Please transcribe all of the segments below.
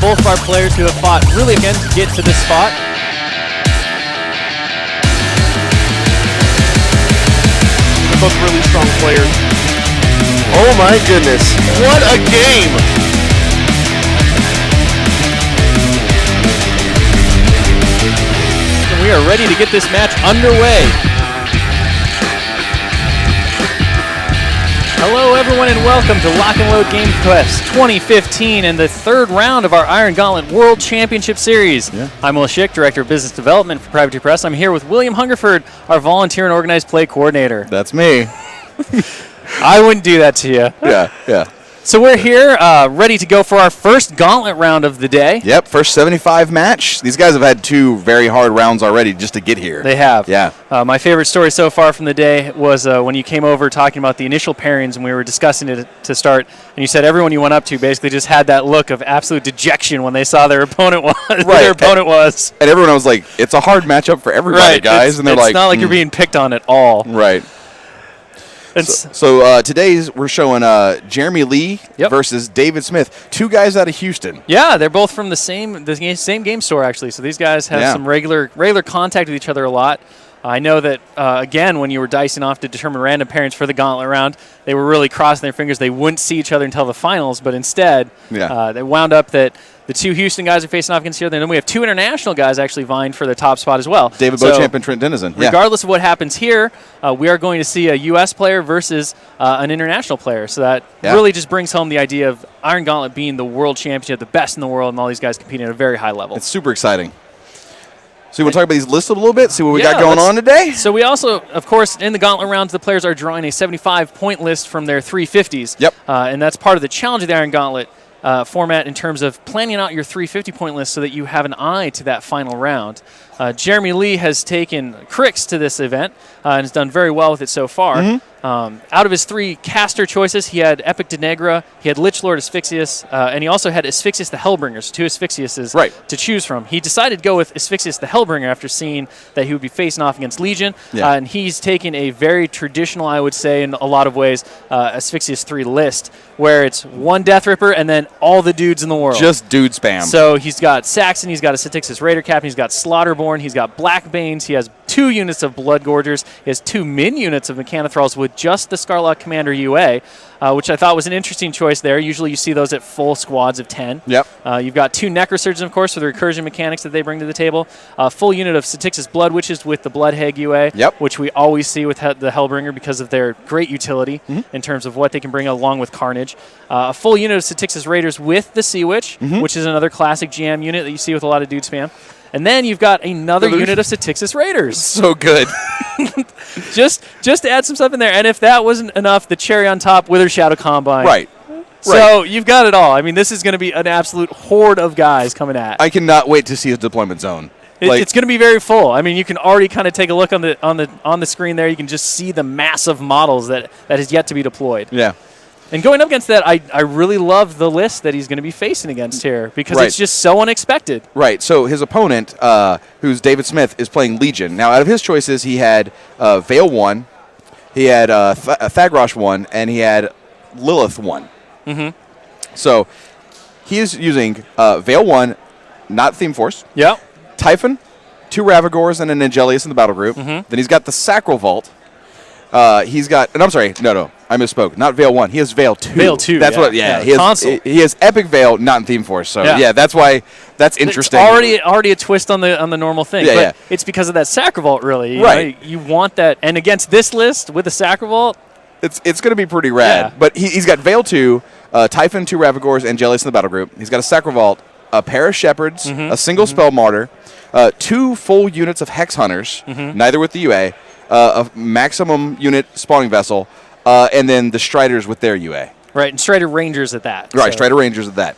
both of our players who have fought really again to get to this spot. They're both really strong players. Oh my goodness. What a game! And we are ready to get this match underway. Hello everyone and welcome to Lock and Load Game Quest 2015 and the third round of our Iron Gauntlet World Championship Series. Yeah. I'm Will Shick, Director of Business Development for Privateer Press. I'm here with William Hungerford, our Volunteer and Organized Play Coordinator. That's me. I wouldn't do that to you. Yeah. So we're here ready to go for our first gauntlet round of the day. Yep, first 75 match. These guys have had two very hard rounds already just to get here. They have. Yeah. My favorite story so far from the day was when you came over talking about the initial pairings and we were discussing it to start, and you said everyone you went up to basically just had that look of absolute dejection when they saw their opponent was. Right. And everyone was like, it's a hard matchup for everybody, guys. And they're like, it's not like you're being picked on at all. Right. So today we're showing Jeremy Lee versus David Smith, two guys out of Houston. Yeah, they're both from the same game store actually. So these guys have some regular contact with each other a lot. I know that again when you were dicing off to determine random pairings for the gauntlet round, they were really crossing their fingers they wouldn't see each other until the finals. But instead, they wound up that the two Houston guys are facing off against each other, and then we have two international guys actually vying for the top spot as well. David Beauchamp and Trent Denizen. Regardless of what happens here, we are going to see a U.S. player versus an international player. So that really just brings home the idea of Iron Gauntlet being the world championship, the best in the world, and all these guys competing at a very high level. It's super exciting. So you want to talk about these lists a little bit, see what we got going on today? So we also, of course, in the gauntlet rounds, the players are drawing a 75-point list from their 350s. Yep. And that's part of the challenge of the Iron Gauntlet format in terms of planning out your 350-point list so that you have an eye to that final round. Jeremy Lee has taken Crix to this event and has done very well with it so far. Out of his three caster choices, he had Epic de Negra, he had Lich Lord Asphyxius, and he also had Asphyxius the Hellbringer, so two Asphyxiuses to choose from. He decided to go with Asphyxius the Hellbringer after seeing that he would be facing off against Legion, and he's taken a very traditional, I would say, in a lot of ways, Asphyxius 3 list, where it's one Death Ripper and then all the dudes in the world. Just dude spam. So he's got Saxon, he's got a Statixis Raider Captain, he's got Slaughterborn, he's got Blackbanes, he has 2 units of Blood Gorgers, he has 2 min units of Mechanothralls with just the Scarlock Commander UA, which I thought was an interesting choice there. Usually you see those at full squads of 10. Yep. You've got 2 Necrosurgeons, of course, for the recursion mechanics that they bring to the table. A full unit of Statixis Blood Witches with the Bloodhag UA, which we always see with the Hellbringer because of their great utility in terms of what they can bring along with Carnage. A full unit of Statixis Raiders with the Sea Witch, which is another classic GM unit that you see with a lot of dude spam. And then you've got another unit of Statixis Raiders. So good. just to add some stuff in there. And if that wasn't enough, the cherry on top, Wither Shadow Combine. Right. So you've got it all. I mean, this is going to be an absolute horde of guys coming at. I cannot wait to see his deployment zone. It's going to be very full. I mean, you can already kind of take a look on the screen there. You can just see the massive models that is yet to be deployed. Yeah. And going up against that, I really love the list that he's going to be facing against here because it's just so unexpected. Right. So his opponent, who's David Smith, is playing Legion. Now, out of his choices, he had Vale 1, he had Thagrosh 1, and he had Lilith 1. So he is using Vale 1, not Theme Force. Yep. Typhon, 2 Ravagors, and an Angelius in the battle group. Then he's got the Sacral Vault. He's got, and I'm sorry, no, I misspoke. Not Vale 1. He has Vale 2. Vale 2. That's what. Yeah. He has Epic Vale, not in Theme Force. So that's why that's interesting. It's already a twist on the normal thing. But it's because of that Sacral Vault, really. You know, you want that, and against this list with the Sacral Vault, it's going to be pretty rad. But he's got Vale 2, Typhon, 2 Ravagors, Angelius in the battle group. He's got a Sacral Vault, a pair of Shepherds, a single Spell Martyr, 2 full units of Hex Hunters, neither with the UA, a maximum unit spawning vessel, and then the Striders with their UA. Right, and Strider Rangers at that. Right, Strider Rangers at that.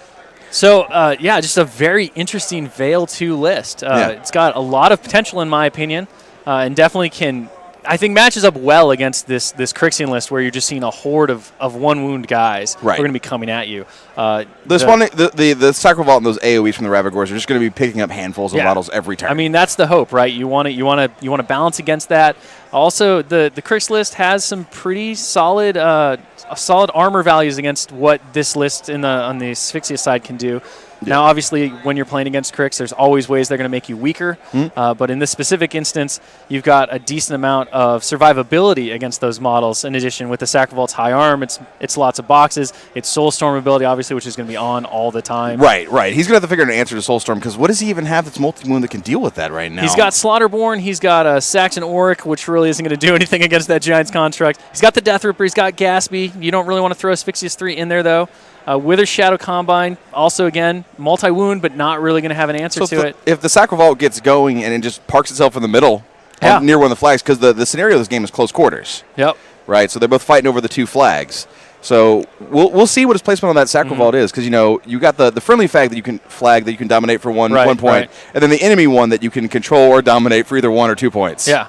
So, just a very interesting Vale 2 list. It's got a lot of potential, in my opinion, and definitely can, I think, matches up well against this Crixian list where you're just seeing a horde of one-wound guys who are going to be coming at you. The Sacral Vault and those AoEs from the Ravagors are just going to be picking up handfuls of models every turn. I mean, that's the hope, right? You want to balance against that. Also, the Crix list has some pretty solid armor values against what this list on the Asphyxia side can do. Now, obviously, when you're playing against Cricks, there's always ways they're going to make you weaker. But in this specific instance, you've got a decent amount of survivability against those models. In addition, with the Sacrivolt's high arm, it's lots of boxes. It's Soulstorm ability, obviously, which is going to be on all the time. Right. He's going to have to figure out an answer to Soulstorm, because what does he even have that's multi-moon that can deal with that right now? He's got Slaughterborn. He's got Saxon Auric, which really isn't going to do anything against that Giant's Construct. He's got the Death Ripper. He's got Gatsby. You don't really want to throw Asphyxious 3 in there, though. Wither Shadow Combine, also, again, multi-wound, but not really going to have an answer to it. If the Sacrivolt gets going and it just parks itself in the middle near one of the flags, because the scenario of this game is close quarters. Yep. Right, so they're both fighting over the 2 flags. So we'll see what his placement on that Sacrivolt is, because you got the friendly flag that you can dominate for one point, and then the enemy one that you can control or dominate for either 1 or 2 points. Yeah.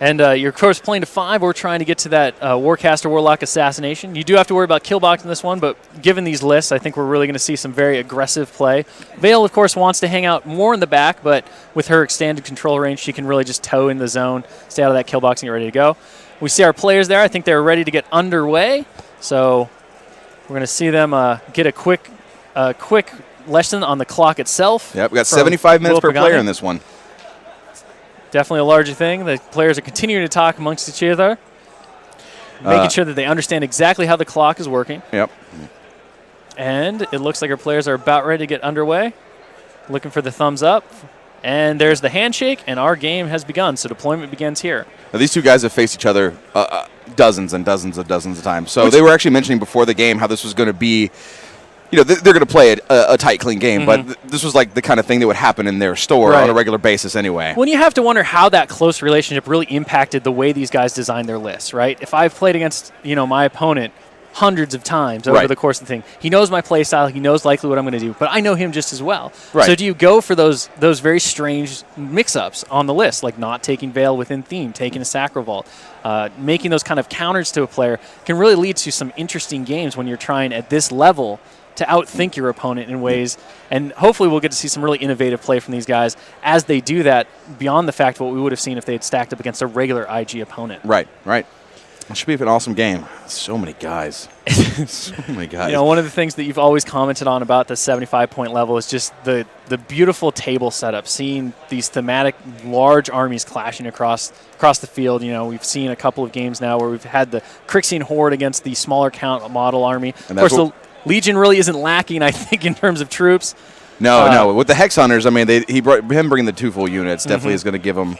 And you're, of course, playing to 5 or trying to get to that Warcaster Warlock Assassination. You do have to worry about Killbox in this one, but given these lists, I think we're really going to see some very aggressive play. Veil, of course, wants to hang out more in the back, but with her extended control range, she can really just toe in the zone, stay out of that Killbox, and get ready to go. We see our players there. I think they're ready to get underway. So we're going to see them get a quick lesson on the clock itself. Yep, we got 75 minutes per player in this one. Definitely a larger thing. The players are continuing to talk amongst each other, making sure that they understand exactly how the clock is working. Yep. And it looks like our players are about ready to get underway. Looking for the thumbs up. And there's the handshake, and our game has begun. So deployment begins here. Now, these two guys have faced each other dozens and dozens of times. So they were actually mentioning before the game how this was going to be, they're going to play a tight, clean game. But this was like the kind of thing that would happen in their store on a regular basis anyway. Well, you have to wonder how that close relationship really impacted the way these guys designed their lists, right? If I've played against, my opponent hundreds of times over the course of the thing. He knows my play style. He knows likely what I'm going to do, but I know him just as well. Right. So do you go for those very strange mix-ups on the list, like not taking Veil within theme, taking a Sacrivolt, making those kind of counters to a player can really lead to some interesting games when you're trying at this level to outthink your opponent in ways, and hopefully we'll get to see some really innovative play from these guys as they do that beyond the fact of what we would have seen if they had stacked up against a regular IG opponent. Right. It should be an awesome game. So many guys. So many guys. One of the things that you've always commented on about the 75-point level is just the beautiful table setup, seeing these thematic large armies clashing across the field. We've seen a couple of games now where we've had the Crixian Horde against the smaller count model army. Of course, the Legion really isn't lacking, I think, in terms of troops. No. With the Hex Hunters, him bringing the 2 full units definitely is going to give him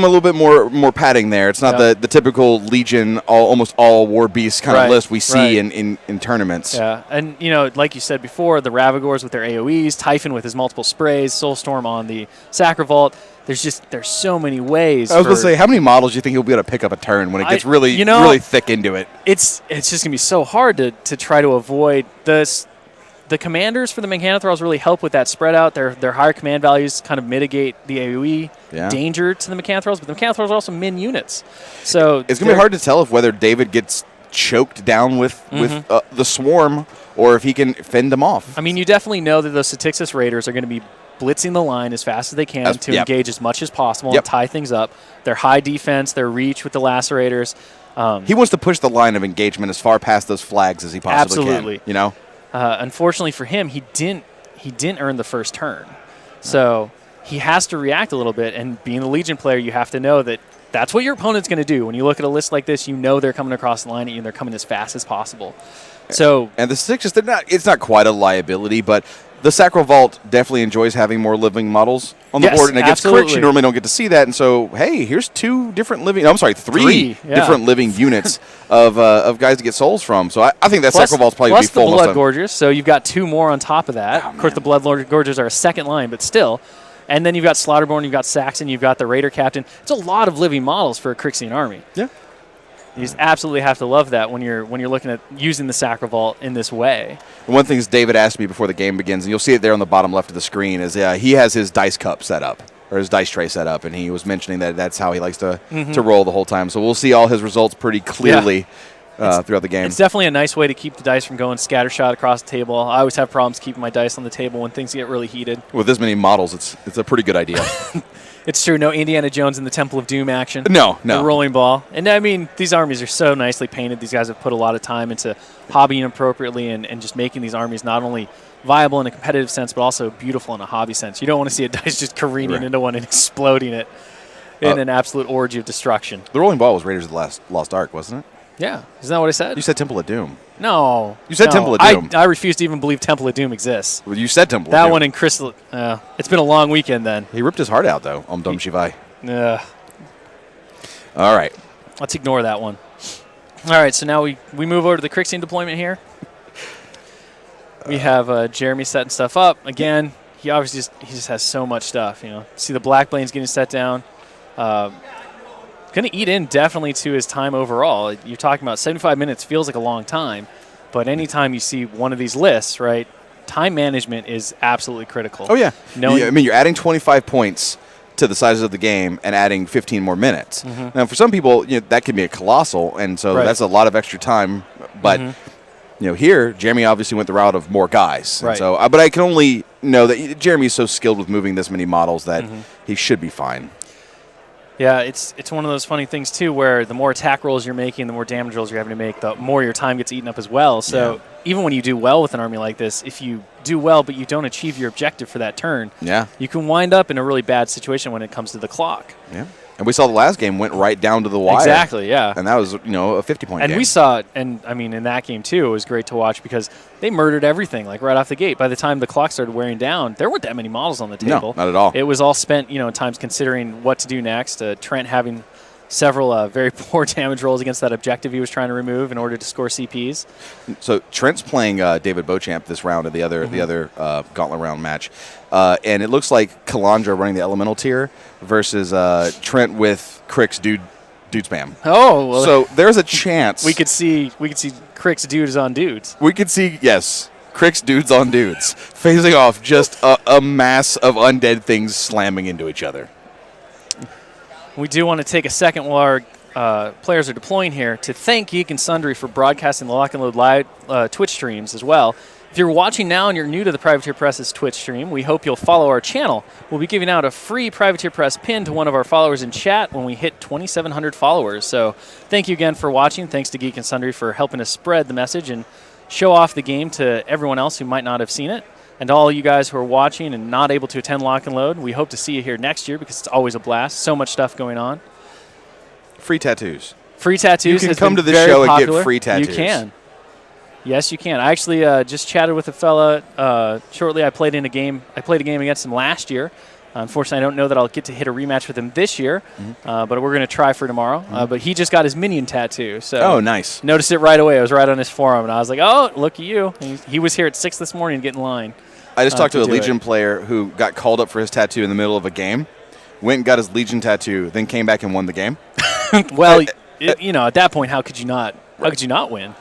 a little bit more padding there. It's not the typical Legion, almost all War Beasts kind of list we see in tournaments. Yeah, and like you said before, the Ravagors with their AoEs, Typhon with his multiple sprays, Soulstorm on the Sacrivolt. There's so many ways. I was going to say, how many models do you think he'll be able to pick up a turn when it gets really thick into it? It's just going to be so hard to try to avoid this. The commanders for the Mechanothralls really help with that spread out. Their higher command values kind of mitigate the AoE danger to the Mechanothralls, but the Mechanothralls are also min units. So it's going to be hard to tell if whether David gets choked down with the swarm or if he can fend them off. I mean, you definitely know that those Satixis Raiders are going to be blitzing the line as fast as they can to engage as much as possible and tie things up. Their high defense, their reach with the Lacerators. He wants to push the line of engagement as far past those flags as he possibly can. Unfortunately for him, he didn't earn the first turn. So he has to react a little bit, and being the Legion player, you have to know that that's what your opponent's going to do. When you look at a list like this, you know they're coming across the line at you, and they're coming as fast as possible. So, and the Sixes, it's not quite a liability, but the Sacrivolt definitely enjoys having more living models on the board, and against Cricks, you normally don't get to see that. And so, hey, here's three different living units of guys to get souls from. So I think that Sacrivolt's probably going to be full. Plus the Blood Gorgers, so you've got 2 more on top of that. Of course, the Blood Gorgers are a second line, but still. And then you've got Slaughterborn, you've got Saxon, you've got the Raider Captain. It's a lot of living models for a Crixian army. Yeah. You just absolutely have to love that when you're looking at using the Sacrivolt in this way. And one thing David asked me before the game begins, and you'll see it there on the bottom left of the screen, is he has his dice cup set up, or his dice tray set up, and he was mentioning that that's how he likes to roll the whole time. So we'll see all his results pretty clearly throughout the game. It's definitely a nice way to keep the dice from going scattershot across the table. I always have problems keeping my dice on the table when things get really heated. With this many models, it's a pretty good idea. It's true. No Indiana Jones in the Temple of Doom action. No. The rolling ball. And, I mean, these armies are so nicely painted. These guys have put a lot of time into hobbying appropriately and just making these armies not only viable in a competitive sense, but also beautiful in a hobby sense. You don't want to see a dice just careening into one and exploding it in an absolute orgy of destruction. The rolling ball was Raiders of the Lost Ark, wasn't it? Yeah. Isn't that what I said? You said Temple of Doom. No. You said Temple of Doom. I refuse to even believe Temple of Doom exists. Well, you said Temple of That Doom. one in Crystal. It's been a long weekend then. He ripped his heart out, though, on Dom Shivai. All right. Let's ignore that one. All right, so now we move over to the Crixine deployment here. We have Jeremy setting stuff up. Again, he obviously just has so much stuff. See the Black Blade's getting set down. Going to eat in definitely to his time overall. You're talking about 75 minutes feels like a long time, but anytime you see one of these lists, right, time management is absolutely critical. Oh, yeah. I mean, you're adding 25 points to the size of the game and adding 15 more minutes. Now, for some people, that can be a colossal, and so that's a lot of extra time. But, here, Jeremy obviously went the route of more guys. Right. So, but I can only know that Jeremy's so skilled with moving this many models that he should be fine. Yeah, it's one of those funny things, too, where the more attack rolls you're making, the more damage rolls you're having to make, the more your time gets eaten up as well. So even when you do well with an army like this, if you do well but you don't achieve your objective for that turn, you can wind up in a really bad situation when it comes to the clock. Yeah. And we saw the last game went right down to the wire. Exactly, yeah. And that was, a 50-point game. And we saw it, and I mean, in that game too, it was great to watch because they murdered everything, like right off the gate. By the time the clock started wearing down, there weren't that many models on the table. No, not at all. It was all spent, in times considering what to do next. Trent having several very poor damage rolls against that objective he was trying to remove in order to score CPs. So Trent's playing David Beauchamp this round of the other Gauntlet round match. And it looks like Kalandra running the Elemental tier versus Trent with Crix dude spam. Oh, well, so there's a chance we could see Crix dudes on dudes. We could see Crix dudes on dudes phasing off just a mass of undead things slamming into each other. We do want to take a second while our players are deploying here to thank Geek and Sundry for broadcasting the Lock and Load live Twitch streams as well. If you're watching now and you're new to the Privateer Press's Twitch stream, we hope you'll follow our channel. We'll be giving out a free Privateer Press pin to one of our followers in chat when we hit 2,700 followers. So thank you again for watching. Thanks to Geek and Sundry for helping us spread the message and show off the game to everyone else who might not have seen it. And all you guys who are watching and not able to attend Lock and Load, we hope to see you here next year because it's always a blast. So much stuff going on. Free tattoos. Free tattoos. You can come to the show popular. and get free tattoos. You can. Yes, you can. I actually just chatted with a fella shortly. I played a game against him last year. Unfortunately, I don't know that I'll get to hit a rematch with him this year, but we're going to try for tomorrow. But he just got his minion tattoo. So nice. Noticed it right away. I was right on his forum, and I was like, oh, look at you. And he was here at 6 this morning to get in line. I just talked to a Legion player who got called up for his tattoo in the middle of a game, went and got his Legion tattoo, then came back and won the game. Well, at that point, how could you not? How could you not win?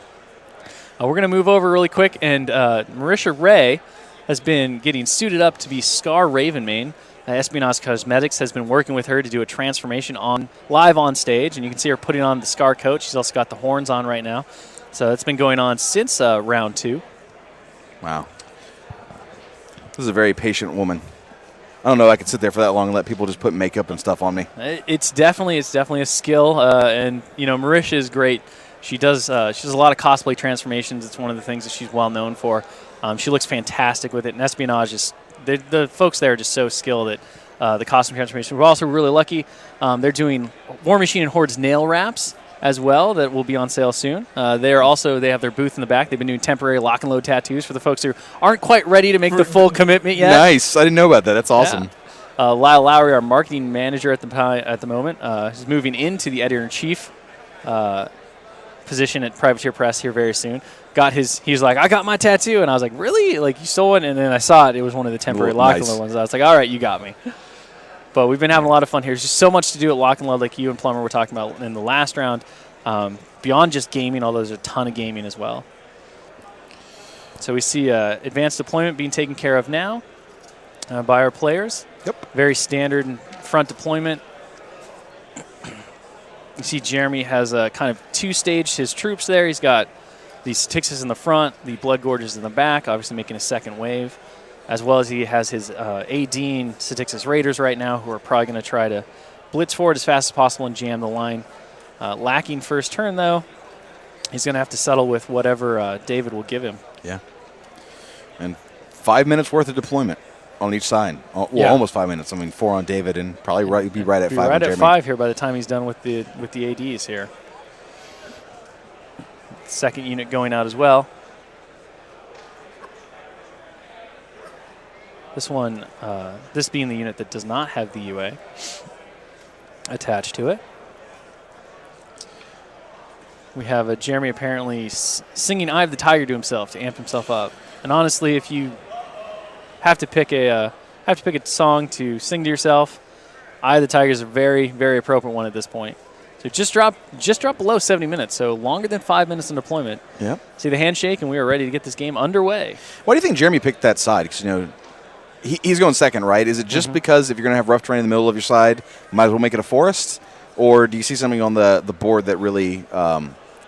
We're going to move over really quick, and Marisha Ray has been getting suited up to be Scar Ravenmane. Espionage Cosmetics has been working with her to do a transformation live on stage, and you can see her putting on the Scar coat. She's also got the horns on right now. So that's been going on since round 2. Wow. This is a very patient woman. I don't know if I could sit there for that long and let people just put makeup and stuff on me. It's definitely a skill, and Marisha is great. She does a lot of cosplay transformations. It's one of the things that she's well known for. She looks fantastic with it, and Espionage is the folks there are just so skilled at the costume transformation. We're also really lucky. They're doing WARMACHINE and HORDES nail wraps as well that will be on sale soon. They have their booth in the back. They've been doing temporary lock and load tattoos for the folks who aren't quite ready to make the full commitment yet. Nice. I didn't know about that. That's awesome. Yeah. Lyle Lowry, our marketing manager at the moment, is moving into the editor-in-chief position at Privateer Press here very soon. He was like, I got my tattoo, and I was like, really? Like, you stole it? And then I saw it. It was one of the temporary lock and load ones. I was like, all right, you got me. But we've been having a lot of fun here. There's just so much to do at Lock and Load, like you and Plummer were talking about in the last round. Beyond just gaming, although there's a ton of gaming as well. So we see advanced deployment being taken care of now by our players. Yep. Very standard front deployment. You see Jeremy has kind of two-staged his troops there. He's got the Styxes in the front, the Blood Gorges in the back, obviously making a second wave. as well as he has his AD Statixis Raiders right now, who are probably going to try to blitz forward as fast as possible and jam the line. Lacking first turn, though, he's going to have to settle with whatever David will give him. Yeah. And 5 minutes worth of deployment on each side. Well, almost 5 minutes. I mean, 4 on David and probably be right at 5 on Right Jeremy. at 5 here by the time he's done with the ADs here. Second unit going out as well. This one, this being the unit that does not have the UA attached to it. We have Jeremy apparently singing "Eye of the Tiger" to himself to amp himself up. And honestly, if you have to pick a song to sing to yourself, "Eye of the Tiger" is a very, very appropriate one at this point. So just drop below 70 minutes, so longer than 5 minutes in deployment. Yep. See the handshake, and we are ready to get this game underway. Why do you think Jeremy picked that side? Because he's going second, right? Is it just because if you're going to have rough terrain in the middle of your side, you might as well make it a forest? Or do you see something on the board that really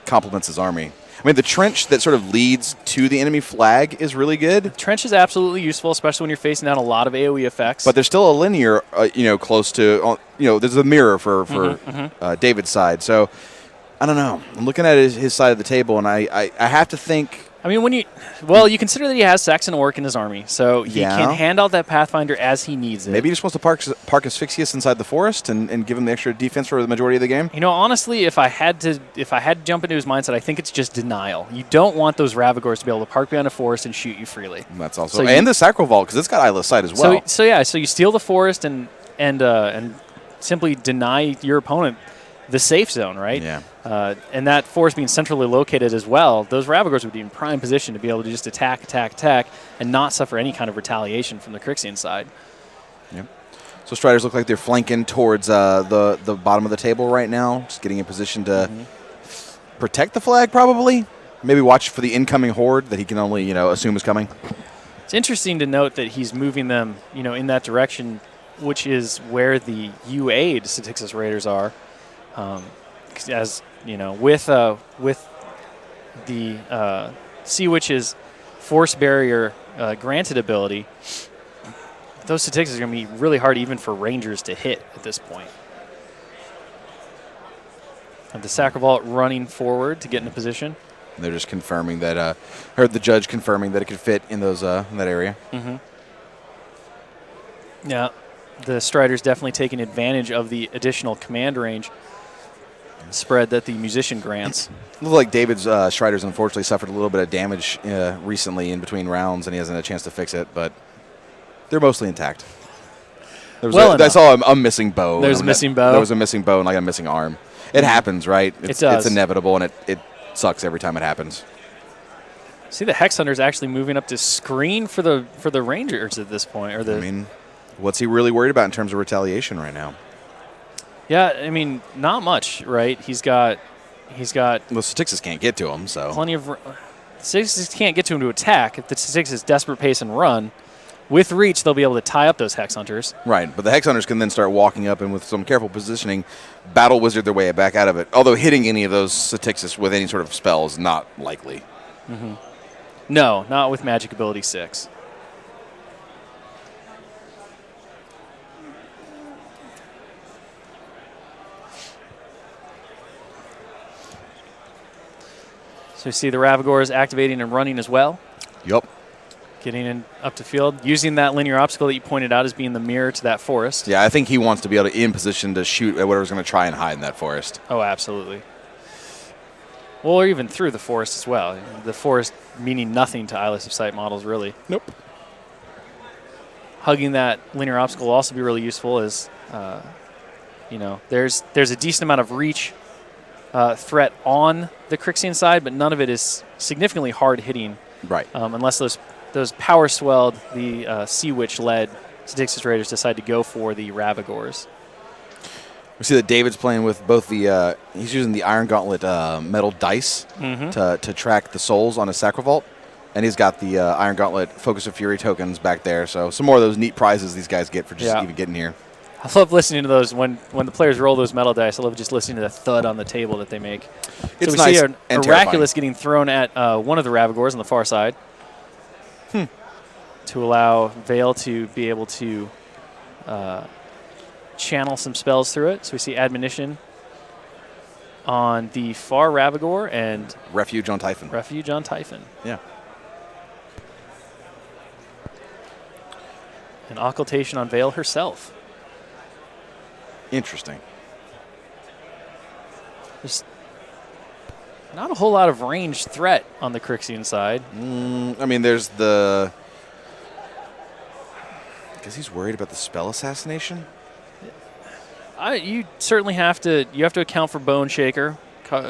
complements his army? I mean, the trench that sort of leads to the enemy flag is really good. Trench is absolutely useful, especially when you're facing down a lot of AoE effects. But there's still a linear, close to, there's a mirror for David's side. So, I don't know. I'm looking at his side of the table, and I have to think. I mean, you consider that he has Saxon Orc in his army, so he can hand out that Pathfinder as he needs it. Maybe he just wants to park Asphyxius inside the forest and give him the extra defense for the majority of the game. Honestly, if I had to jump into his mindset, I think it's just denial. You don't want those Ravagors to be able to park behind a forest and shoot you freely. And that's also and the Sacral Vault, because it's got eyeless sight as well. So you steal the forest and simply deny your opponent the safe zone, right? Yeah. And that forest being centrally located as well, those Ravagors would be in prime position to be able to just attack, and not suffer any kind of retaliation from the Crixian side. Yep. So Striders look like they're flanking towards the bottom of the table right now, just getting in position to protect the flag, probably. Maybe watch for the incoming horde that he can only assume is coming. It's interesting to note that he's moving them in that direction, which is where the UA Statixis Raiders are. As with the Sea Witch's Force Barrier granted ability, those statistics are going to be really hard even for Rangers to hit at this point. And the Sacral Vault running forward to get into position. And they're just confirming that. Heard the judge confirming that it could fit in those in that area. Yeah, the Striders definitely taking advantage of the additional command range spread that the Musician grants. Looks like David's Striders unfortunately suffered a little bit of damage recently in between rounds, and he hasn't had a chance to fix it, but they're mostly intact. I saw a missing bow. There's a missing bow? There was a missing bow and like a missing arm. It happens, right? It does. It's inevitable, and it sucks every time it happens. See, the Hex Hunter's actually moving up to screen for the Rangers at this point. I mean, what's he really worried about in terms of retaliation right now? Yeah, I mean, not much, right? He's got. Well, Statixis can't get to him, so plenty of. Statixis can't get to him to attack. If the Statixis desperate pace and run, with reach, they'll be able to tie up those Hex Hunters. Right, but the Hex Hunters can then start walking up and with some careful positioning, battle wizard their way back out of it. Although hitting any of those Statixis with any sort of spell is not likely. No, not with Magic Ability 6. So you see the Ravagors activating and running as well. Yep. Getting in up to field, using that linear obstacle that you pointed out as being the mirror to that forest. Yeah, I think he wants to be able to in position to shoot at whatever's going to try and hide in that forest. Oh, absolutely. Well, or even through the forest as well. The forest meaning nothing to eyeless of sight models, really. Nope. Hugging that linear obstacle will also be really useful as, there's a decent amount of reach threat on the Crixian side, but none of it is significantly hard hitting. Right. Unless those power swelled, the Sea Witch led Statixis Raiders decide to go for the Ravagors. We see that David's playing with both the he's using the Iron Gauntlet metal dice to track the souls on his Sacral Vault, and he's got the Iron Gauntlet Focus of Fury tokens back there. So some more of those neat prizes these guys get for just even getting here. I love listening to those when the players roll those metal dice. I love just listening to the thud on the table that they make. It's so we nice see and Oraculus getting thrown at one of the Ravagors on the far side. to allow Veil to be able to channel some spells through it. So we see Admonition on the far Ravagore and Refuge on Typhon. Refuge on Typhon. Yeah. And Occultation on Veil herself. Interesting. There's not a whole lot of ranged threat on the Crixian side. I mean, there's the... I guess he's worried about the spell assassination? You certainly have to account for Bone Shaker,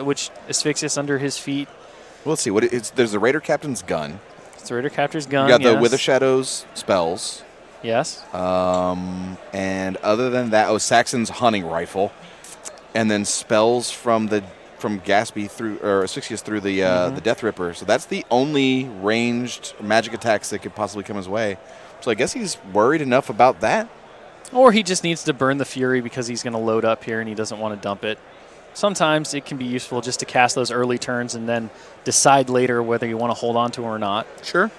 which Asphyxious under his feet. Well, let's see. There's the Raider Captain's gun. It's the Raider Captain's gun. You got the Wither Shadows spells. Yes. And other than that, Saxon's hunting rifle, and then spells from Gatsby through or Asphyxious through the Death Ripper. So that's the only ranged magic attacks that could possibly come his way. So I guess he's worried enough about that. Or he just needs to burn the Fury because he's going to load up here and he doesn't want to dump it. Sometimes it can be useful just to cast those early turns and then decide later whether you want to hold on to them or not. Sure.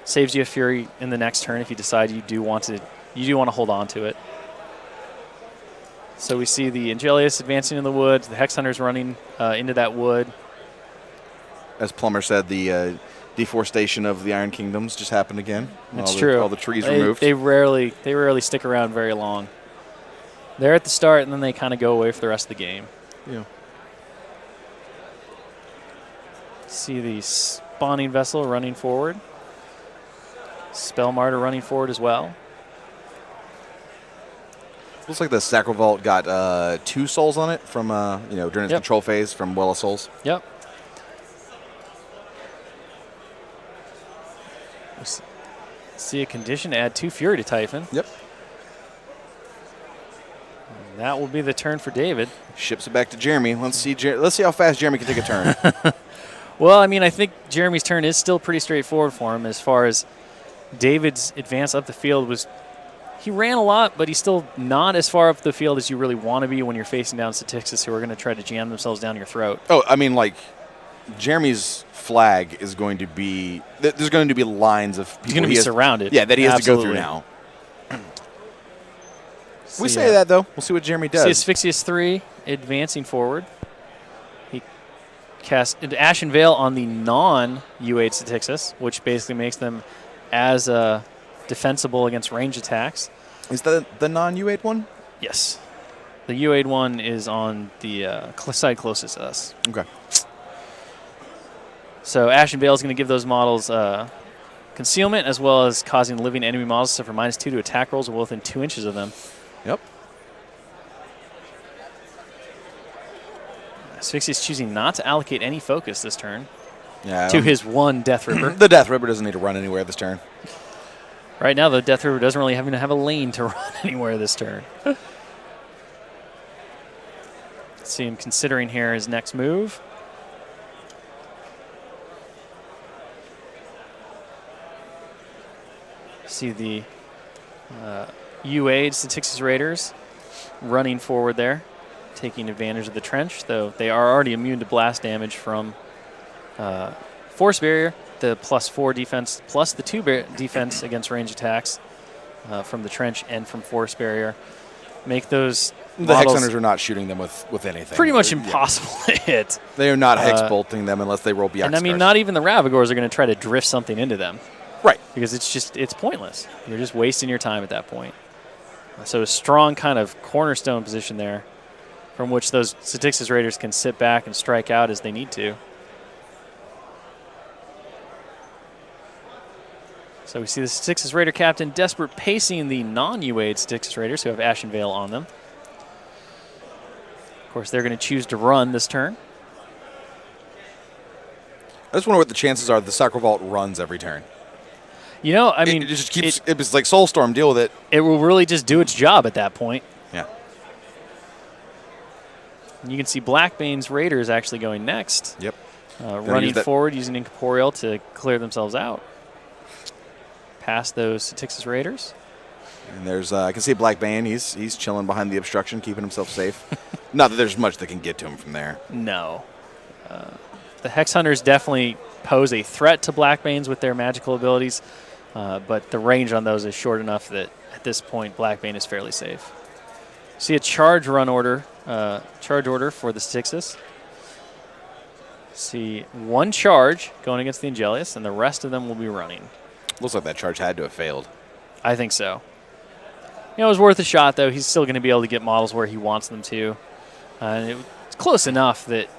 Saves you a Fury in the next turn if you decide you do want to hold on to it. So we see the Angelius advancing in the woods, the Hex Hunters running into that wood. As Plummer said, the deforestation of the Iron Kingdoms just happened again. It's true. All the trees removed. They rarely stick around very long. They're at the start, and then they kind of go away for the rest of the game. Yeah. See the spawning vessel running forward. Spell Martyr running forward as well. Looks like the Sacral Vault got 2 souls on it from during its control phase from Well of Souls. Yep. See a condition to add 2 Fury to Typhon. Yep. And that will be the turn for David. Ships it back to Jeremy. Let's see how fast Jeremy can take a turn. Well, I mean, I think Jeremy's turn is still pretty straightforward for him as far as David's advance up the field was. He ran a lot, but he's still not as far up the field as you really want to be when you're facing down Statixis who are going to try to jam themselves down your throat. Oh, I mean, like, Jeremy's flag is going to be – there's going to be lines of people. He's going to be surrounded. Yeah, that he has to go through now. We say that, though. We'll see what Jeremy does. See Asphyxious 3 advancing forward. He casts Ashen Veil on the non-U8 Statixis, which basically makes them as defensible against range attacks. Is that the non-U8 one? Yes. The U8 one is on the side closest to us. Okay. So Ashen Veil is going to give those models concealment as well as causing living enemy models to suffer -2 to attack rolls within 2 inches of them. Yep. Asphyxious choosing not to allocate any focus this turn Yeah. to his one Death Ripper. The Death Ripper doesn't need to run anywhere this turn. Right now, the Death Ripper doesn't really have to have a lane to run anywhere this turn. See him considering here his next move. See the UA Statixis Raiders running forward there, taking advantage of the trench, though they are already immune to blast damage from Force Barrier, the +4 defense, plus the 2 defense against range attacks from the trench and from Force Barrier. Make those The Hex Hunters are not shooting them with anything. Pretty much impossible to hit. They are not Hex bolting them unless they roll beyond. And I mean, not even the Ravagores are going to try to drift something into them. Right. Because it's pointless. You're just wasting your time at that point. So a strong kind of cornerstone position there from which those Statixis Raiders can sit back and strike out as they need to. So we see the Statixis Raider captain desperate pacing the non-UA'd Statixis Raiders who have Ashen Veil on them. Of course, they're going to choose to run this turn. I just wonder what the chances are the Sacral Vault runs every turn. You know, I mean, it just keeps. It's like Soulstorm. Deal with it. It will really just do its job at that point. Yeah. And you can see Blackbane's Raiders actually going next. Yep. Running forward, using Incorporeal to clear themselves out. Past those Statixis Raiders. And there's, I can see Blackbane. He's chilling behind the obstruction, keeping himself safe. Not that there's much that can get to him from there. No. The Hex Hunters definitely pose a threat to Blackbanes with their magical abilities. but the range on those is short enough that at this point, Blackbane is fairly safe. See a charge order for the Styxus. See one charge going against the Angelius, and the rest of them will be running. Looks like that charge had to have failed. I think so. You know, it was worth a shot, though. He's still going to be able to get models where he wants them to. It's close enough that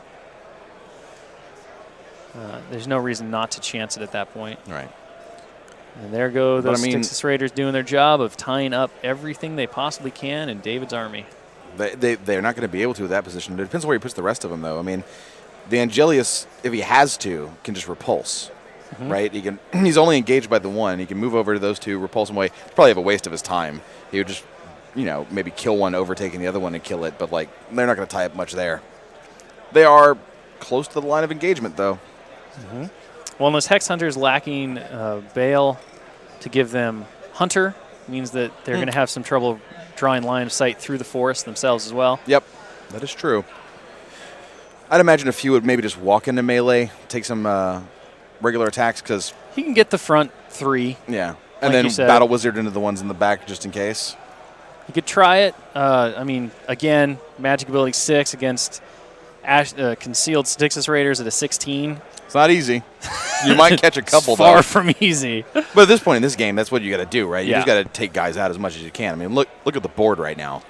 there's no reason not to chance it at that point. Right. And there go those Styxus Raiders doing their job of tying up everything they possibly can in David's army. They're not going to be able to at that position. It depends where he puts the rest of them, though. I mean, the Angelius, if he has to, can just repulse. Right? He's only engaged by the one. He can move over to those two, repulse them away. Probably have a waste of his time. He would just, maybe kill one, overtaking the other one and kill it. But, they're not going to tie up much there. They are close to the line of engagement, though. Well, unless Hex Hunter is lacking Bale to give them Hunter, means that they're going to have some trouble drawing line of sight through the forest themselves as well. Yep, that is true. I'd imagine a few would maybe just walk into melee, take some regular attacks because he can get the front three. Yeah, and then battle wizard into the ones in the back just in case. You could try it. I mean, again, magic ability 6 against concealed Styxus Raiders at a 16. It's not easy. You might catch a couple, it's far from easy. But at this point in this game, that's what you got to do, right? You just got to take guys out as much as you can. I mean, look at the board right now.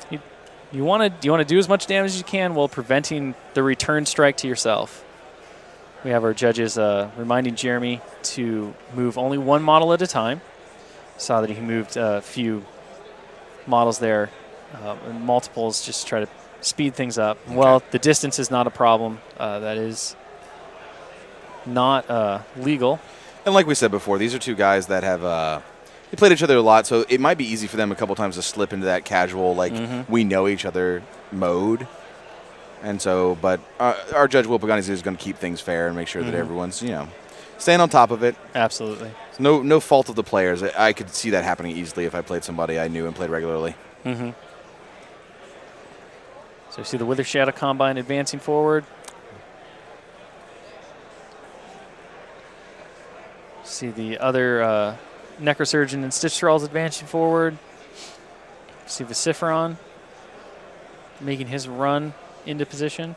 You want to do as much damage as you can while preventing the return strike to yourself. We have our judges reminding Jeremy to move only one model at a time. Saw that he moved a few models there. Multiples, just try to speed things up. Okay. Well, the distance is not a problem. That is not legal. And like we said before, these are two guys that have they played each other a lot, so it might be easy for them a couple times to slip into that casual, we know each other mode. And so, but our judge Will Pagani is going to keep things fair and make sure that everyone's, staying on top of it. Absolutely. No fault of the players. I could see that happening easily if I played somebody I knew and played regularly. So you see the Wither Shadow Combine advancing forward. See the other Necrosurgeon and Stitch Thralls advancing forward. See Vociferon making his run into position.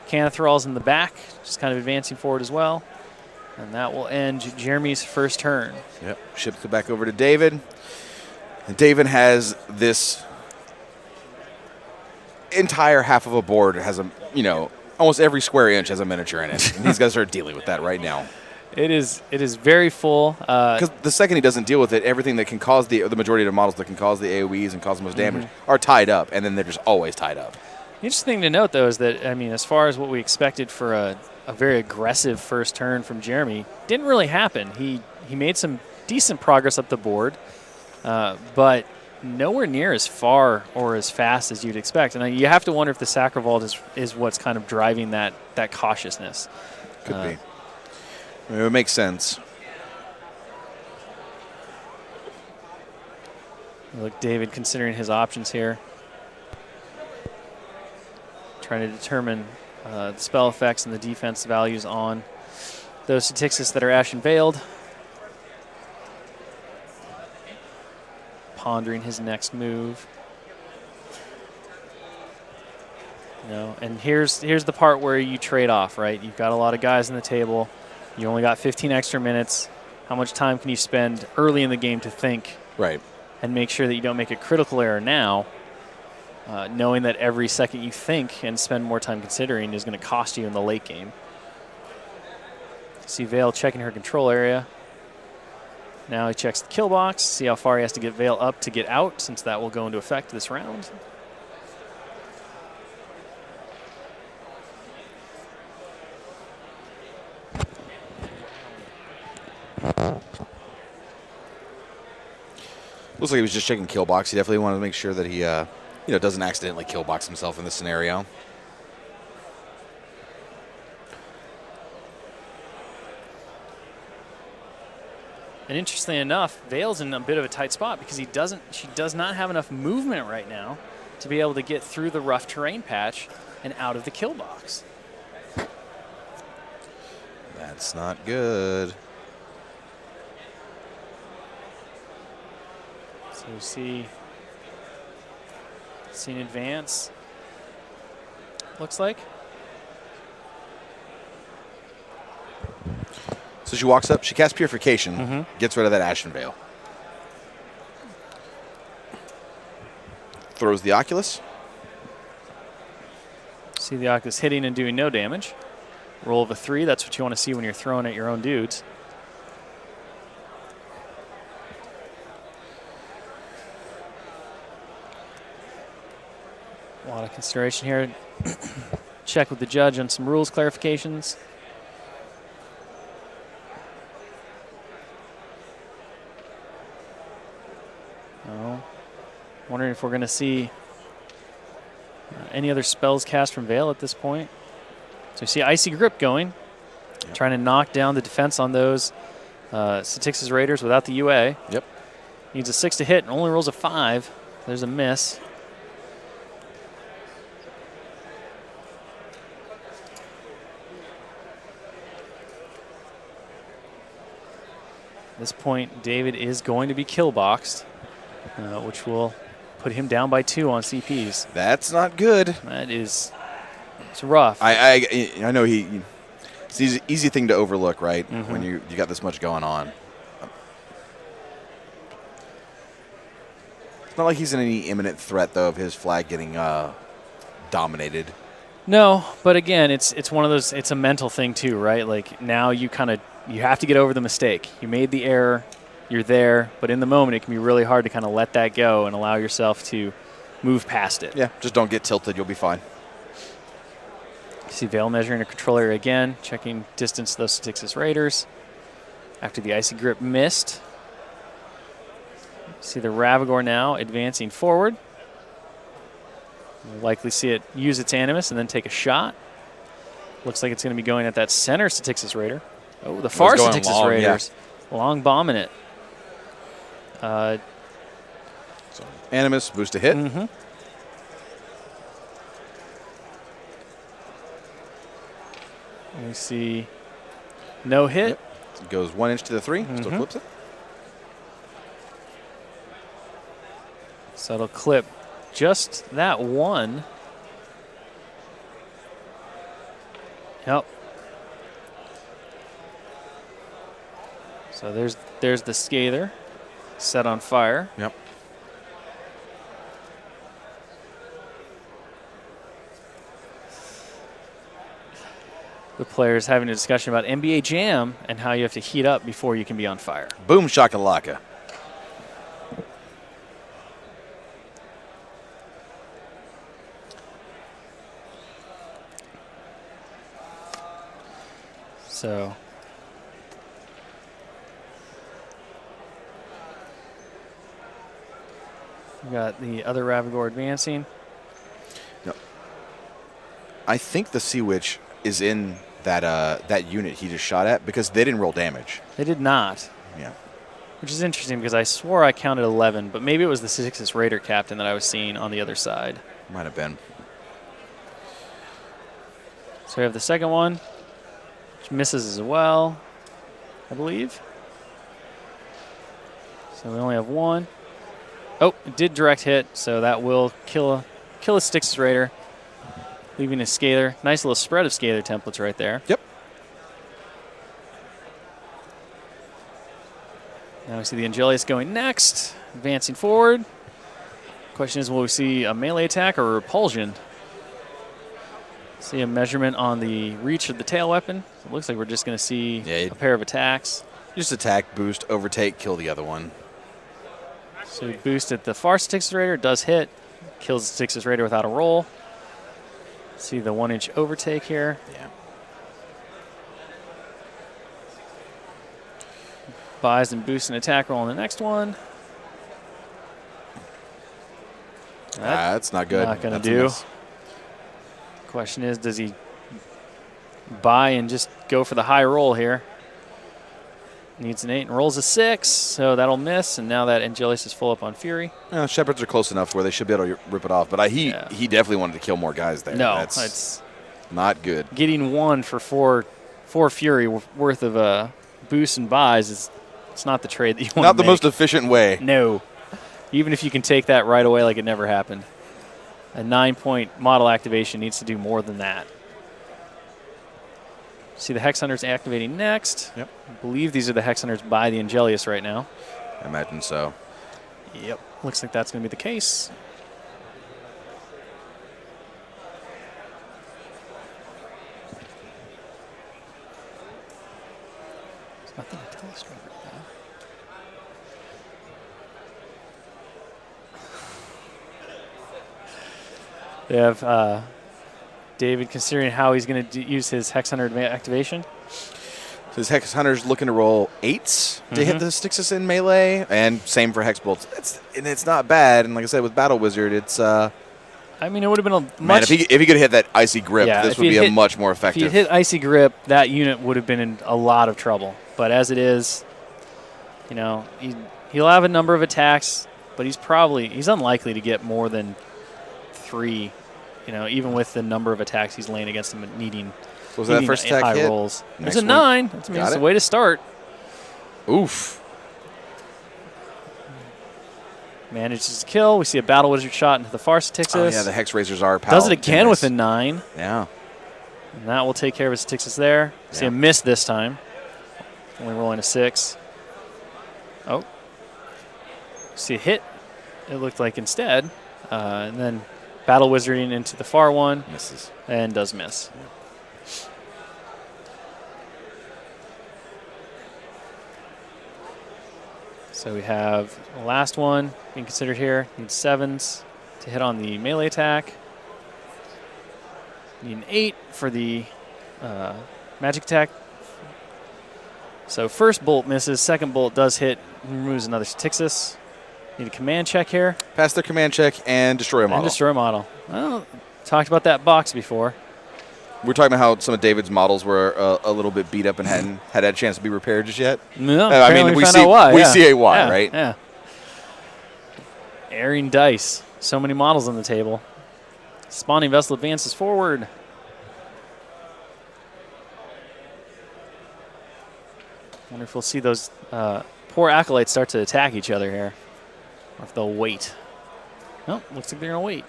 Canathral's in the back, just kind of advancing forward as well. And that will end Jeremy's first turn. Yep, ships it back over to David. And David has this entire half of a board has almost every square inch has a miniature in it. And he's got to start dealing with that right now. It is very full. Because the second he doesn't deal with it, everything that can cause the majority of the models that can cause the AoEs and cause the most damage are tied up, and then they're just always tied up. The interesting thing to note, though, is that, I mean, as far as what we expected for a very aggressive first turn from Jeremy, didn't really happen. He made some decent progress up the board, but nowhere near as far or as fast as you'd expect. And you have to wonder if the Sacravault is what's kind of driving that cautiousness. Could be. I mean, it makes sense. Look, David considering his options here. Trying to determine the spell effects and the defense values on those Styxus that are Ashen Veiled. Pondering his next move. And here's the part where you trade off, right? You've got a lot of guys on the table. You only got 15 extra minutes. How much time can you spend early in the game to think? Right. And make sure that you don't make a critical error now, knowing that every second you think and spend more time considering is going to cost you in the late game. See Vale checking her control area. Now he checks the kill box, see how far he has to get Vale up to get out, since that will go into effect this round. Looks like he was just checking kill box. He definitely wanted to make sure that he doesn't accidentally kill box himself in this scenario. And interestingly enough, Vale's in a bit of a tight spot because she does not have enough movement right now to be able to get through the rough terrain patch and out of the kill box. That's not good. So we see an advance, looks like. So she walks up, she casts Purification, gets rid of that Ashen Veil. Throws the Oculus. See the Oculus hitting and doing no damage. Roll of a 3, that's what you want to see when you're throwing at your own dudes. A lot of consideration here. Check with the judge on some rules clarifications. Wondering if we're going to see any other spells cast from Veil at this point. So you see Icy Grip going, trying to knock down the defense on those Styx's Raiders without the UA. Yep. Needs a 6 to hit and only rolls a 5. There's a miss. At this point, David is going to be kill boxed, which will put him down by 2 on CPs. That's not good. That is, it's rough. I know it's an easy thing to overlook, right? When you got this much going on. It's not like he's in any imminent threat, though, of his flag getting dominated. No, but again, it's one of those. It's a mental thing too, right? Like now you have to get over the mistake. You made the error. You're there, but in the moment, it can be really hard to kind of let that go and allow yourself to move past it. Yeah, just don't get tilted. You'll be fine. See Veil measuring a control area again, checking distance to those Styx's Raiders. After the Icy Grip missed. See the Ravagore now advancing forward. We'll likely see it use its Animus and then take a shot. Looks like it's going to be going at that center Styx's Raider. Oh, the far Styx's Raiders. Yeah. Long bombing it. So Animus, boost a hit. We see no hit. Yep. It goes 1 inch to the 3. Still flips it. So it'll clip just that 1. Yep. So there's the Scather set on fire. Yep. The players having a discussion about NBA Jam and how you have to heat up before you can be on fire. Boom shakalaka. So we got the other Ravagore advancing. No. I think the Sea Witch is in that unit he just shot at because they didn't roll damage. They did not. Yeah. Which is interesting because I swore I counted 11, but maybe it was the Styx's Raider captain that I was seeing on the other side. Might have been. So we have the second one, which misses as well, I believe. So we only have 1. Oh, it did direct hit, so that will kill a Styx's Raider, leaving a Scalar. Nice little spread of Scalar templates right there. Yep. Now we see the Angelius going next, advancing forward. Question is, will we see a melee attack or a repulsion? See a measurement on the reach of the tail weapon. So it looks like we're just going to see a pair of attacks. Just attack, boost, overtake, kill the other one. So we boost at the far Styx's Raider. It does hit. Kills the Styx's Raider without a roll. See the 1 inch overtake here. Yeah. Buys and boosts an attack roll on the next one. That's not good. Not going to do. Question is, does he buy and just go for the high roll here? Needs an 8 and rolls a 6, so that'll miss, and now that Angelius is full up on Fury. Shepherds are close enough where they should be able to rip it off, but he definitely wanted to kill more guys there. No, that's not good. Getting 1 for 4 Fury worth of boosts and buys it's not the trade that you want to make. Not the most efficient way. No. Even if you can take that right away like it never happened. A 9-point model activation needs to do more than that. See the Hex Hunters activating next. Yep. I believe these are the Hex Hunters by the Angelius right now. I imagine so. Yep. Looks like that's going to be the case. There's nothing to tell us right now. They have David considering how he's going to use his Hex Hunter activation. So his Hex Hunter's looking to roll 8s to hit the Styxis in melee, and same for Hex Bolts. It's not bad, and like I said, with Battle Wizard, it's... I mean, it would have been a much... Man, if he could hit that Icy Grip, this would be a much more effective... If he hit Icy Grip, that unit would have been in a lot of trouble. But as it is, you know, he'll have a number of attacks, but he's unlikely to get more than 3, you know, even with the number of attacks he's laying against him and needing... Was that first attack high hit? rolls. It's a 9. That's a way to start. Oof. Manages to kill. We see a Battle Wizard shot into the far Styxis. Oh, yeah, the Hex Razors are powerful. Does it again with a 9. Yeah. And that will take care of his Styxis there. Yeah. See a miss this time. Only rolling a 6. Oh. See a hit. It looked like instead. And then Battle Wizarding into the far one. Misses. And does miss. Yeah. So we have the last one being considered here. Needs 7s to hit on the melee attack. Need an 8 for the magic attack. So first bolt misses, second bolt does hit, removes another Styxis. Need a command check here. Pass their command check and destroy a model. And destroy a model. Well, talked about that box before. We're talking about how some of David's models were a little bit beat up and hadn't had a chance to be repaired just yet. No, I mean, we see a why, right? Yeah. Airing dice. So many models on the table. Spawning vessel advances forward. Wonder if we'll see those poor acolytes start to attack each other here, or if they'll wait. No, looks like they're gonna wait.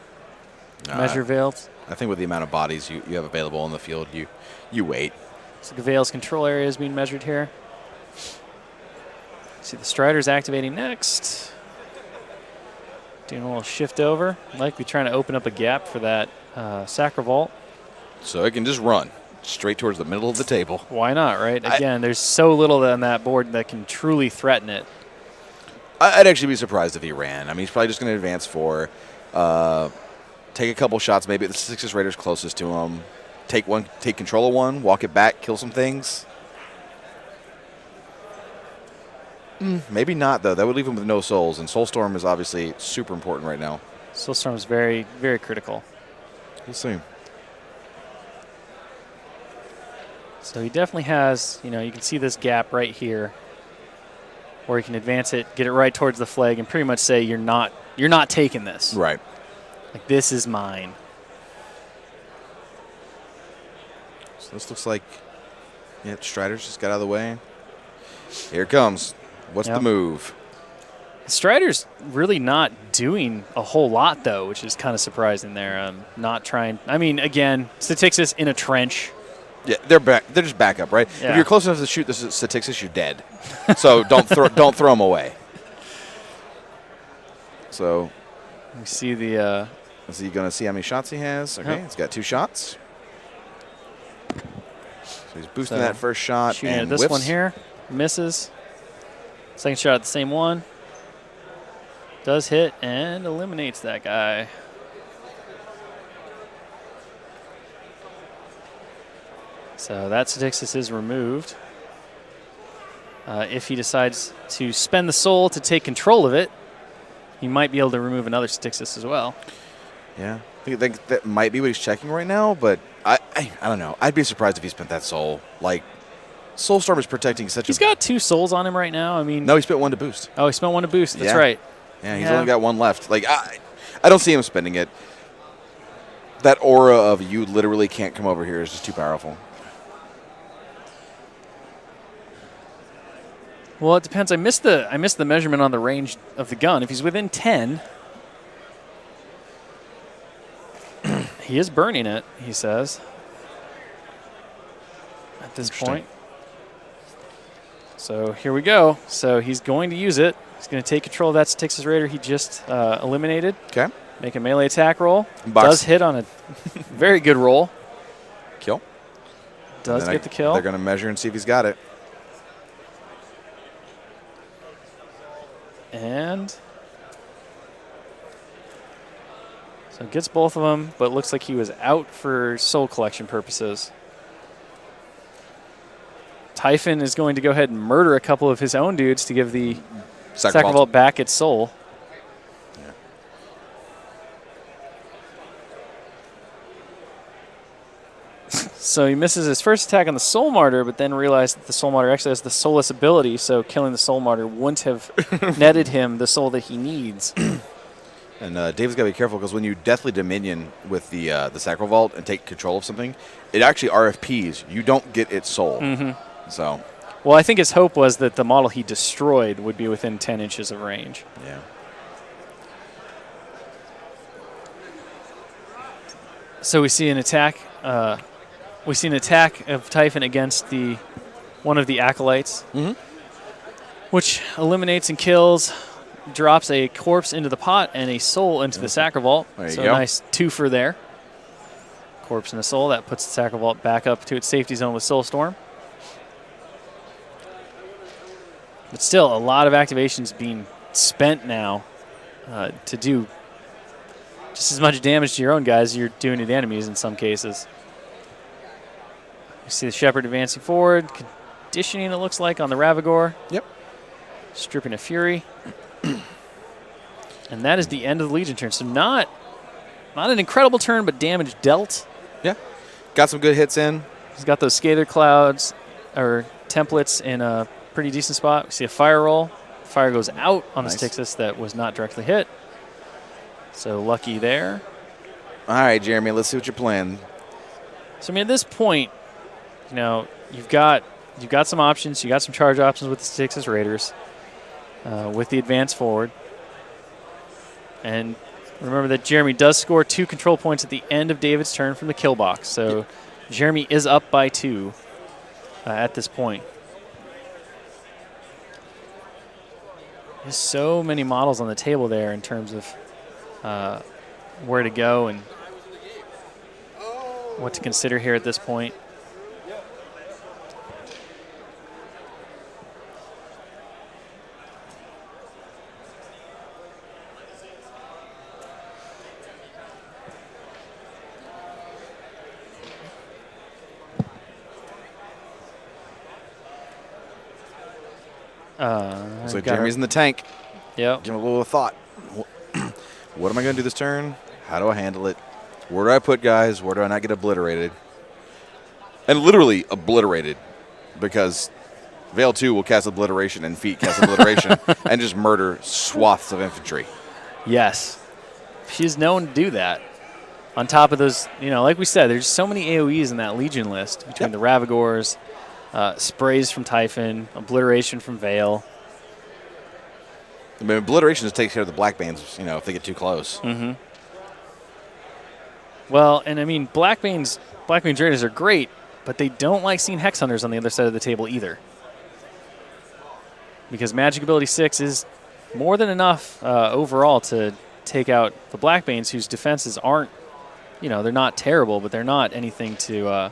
Measure Veils. I think with the amount of bodies you have available on the field, you wait. So the Veil's control area is being measured here. See the Striders activating next. Doing a little shift over. Likely trying to open up a gap for that Sacravault. So it can just run straight towards the middle of the table. Why not, right? Again, there's so little on that board that can truly threaten it. I'd actually be surprised if he ran. I mean, he's probably just going to advance 4. Take a couple shots, maybe at the Styxis Raiders closest to him. Take control of one, walk it back, kill some things. Maybe not, though. That would leave him with no souls, and Soulstorm is obviously super important right now. Soulstorm is very, very critical. We'll see. So he definitely has, you can see this gap right here where he can advance it, get it right towards the flag, and pretty much say, you're not taking this. Right. Like, this is mine. So this looks like, Striders just got out of the way. Here it comes. What's the move? Strider's really not doing a whole lot, though, which is kind of surprising there. Not trying. I mean, again, Styxis in a trench. Yeah, they're back. They're just back up, right? Yeah. If you're close enough to shoot the Styxis, you're dead. So don't throw them away. So we see the. Is he going to see how many shots he has? Okay, He's got 2 shots. So he's boosting that first shot shooting and at this whiffs. one here, misses. Second shot at the same one. Does hit and eliminates that guy. So that Styxis is removed. If he decides to spend the soul to take control of it, he might be able to remove another Styxis as well. Yeah, I think that might be what he's checking right now, but I don't know. I'd be surprised if he spent that soul. Like, Soulstorm is protecting such He's got 2 souls on him right now. I mean, no, he spent 1 to boost. Oh, he spent 1 to boost. That's right. Yeah, he's only got 1 left. Like, I don't see him spending it. That aura of you literally can't come over here is just too powerful. Well, it depends. I missed the measurement on the range of the gun. If he's within 10, he is burning it, he says, at this point. So here we go. So he's going to use it. He's going to take control of that Texas Raider he just eliminated. Okay. Make a melee attack roll. Box. Does hit on a very good roll. Kill. Does get the kill. They're going to measure and see if he's got it. And so gets both of them, but looks like he was out for soul collection purposes. Typhon is going to go ahead and murder a couple of his own dudes to give the Sacrivault back its soul. Yeah. So he misses his first attack on the Soul Martyr, but then realized that the Soul Martyr actually has the Soulless ability, so killing the Soul Martyr wouldn't have netted him the soul that he needs. And David's got to be careful because when you Deathly Dominion with the Sacrivault and take control of something, it actually RFPs. You don't get its soul. So, well, I think his hope was that the model he destroyed would be within 10 inches of range. Yeah. So we see an attack. We see an attack of Typhon against one of the acolytes, which eliminates and kills, drops a corpse into the pot and a soul into the Sacrivault. So a nice twofer there. Corpse and a soul. That puts the Sacrivault back up to its safety zone with Soulstorm. But still, a lot of activations being spent now to do just as much damage to your own guys as you're doing to the enemies in some cases. You see the Shepherd advancing forward, conditioning it looks like on the Ravagore. Yep. Stripping a Fury. And that is the end of the Legion turn. So not an incredible turn, but damage dealt. Yeah. Got some good hits in. He's got those Scather Clouds or templates in a pretty decent spot. We see a fire roll. Fire goes out on a Styxis that was not directly hit. So lucky there. All right, Jeremy, let's see what you're playing. So, I mean, at this point, you know, you've got some options. You got some charge options with the Styxis Raiders with the advance forward. And remember that Jeremy does score 2 control points at the end of David's turn from the kill box. So Jeremy is up by 2 at this point. There's so many models on the table there in terms of where to go and what to consider here at this point. So Jeremy's in the tank. Yep. Give him a little thought. What am I going to do this turn? How do I handle it? Where do I put guys? Where do I not get obliterated? And literally obliterated, because Veil 2 will cast Obliteration and Feet cast Obliteration and just murder swaths of infantry. Yes. She's known to do that. On top of those, you know, like we said, there's so many AoEs in that Legion list between the Ravagores, sprays from Typhon, Obliteration from Veil. I mean, Obliteration just takes care of the Blackbanes, you know, if they get too close. Well, and I mean, Blackbane's Raiders are great, but they don't like seeing Hex Hunters on the other side of the table either. Because Magic Ability 6 is more than enough overall to take out the Blackbanes, whose defenses aren't, you know, they're not terrible, but they're not anything to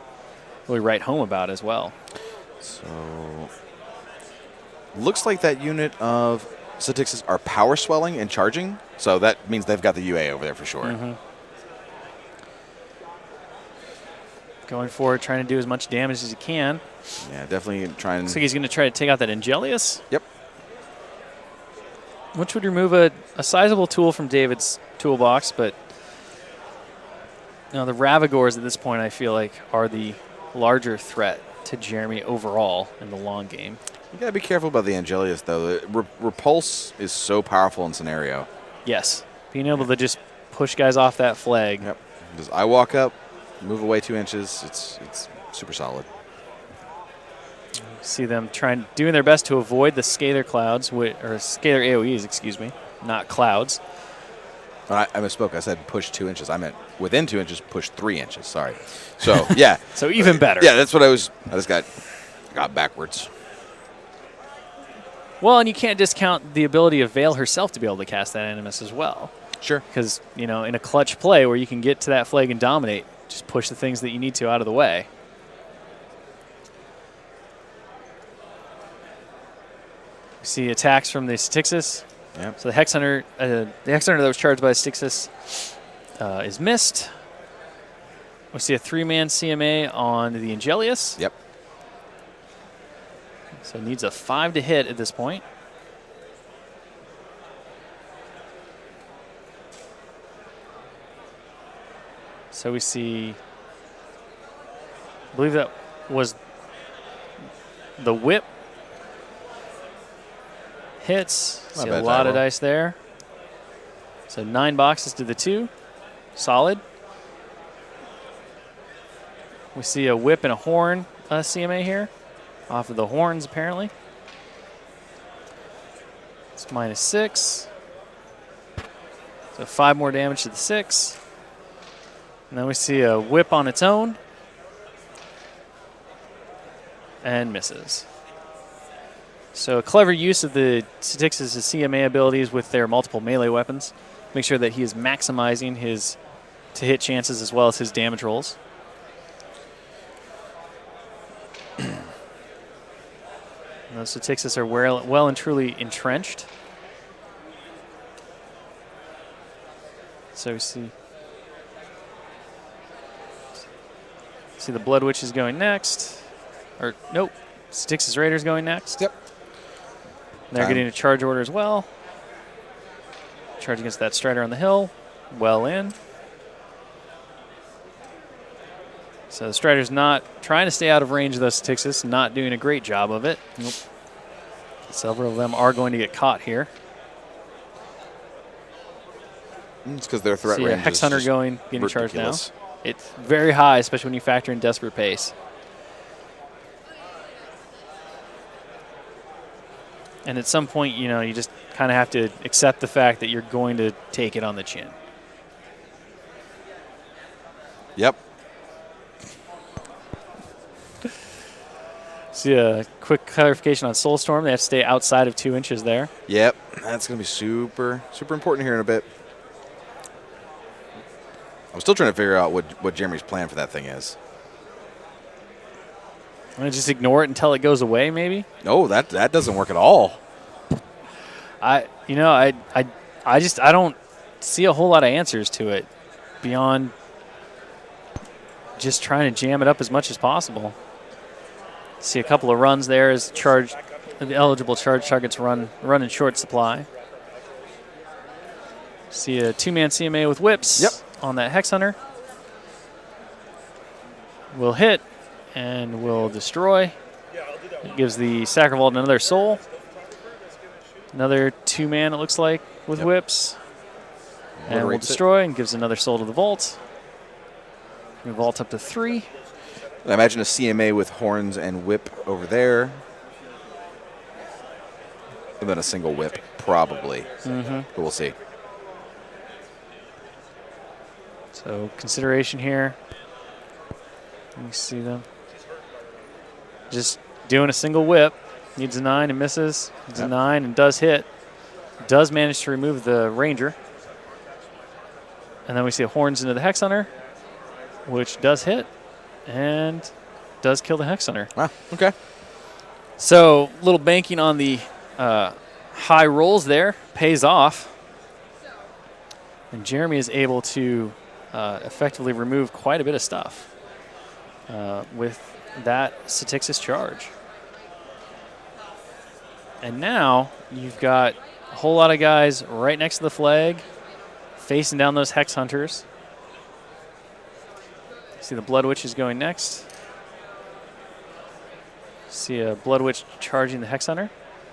really write home about as well. So, looks like that unit of Styxis are power swelling and charging, so that means they've got the UA over there for sure. Going forward, trying to do as much damage as he can. Yeah, definitely trying. Looks like he's going to try to take out that Angelius. Yep. Which would remove a sizable tool from David's toolbox, but you know, the Ravagores at this point, I feel like, are the larger threat to Jeremy overall in the long game. You got to be careful about the Angelius, though. Repulse is so powerful in scenario. Yes. Being able to just push guys off that flag. Yep. Because I walk up, move away 2 inches, it's super solid. See them doing their best to avoid the scalar clouds, or scalar AoEs, excuse me, not clouds. I misspoke. I said push 2 inches. I meant within 2 inches, push 3 inches. Sorry. So, yeah. So even better. Yeah, that's what I just got backwards. Well, and you can't discount the ability of Vale herself to be able to cast that Animus as well. Sure. Because, in a clutch play where you can get to that flag and dominate, just push the things that you need to out of the way. We see attacks from the Styxis. Yep. So the Hex Hunter that was charged by Styxis is missed. We see a 3-man CMA on the Angelius. Yep. So it needs a 5 to hit at this point. So we see, I believe that was the whip. Hits. See a lot of dice there. So 9 boxes to the 2. Solid. We see a whip and a horn CMA here. Off of the horns, apparently. It's -6. So 5 more damage to the 6. And then we see a whip on its own. And misses. So a clever use of the Styxis' CMA abilities with their multiple melee weapons. Make sure that he is maximizing his to-hit chances as well as his damage rolls. Those Styxis are well and truly entrenched. So we see the Blood Witch is going next. Or, nope, Styxis Raider's going next. Yep. They're getting a charge order as well. Charge against that Strider on the hill. Well in. So the Strider's not trying to stay out of range of those Styxis, not doing a great job of it. Nope. Several of them are going to get caught here. It's because their threat See range a Hex is Hunter just getting charged now. ridiculous. It's very high, especially when you factor in Desperate Pace. And at some point, you just kind of have to accept the fact that you're going to take it on the chin. Yep. See a quick clarification on Soulstorm. They have to stay outside of 2 inches there. Yep. That's going to be super, super important here in a bit. I'm still trying to figure out what Jeremy's plan for that thing is. I'm going to just ignore it until it goes away, maybe? No, that doesn't work at all. I don't see a whole lot of answers to it beyond just trying to jam it up as much as possible. See a couple of runs there as the eligible charge targets run in short supply. See a 2-man CMA with whips on that Hex Hunter. Will hit and will destroy. It gives the Sacrivault another soul. Another 2-man, it looks like, with whips. And will destroy and gives another soul to the Vault. We vault up to 3. I imagine a CMA with horns and whip over there. And then a single whip, probably. But we'll see. So consideration here. Let me see them. Just doing a single whip. Needs a 9 and misses. Needs a 9 and does hit. Does manage to remove the Ranger. And then we see horns into the Hex Hunter, which does hit and does kill the Hex Hunter. Wow, okay. So a little banking on the high rolls there pays off. And Jeremy is able to effectively remove quite a bit of stuff with that Styxis charge. And now you've got a whole lot of guys right next to the flag facing down those Hex Hunters. See the Blood Witch is going next. See a Blood Witch charging the Hex Hunter.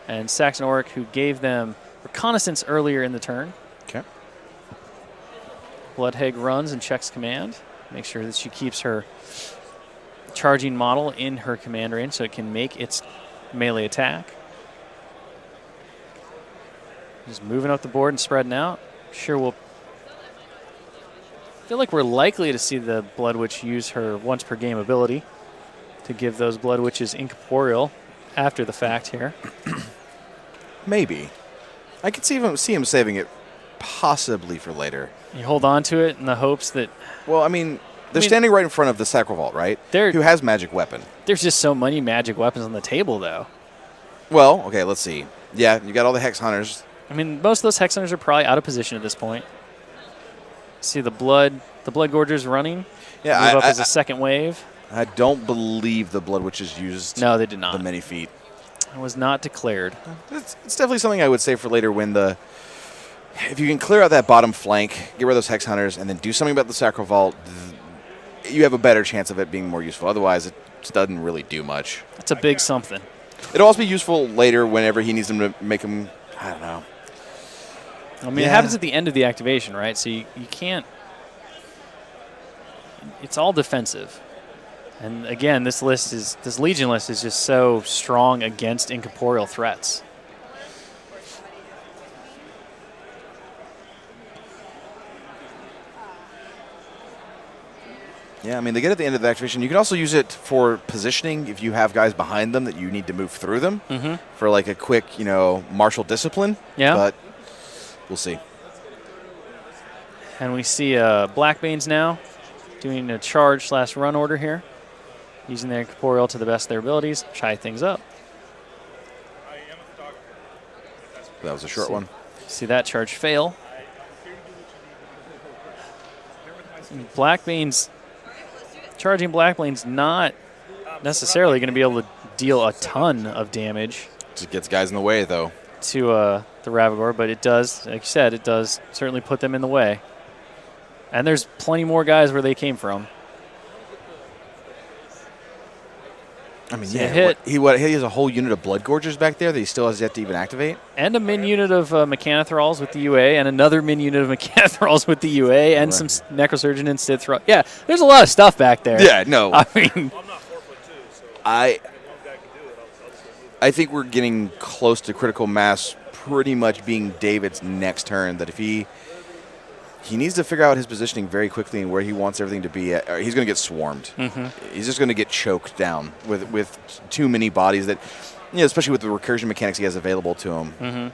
And Saxon Auric, who gave them reconnaissance earlier in the turn. Okay. Bloodhag runs and checks command. Make sure that she keeps her charging model in her command range so it can make its melee attack. Just moving up the board and spreading out. Sure, we'll feel like we're likely to see the Blood Witch use her once per game ability to give those Blood Witches incorporeal after the fact here. Maybe. I could see him saving it possibly for later. You hold on to it in the hopes that... Well, I mean, they're standing right in front of the Sacrovault, right? Who has magic weapon. There's just so many magic weapons on the table, though. Well, okay, let's see. Yeah, you got all the Hex Hunters. I mean, most of those Hex Hunters are probably out of position at this point. See the Blood Gorgers running. Yeah, move up as a second wave. I don't believe the Blood Witches used no, they did not. The many feet. It was not declared. It's definitely something I would say for later when if you can clear out that bottom flank, get rid of those Hex Hunters, and then do something about the Sacrovault, you have a better chance of it being more useful. Otherwise, it just doesn't really do much. It's a big something. It'll also be useful later whenever he needs them to make them, I don't know. I mean, it happens at the end of the activation, right? So you can't... It's all defensive. And again, this Legion list is just so strong against incorporeal threats. Yeah, I mean, they get at the end of the activation. You can also use it for positioning if you have guys behind them that you need to move through them for like a quick, martial discipline. Yeah. But we'll see. And we see Blackbanes now doing a charge/run order here, using their incorporeal to the best of their abilities, shy things up. That was a short one. See that charge fail. Charging Blackbane's not necessarily going to be able to deal a ton of damage. Just gets guys in the way, though. To the Ravagore, but it does, like you said, it does certainly put them in the way. And there's plenty more guys where they came from. I mean, yeah, he has a whole unit of Blood Gorgers back there that he still has yet to even activate. And a min unit of Mechanothralls with the UA, and another min unit of Mechanothralls with the UA, and some Necrosurgeon and Sith Thrall. Yeah, there's a lot of stuff back there. Yeah, no. I mean, I'm not 4'2", so I think we're getting close to critical mass pretty much being David's next turn, that if he needs to figure out his positioning very quickly and where he wants everything to be at, or he's going to get swarmed. He's just going to get choked down with too many bodies that, especially with the recursion mechanics he has available to him.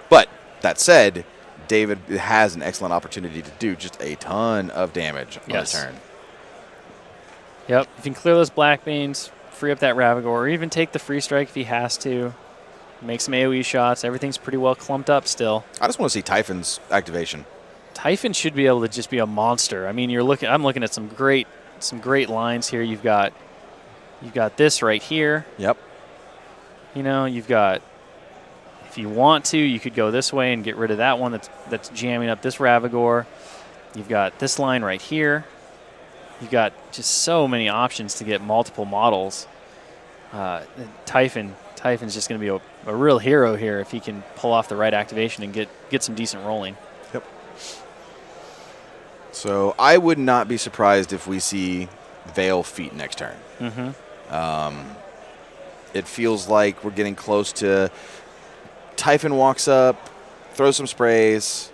But that said, David has an excellent opportunity to do just a ton of damage on his turn. Yep, if you can clear those Blackbanes, free up that Ravagore, or even take the free strike if he has to. Make some AoE shots. Everything's pretty well clumped up still. I just want to see Typhon's activation. Typhon should be able to just be a monster. I mean, I'm looking at some great lines here. You've got this right here. Yep. You've got, if you want to, you could go this way and get rid of that one that's jamming up this Ravagore. You've got this line right here. You've got just so many options to get multiple models. Typhon's just going to be a real hero here if he can pull off the right activation and get some decent rolling. Yep. So I would not be surprised if we see Veil feet next turn. It feels like we're getting close to Typhon walks up, throws some sprays.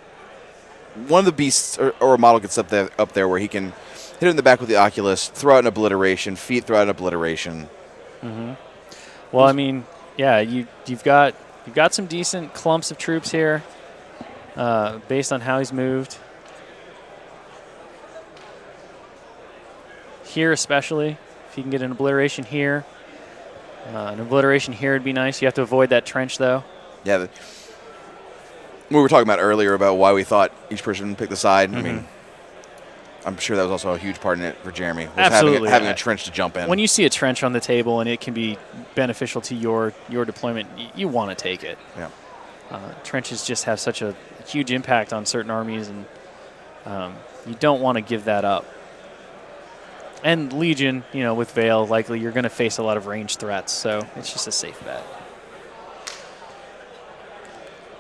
One of the beasts or a model gets up there where he can hit it in the back with the Oculus, throw out an obliteration, feet throw out an obliteration. Well, I mean, yeah, you've got some decent clumps of troops here, based on how he's moved. Here especially, if you can get an obliteration here. An obliteration here would be nice. You have to avoid that trench, though. Yeah. We were talking about earlier about why we thought each person picked the side. I mean, I'm sure that was also a huge part in it for Jeremy. Absolutely. Having a trench to jump in. When you see a trench on the table and it can be beneficial to your deployment, you want to take it. Yeah. Trenches just have such a huge impact on certain armies, and you don't want to give that up. And Legion, with Veil, likely you're going to face a lot of ranged threats, so it's just a safe bet.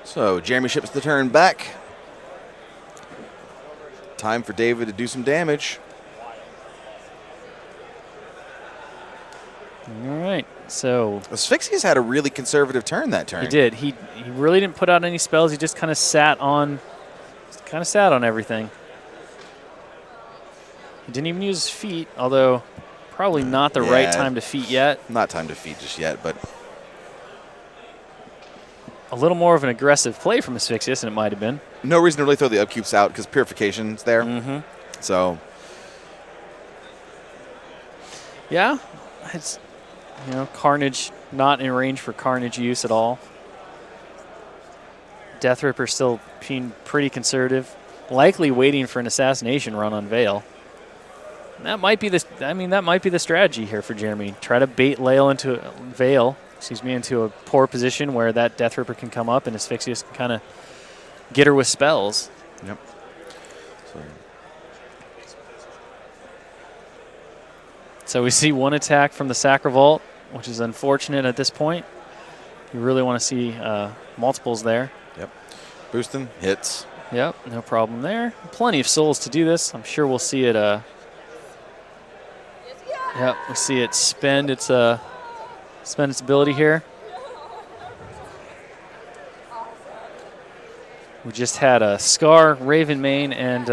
So Jeremy ships the turn back. Time for David to do some damage. All right. So Asphyxia's had a really conservative turn that turn. he did. He really didn't put out any spells. He just kind of sat on everything. He didn't even use his feet, although probably not the right time to feet yet. Not time to feet just yet, but a little more of an aggressive play from Asphyxius, and it might have been. No reason to really throw the upkeeps out because Purification's there. Mm-hmm. So, yeah, it's, you know, Carnage not in range for Carnage use at all. Death Ripper still being pretty conservative, likely waiting for an assassination run on Veil. And that might be the strategy here for Jeremy. Try to bait Veil into a poor position where that Death Ripper can come up and Asphyxius can kind of get her with spells. Yep. So we see one attack from the Sacravault, which is unfortunate at this point. You really want to see multiples there. Yep. Boosting, hits. Yep, no problem there. Plenty of souls to do this. I'm sure we'll see it. Yep, we see it spend its ability here. We just had Scar, Ravenmane, and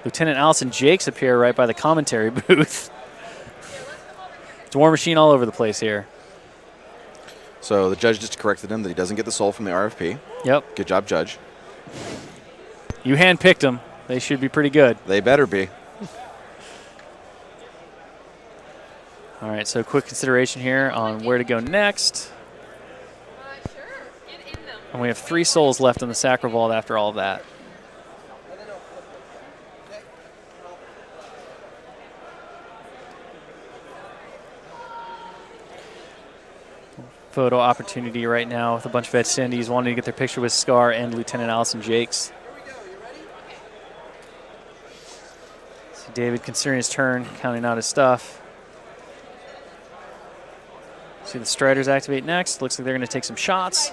Lieutenant Allison Jakes appear right by the commentary booth. It's War Machine all over the place here. So the judge just corrected him that he doesn't get the soul from the RFP. Yep. Good job, Judge. You handpicked them. They should be pretty good. They better be. All right, so quick consideration here on where to go next. And we have 3 souls left in the Sacravault after all of that. Photo opportunity right now with a bunch of attendees wanting to get their picture with Scar and Lieutenant Allison Jakes. See David considering his turn, counting out his stuff. See the Striders activate next. Looks like they're going to take some shots.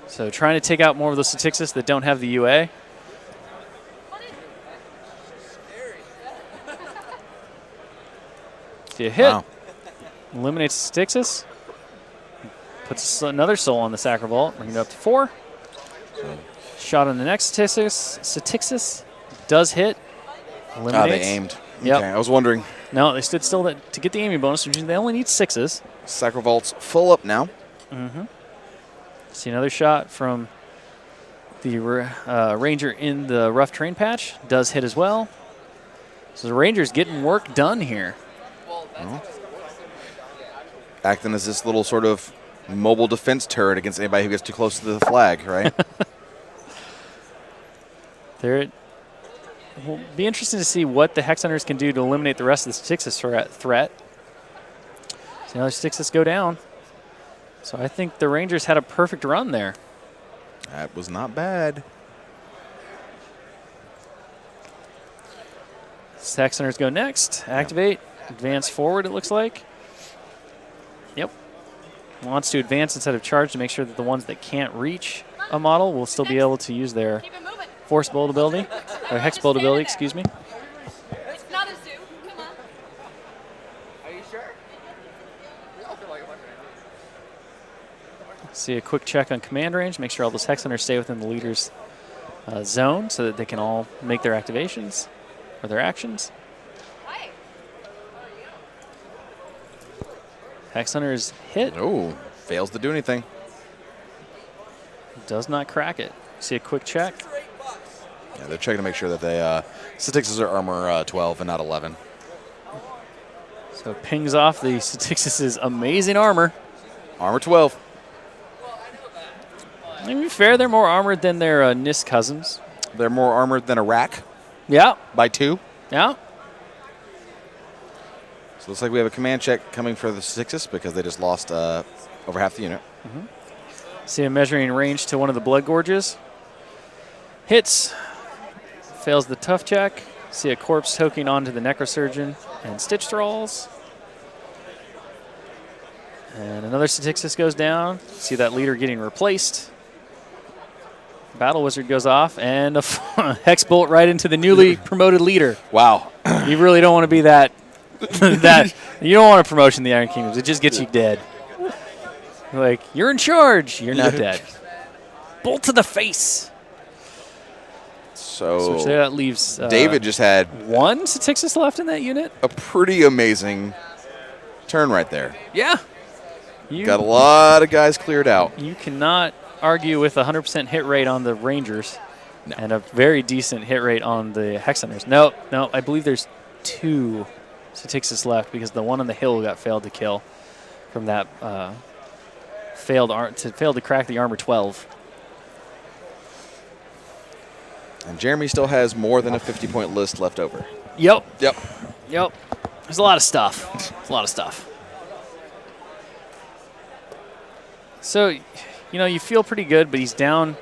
So trying to take out more of those Statixis that don't have the UA. See a hit. Wow. Eliminates Statixis. Puts another soul on the Sacravault, bringing it up to 4. Shot on the next Statixis. Does hit. Eliminates. They aimed. Yep. Okay, I was wondering. No, they stood still to get the aiming bonus, which means they only need 6s. Sacravault's full up now. Mm-hmm. See another shot from the Ranger in the rough terrain patch. Does hit as well. So the Ranger's getting work done here. Well, acting as this little sort of mobile defense turret against anybody who gets too close to the flag, right? It will be interesting to see what the Hex Hunters can do to eliminate the rest of the Statixis threat. See how the Statixis go down. So I think the Rangers had a perfect run there. That was not bad. Hex Hunters go next. Activate. Yep. Advance forward, it looks like. Yep. Wants to advance instead of charge to make sure that the ones that can't reach a model will still be able to use their Force Bolt ability, or Hex Bolt ability, excuse me. It's not a zoo. Come on. Are you sure? We all feel like a bunch of See a quick check on command range, make sure all those Hex Hunters stay within the leader's zone so that they can all make their activations or their actions. Hex Hunters hit. Oh, fails to do anything. Does not crack it. See a quick check. Yeah, they're checking to make sure that they Statixis are armor 12 and not 11. So it pings off the Statixis' amazing armor. Armor 12. To be fair, they're more armored than their NIST cousins. They're more armored than a rack. Yeah. By 2. Yeah. So it looks like we have a command check coming for the Statixis because they just lost over half the unit. Mm-hmm. See a measuring range to one of the Blood Gorges. Hits. Fails the tough check. See a corpse toking onto the Necrosurgeon and Stitch Thralls. And another Statixis goes down. See that leader getting replaced. Battle Wizard goes off, and a Hex Bolt right into the newly promoted leader. Wow. You really don't want to be that. You don't want a promotion in the Iron Kingdoms. It just gets you dead. Like, you're in charge. You're not dead. Bolt to the face. So that leaves David just had one Satixis left in that unit. a pretty amazing turn right there. Yeah. Got a lot of guys cleared out. You cannot argue with a 100% hit rate on the Rangers and a very decent hit rate on the Hex Hunters. No, I believe there's 2 Satixis left because the one on the hill got failed to kill from that failed to crack the armor 12. And Jeremy still has more than a 50-point list left over. Yep. Yep. There's a lot of stuff. So, you feel pretty good, but he's down.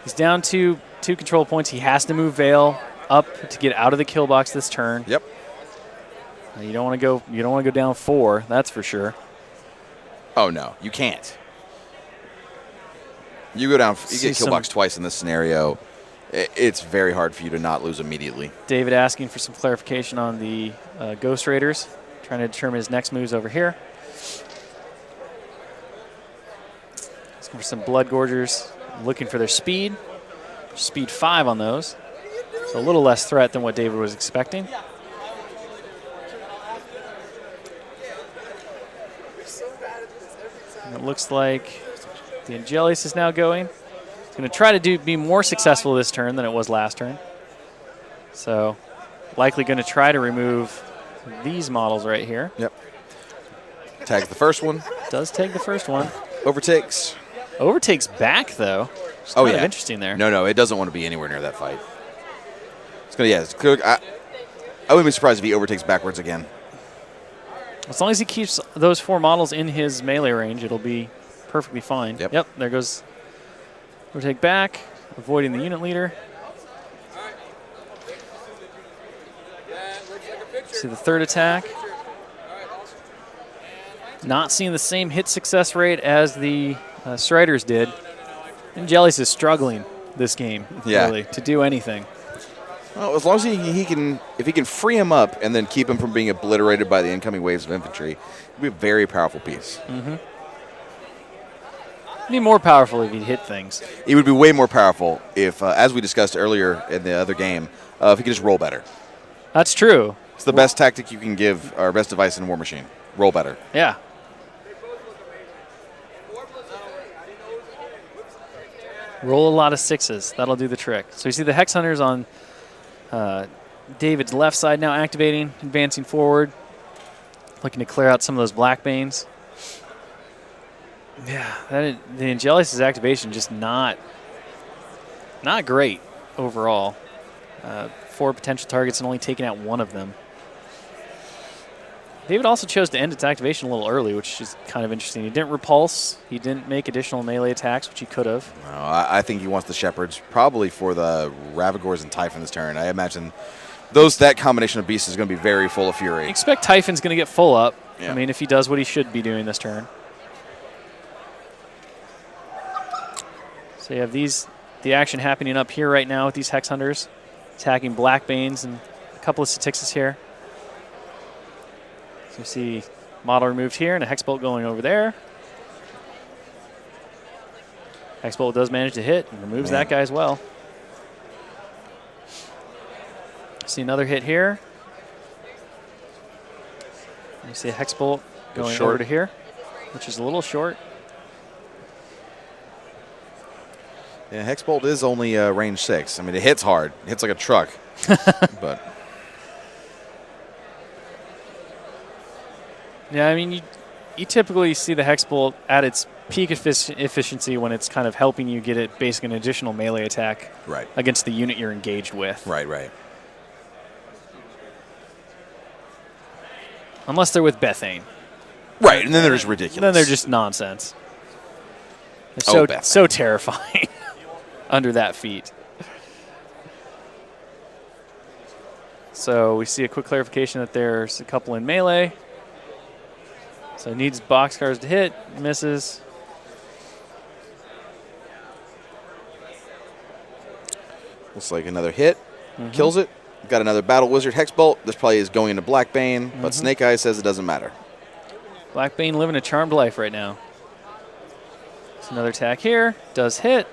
He's down to 2 control points. He has to move Veil up to get out of the kill box this turn. Yep. You don't want to go. You don't want to go down 4. That's for sure. Oh no, you can't. You go down. You get kill box twice in this scenario. It's very hard for you to not lose immediately. David asking for some clarification on the Ghost Raiders, trying to determine his next moves over here. Asking for some Blood Gorgers, looking for their speed. Speed 5 on those. So a little less threat than what David was expecting. And it looks like the Angelus is now going. It's going to try to be more successful this turn than it was last turn. So likely going to try to remove these models right here. Yep. Tags the first one. Does take the first one. Overtakes. Overtakes back, though. It's kind of interesting there. No, it doesn't want to be anywhere near that fight. It's going to, I wouldn't be surprised if he overtakes backwards again. As long as he keeps those 4 models in his melee range, it'll be perfectly fine. Yep, there goes overtake back, avoiding the unit leader. See the third attack. Not seeing the same hit success rate as the Striders did. And Jellies is struggling this game, really, to do anything. Well, as long as if he can free him up and then keep him from being obliterated by the incoming waves of infantry, it'll be a very powerful piece. Mm-hmm. It'd be more powerful if he'd hit things. It would be way more powerful if, as we discussed earlier in the other game, if he could just roll better. That's true. It's the best tactic you can give, our best device in Warmachine. Roll better. Yeah. Roll a lot of 6s. That'll do the trick. So you see the Hex Hunters on David's left side now activating, advancing forward, looking to clear out some of those Black Banes. Yeah, the Angelus' activation just not great overall. 4 potential targets and only taking out 1 of them. David also chose to end its activation a little early, which is kind of interesting. He didn't repulse. He didn't make additional melee attacks, which he could have. No, I think he wants the Shepherds probably for the Ravagors and Typhon this turn. I imagine that combination of beasts is going to be very full of fury. I expect Typhon's going to get full up. Yeah. I mean, if he does what he should be doing this turn. So you have the action happening up here right now with these Hex Hunters, attacking Black Banes and a couple of Satixis here. So you see model removed here and a Hex Bolt going over there. Hex Bolt does manage to hit and removes that guy as well. See another hit here. You see a Hex Bolt going over to here, which is a little short. Yeah, Hex Bolt is only range 6. I mean, it hits hard. It hits like a truck. But yeah, I mean, you typically see the Hex Bolt at its peak efficiency when it's kind of helping you get it basically an additional melee attack against the unit you're engaged with. Right. Unless they're with Bethane. Right, and then they're just ridiculous. Then they're just nonsense. They're so terrifying under that feat. So we see a quick clarification that there's a couple in melee. So needs boxcars to hit, misses. Looks like another hit. Kills it. Got another Battle Wizard Hex Bolt. This play is going into Blackbane, but Snake Eyes says it doesn't matter. Blackbane living a charmed life right now. It's another attack here. Does hit.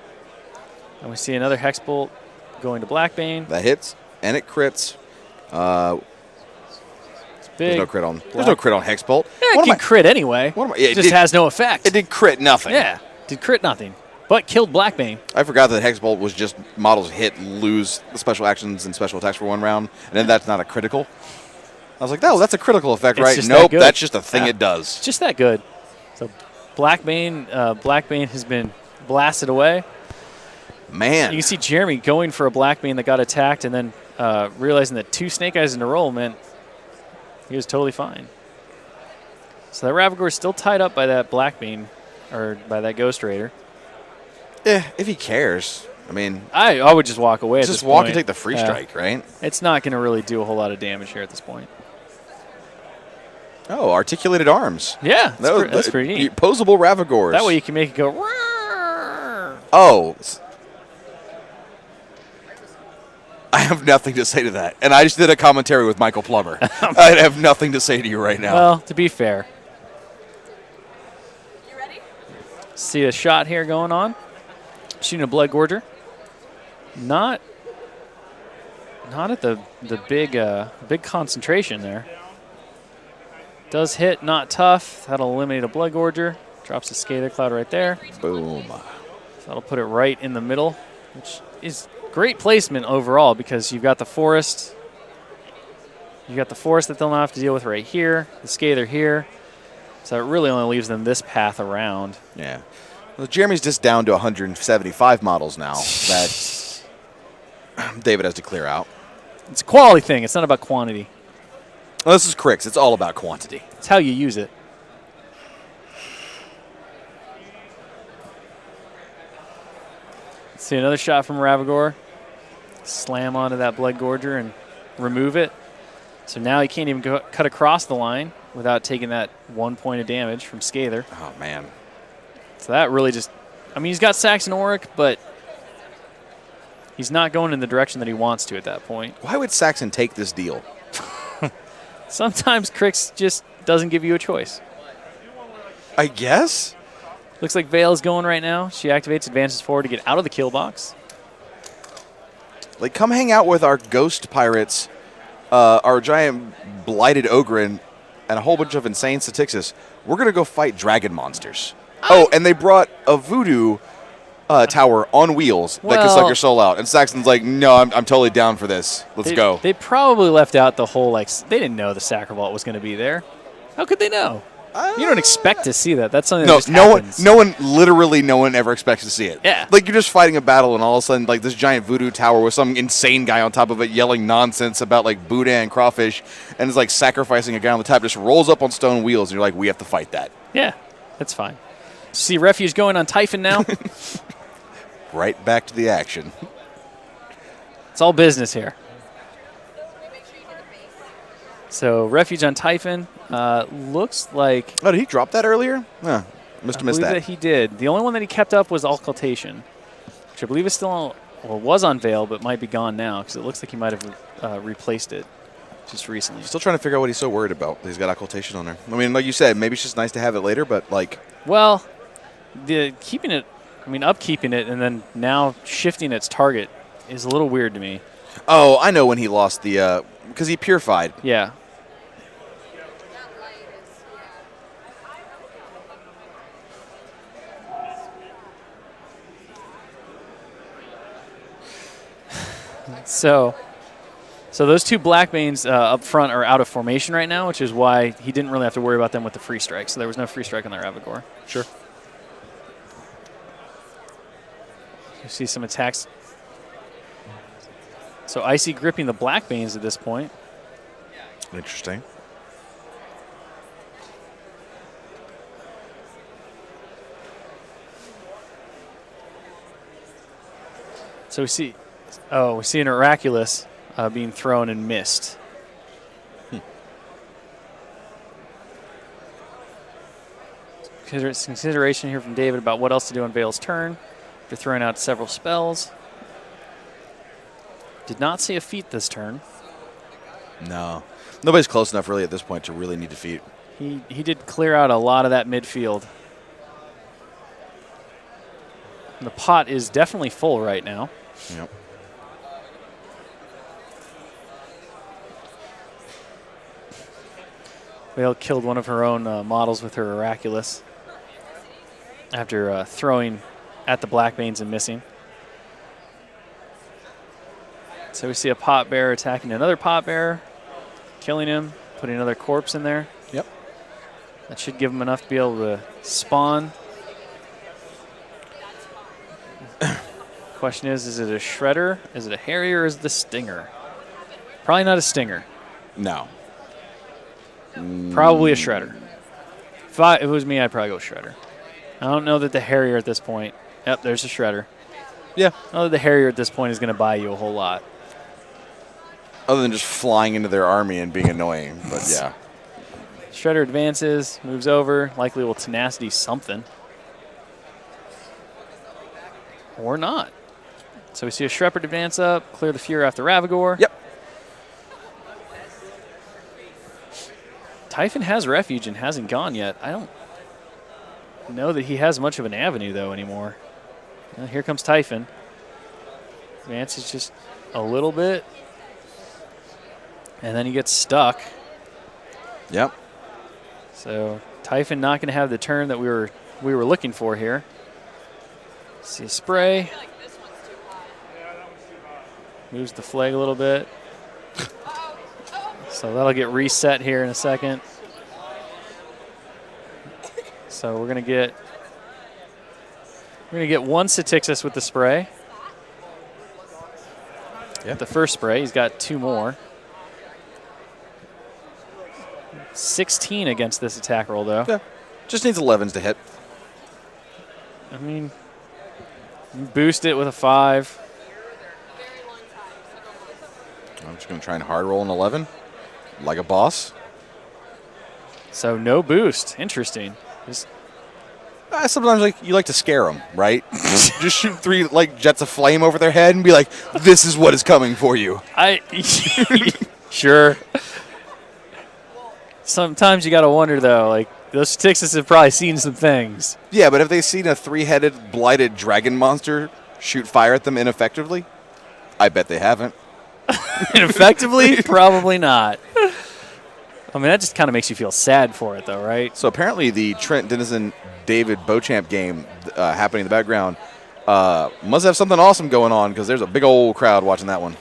And we see another Hex Bolt going to Blackbane. That hits, and it crits. It's big. There's no crit on Hex Bolt. Yeah, it can crit anyway. It just has no effect. It did crit nothing. Yeah, did crit nothing, but killed Blackbane. I forgot that Hex Bolt was just models hit, lose the special actions and special attacks for 1 round, and then that's not a critical. I was like, oh, that's a critical effect, right? Nope, that's just a thing it does. It's just that good. So Blackbane has been blasted away. Man. You can see Jeremy going for a Blackbane that got attacked and then realizing that 2 Snake Eyes in a row meant he was totally fine. So that Ravagore is still tied up by that Blackbane, or by that Ghost Raider. Yeah, if he cares. I mean, I would just walk away at this just walk point. and take the free strike, right? It's not going to really do a whole lot of damage here at this point. Oh, articulated arms. Yeah, that's pretty neat. Posable Ravagores. That way you can make it go. Rawr. Oh. I have nothing to say to that. And I just did a commentary with Michael Plummer. I have nothing to say to you right now. Well, to be fair. You ready? See a shot here going on. Shooting a Blood Gorger. Not at the big concentration there. Does hit, not tough. That'll eliminate a Blood Gorger. Drops a Scather Cloud right there. Boom. So that'll put it right in the middle, which is great placement overall because you've got the forest. You've got the forest that they'll not have to deal with right here. The Scather here. So it really only leaves them this path around. Yeah. Well, Jeremy's just down to 175 models now that David has to clear out. It's a quality thing. It's not about quantity. Well, this is Crix. It's all about quantity. It's how you use it. See another shot from Ravagore. Slam onto that Blood Gorger and remove it. So now he can't even cut across the line without taking that 1 point of damage from Scather. Oh, man. So that really just, I mean, he's got Saxon Auric, but he's not going in the direction that he wants to at that point. Why would Saxon take this deal? Sometimes Crix just doesn't give you a choice. I guess. Looks like Vale's going right now. She activates, advances forward to get out of the kill box. Like, come hang out with our ghost pirates, our giant blighted Ogren, and a whole bunch of insane Statixis. We're going to go fight dragon monsters. Oh, and they brought a voodoo tower on wheels that can suck your soul out. And Saxon's like, no, I'm totally down for this. Let's go. They probably left out the whole, like, they didn't know the Sacrovault was going to be there. How could they know? You don't expect to see that. That's something that just happens. No one ever expects to see it. Yeah. Like, you're just fighting a battle, and all of a sudden, like, this giant voodoo tower with some insane guy on top of it yelling nonsense about, like, Buddha and crawfish, and it's like sacrificing a guy on the top, just rolls up on stone wheels, and you're like, we have to fight that. Yeah, that's fine. See Refuge going on Typhon now? Right back to the action. It's all business here. So Refuge on Typhon looks like... Oh, did he drop that earlier? Must have missed that he did. The only one that he kept up was Occultation, which I believe is still was on Veil, but might be gone now because it looks like he might have replaced it just recently. Still trying to figure out what he's so worried about. He's got Occultation on there. I mean, like you said, maybe it's just nice to have it later, but like... Well, upkeeping it and then now shifting its target is a little weird to me. Oh, I know when he lost the... because he purified. Yeah. So those 2 Blackbanes up front are out of formation right now, which is why he didn't really have to worry about them with the free strike. So there was no free strike on that Ravagore. Sure. You see some attacks. So Icy gripping the Blackbanes at this point. Interesting. So we see an Oraculous being thrown and missed. Consideration here from David about what else to do on Vale's turn. After throwing out several spells. Did not see a feat this turn. No. Nobody's close enough really at this point to really need defeat. He did clear out a lot of that midfield. The pot is definitely full right now. Yep. Vale killed one of her own models with her Oraculus after throwing at the Blackbanes and missing. So we see a pot bear attacking another pot bear, killing him, putting another corpse in there. Yep. That should give him enough to be able to spawn. Question is it a Shredder, is it a Harrier, or is it a Stinger? Probably not a Stinger. No. Probably a Shredder. If it was me, I'd probably go Shredder. I don't know that the Harrier at this point. Yep, there's a Shredder. Yeah. I don't know that the Harrier at this point is going to buy you a whole lot. Other than just flying into their army and being annoying, but yeah. Shredder advances, moves over, likely will tenacity something. Or not. So we see a Shepherd advance up, clear the Fury off the Ravagore. Yep. Typhon has refuge and hasn't gone yet. I don't know that he has much of an avenue, though, anymore. Here comes Typhon. Advances just a little bit. And then he gets stuck. Yep. So Typhon not going to have the turn that we were looking for here. See a spray. Moves the flag a little bit. So that'll get reset here in a second. So we're gonna get one Satixis with the spray. Yeah. The first spray, he's got 2 more. 16 against this attack roll, though. Yeah. Just needs 11s to hit. I mean, you boost it with a 5. I'm just going to try and hard roll an 11, like a boss. So no boost. Interesting. Just Sometimes you like to scare them, right? Just shoot 3 jets of flame over their head and be like, "This is what is coming for you." Sure. Sometimes you got to wonder, though, those Satixis have probably seen some things. Yeah, but if they've seen a 3-headed blighted dragon monster shoot fire at them ineffectively, I bet they haven't. Ineffectively? Probably not. I mean, that just kind of makes you feel sad for it, though, right? So apparently the Trent Denizen David Beauchamp game happening in the background must have something awesome going on, because there's a big old crowd watching that one.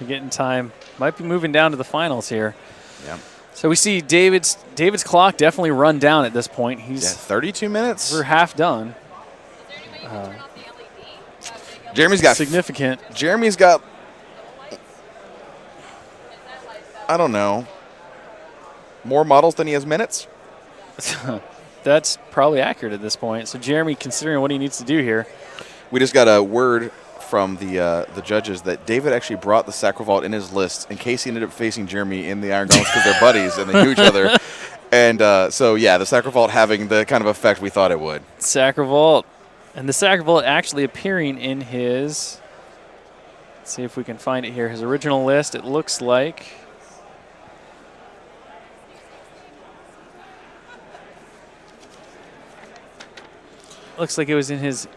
You're getting time. Might be moving down to the finals here. Yeah. So we see David's clock definitely run down at this point. He's 32 minutes. We're half done. Jeremy's got significant. Jeremy's got, I don't know, more models than he has minutes. That's probably accurate at this point. So Jeremy, considering what he needs to do here. We just got a word from the judges that David actually brought the Sacrovault in his list in case he ended up facing Jeremy in the Iron Gauntlets, because they're buddies and they knew each other. And so, yeah, the Sacrovault having the kind of effect we thought it would. Sacrovault. And the Sacrovault actually appearing in his, let's see if we can find it here, his original list. It looks like, it was in his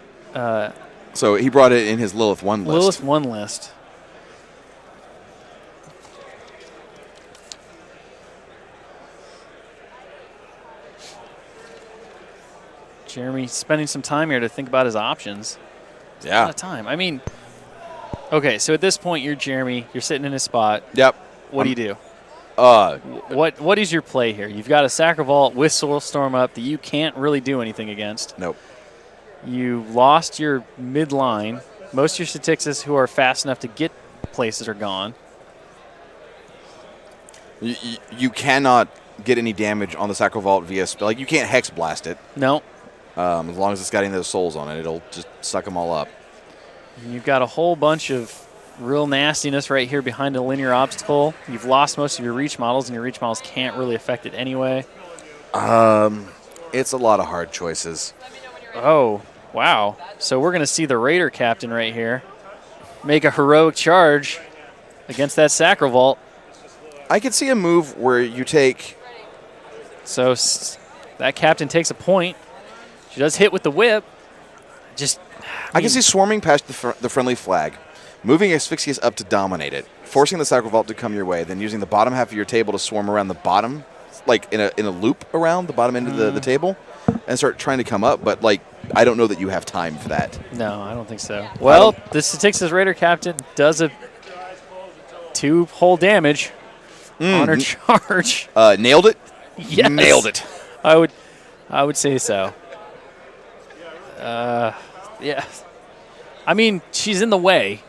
so he brought it in his Lilith 1 list. Lilith 1 list. Jeremy spending some time here to think about his options. Yeah. A lot of time. I mean, okay, so at this point you're Jeremy, you're sitting in his spot. Yep. What do you do? What is your play here? You've got a Sacrovault with Soulstorm up that you can't really do anything against. Nope. You lost your midline. Most of your Satixis who are fast enough to get places are gone. You cannot get any damage on the Sacrovault via spell. You can't Hex Blast it. No. As long as it's got any of those souls on it, it'll just suck them all up. You've got a whole bunch of real nastiness right here behind a linear obstacle. You've lost most of your reach models, and your reach models can't really affect it anyway. It's a lot of hard choices. Oh, wow. So we're going to see the Raider captain right here. make a heroic charge against that Sacrovault. I could see a move where you take. So that captain takes a point. She does hit with the whip. I can see swarming past the friendly flag, moving Asphyxious up to dominate it, forcing the Sacrovault to come your way, then using the bottom half of your table to swarm around the bottom, like in a loop around the bottom end of the table, and start trying to come up. But like, I don't know that you have time for that. No, I don't think so. Well, the Styx's Raider captain does a 2 whole damage on her charge. Nailed it. Yes. Nailed it. I would say so. Yeah. I mean, she's in the way.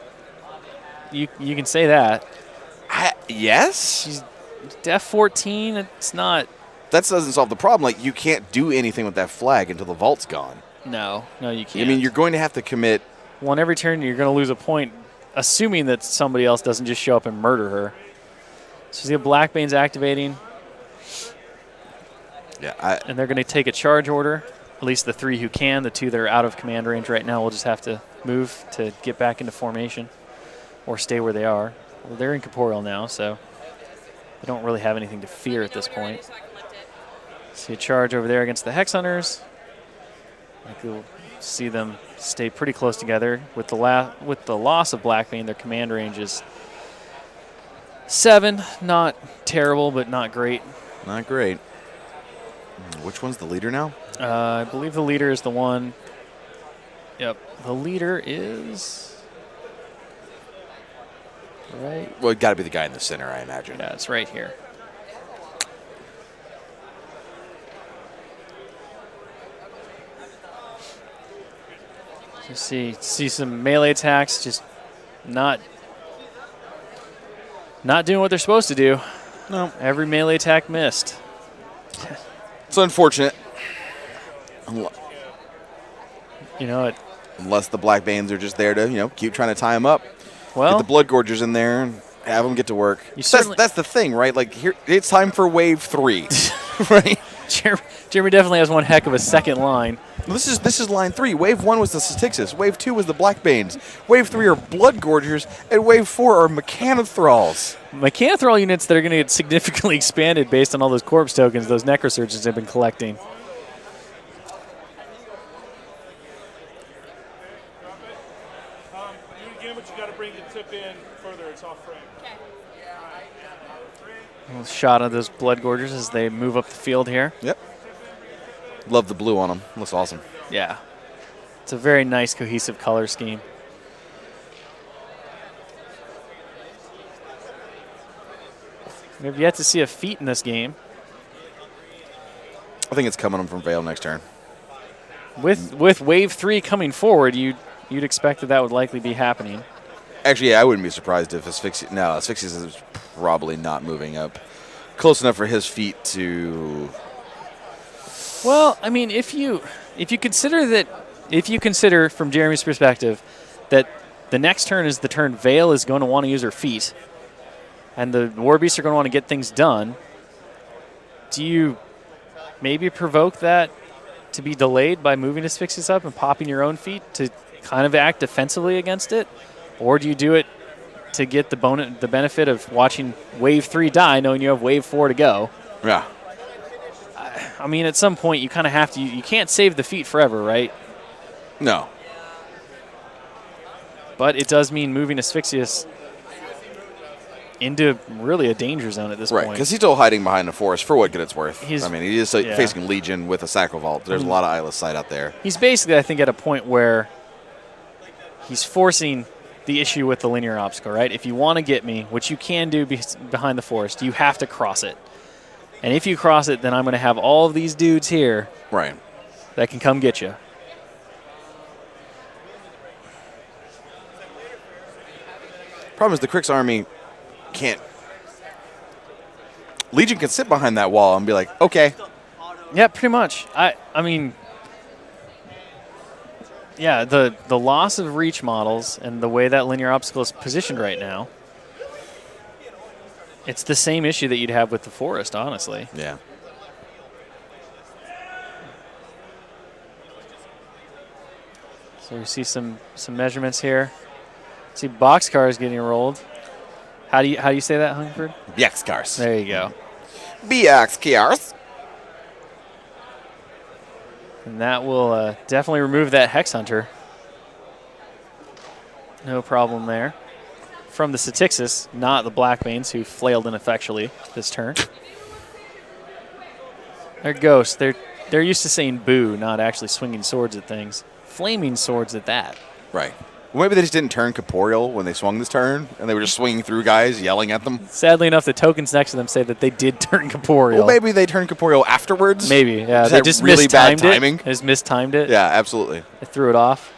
You can say that. Yes. She's def 14. It's not. That doesn't solve the problem. Like, you can't do anything with that flag until the vault's gone. No, you can't. I mean, you're going to have to commit. Well, on every turn, you're going to lose a point, assuming that somebody else doesn't just show up and murder her. So see, Blackbane's activating. Yeah, and they're going to take a charge order. At least the 3 who can. The 2 that are out of command range right now will just have to move to get back into formation or stay where they are. Well, they're incorporeal now, so they don't really have anything to fear at this point. See a charge over there against the Hex Hunters. I think you'll see them stay pretty close together. With the loss of Blackbane, their command range is 7. Not terrible, but not great. Not great. Which one's the leader now? I believe the leader is the one. Yep, the leader is right. Well, it got to be the guy in the center, I imagine. Yeah, it's right here. You see some melee attacks, just not doing what they're supposed to do. No, every melee attack missed. It's unfortunate. You know, unless the Blackbanes are just there to, keep trying to tie them up. Well, get the Blood Gorgers in there and have them get to work. That's the thing, right? Like, here, it's time for wave 3, right? Jeremy definitely has one heck of a second line. This is line 3. Wave 1 was the Styxis. Wave 2 was the Blackbanes. Wave 3 are Blood Gorgers, and Wave 4 are Mechanothralls. Mechanothral units that are going to get significantly expanded based on all those corpse tokens those Necrosurgeons have been collecting. A shot of those Blood Gorgers as they move up the field here. Yep. Love the blue on them. Looks awesome. Yeah. It's a very nice, cohesive color scheme. We have yet to see a feat in this game. I think it's coming from Vale next turn. With Wave 3 coming forward, you'd expect that would likely be happening. Actually, yeah, I wouldn't be surprised if Asphyxious... No, Asphyxious is probably not moving up close enough for his feet to... Well, I mean, if you consider from Jeremy's perspective that the next turn is the turn Vale is going to want to use her feet, and the War Beasts are going to want to get things done, do you maybe provoke that to be delayed by moving Asphyxious up and popping your own feet to kind of act defensively against it? Or do you do it to get the benefit of watching Wave 3 die, knowing you have Wave 4 to go? Yeah. I mean, at some point, you kind of have to. You can't save the feet forever, right? No. But it does mean moving Asphyxious into really a danger zone at this point. Right, because he's still hiding behind the forest for what good it's worth. He is yeah. facing Legion with a Sacrovault. There's a lot of eyeless sight out there. He's basically, I think, at a point where he's forcing the issue with the linear obstacle, right? If you want to get me, which you can do behind the forest, you have to cross it. And if you cross it, then I'm going to have all of these dudes here that can come get you. Problem is the Krix army can't. Legion can sit behind that wall and be like, okay. Yeah, pretty much. I mean, yeah, the loss of reach models and the way that linear obstacle is positioned right now, it's the same issue that you'd have with the forest, honestly. Yeah. So we see some measurements here. See, boxcar is getting rolled. How do you say that, Hungerford? BX cars. There you go. BX cars. And that will definitely remove that Hex Hunter. No problem there. From the Statixis, not the Blackbanes, who flailed ineffectually this turn. They're ghosts. They're used to saying boo, not actually swinging swords at things. Flaming swords at that. Right. Well, maybe they just didn't turn corporeal when they swung this turn, and they were just swinging through guys, yelling at them. Sadly enough, the tokens next to them say that they did turn corporeal. Well, maybe they turned corporeal afterwards. Maybe, yeah. Just They had just really bad mistimed timing. it. They just mistimed it. Yeah, absolutely. They threw it off.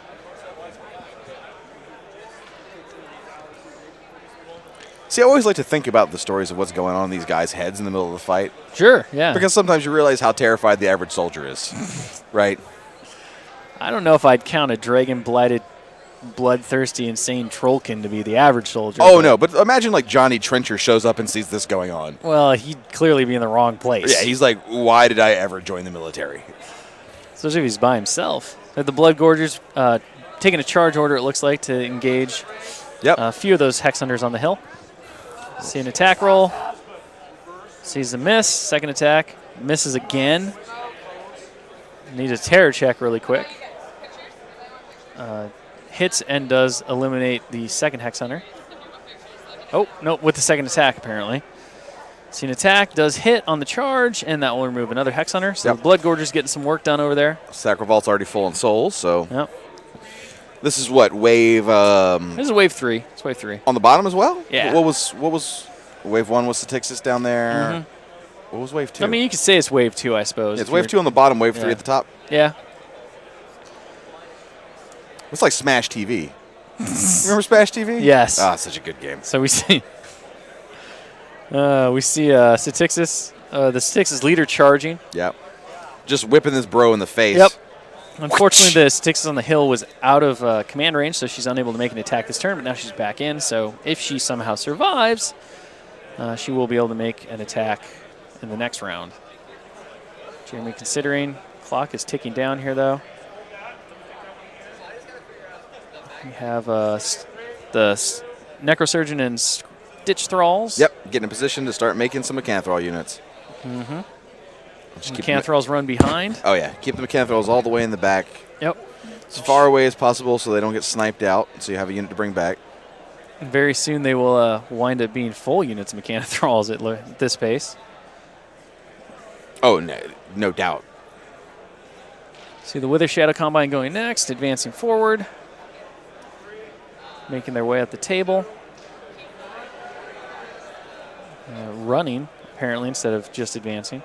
See, I always like to think about the stories of what's going on in these guys' heads in the middle of the fight. Sure, yeah. Because sometimes you realize how terrified the average soldier is. Right? I don't know if I'd count a dragon-blighted, bloodthirsty, insane trollkin to be the average soldier. Oh, no. But imagine, like, Johnny Trencher shows up and sees this going on. Well, he'd clearly be in the wrong place. Yeah, he's like, why did I ever join the military? Especially if he's by himself. The Blood Gorgers taking a charge order, it looks like, to engage a few of those Hex Hunters on the hill. See an attack roll. Sees a miss. Second attack. Misses again. Needs a terror check really quick. Hits and does eliminate the second Hex Hunter. Oh, no, with the second attack, apparently. See an attack, does hit on the charge, and that will remove another Hex Hunter. So the Blood Gorger's getting some work done over there. Sacrivault's already full in souls, so. Yep. This is what, wave... this is wave 3. It's wave 3. On the bottom as well? Yeah. What was wave 1 was Statixis down there. What was wave 2? I mean, you could say it's wave 2, I suppose. Yeah, it's wave 2 on the bottom, wave 3 at the top. Yeah. It's like Smash TV. Remember Smash TV? Yes. Ah, such a good game. So we see Statixis, the Statixis leader charging. Yep. Just whipping this bro in the face. Yep. Unfortunately, the Statixis on the hill was out of command range, so she's unable to make an attack this turn, but now she's back in. So if she somehow survives, she will be able to make an attack in the next round. Jeremy considering. Clock is ticking down here, though. We have the Necrosurgeon and Stitch Thralls. Yep, getting in position to start making some Mechanthrall units. Mechanthralls run behind. Oh, yeah. Keep the Mechanthralls all the way in the back. Yep. As far away as possible so they don't get sniped out, so you have a unit to bring back. Very soon they will wind up being full units of Mechanthralls at this pace. Oh, no doubt. See the Wither Shadow Combine going next, advancing forward. Making their way up the table. Running, apparently, instead of just advancing.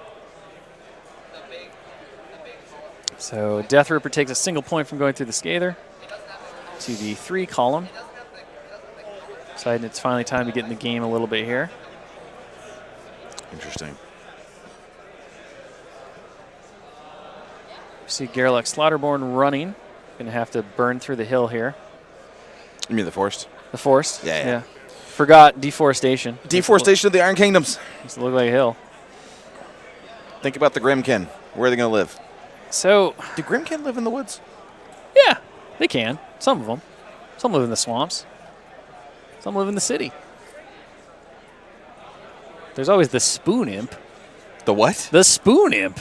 So Death Ripper takes a single point from going through the Scather to the 3 column. Deciding it's finally time to get in the game a little bit here. Interesting. See Garrelok Slaughterborn running. Going to have to burn through the hill here. You mean the Forest? The Forest? Yeah. Forgot Deforestation. Deforestation of the Iron Kingdoms. Does it look like a hill? Think about the Grimkin. Where are they going to live? So, do Grimkin live in the woods? Yeah, they can. Some of them. Some live in the swamps. Some live in the city. There's always the Spoon Imp. The what? The Spoon Imp.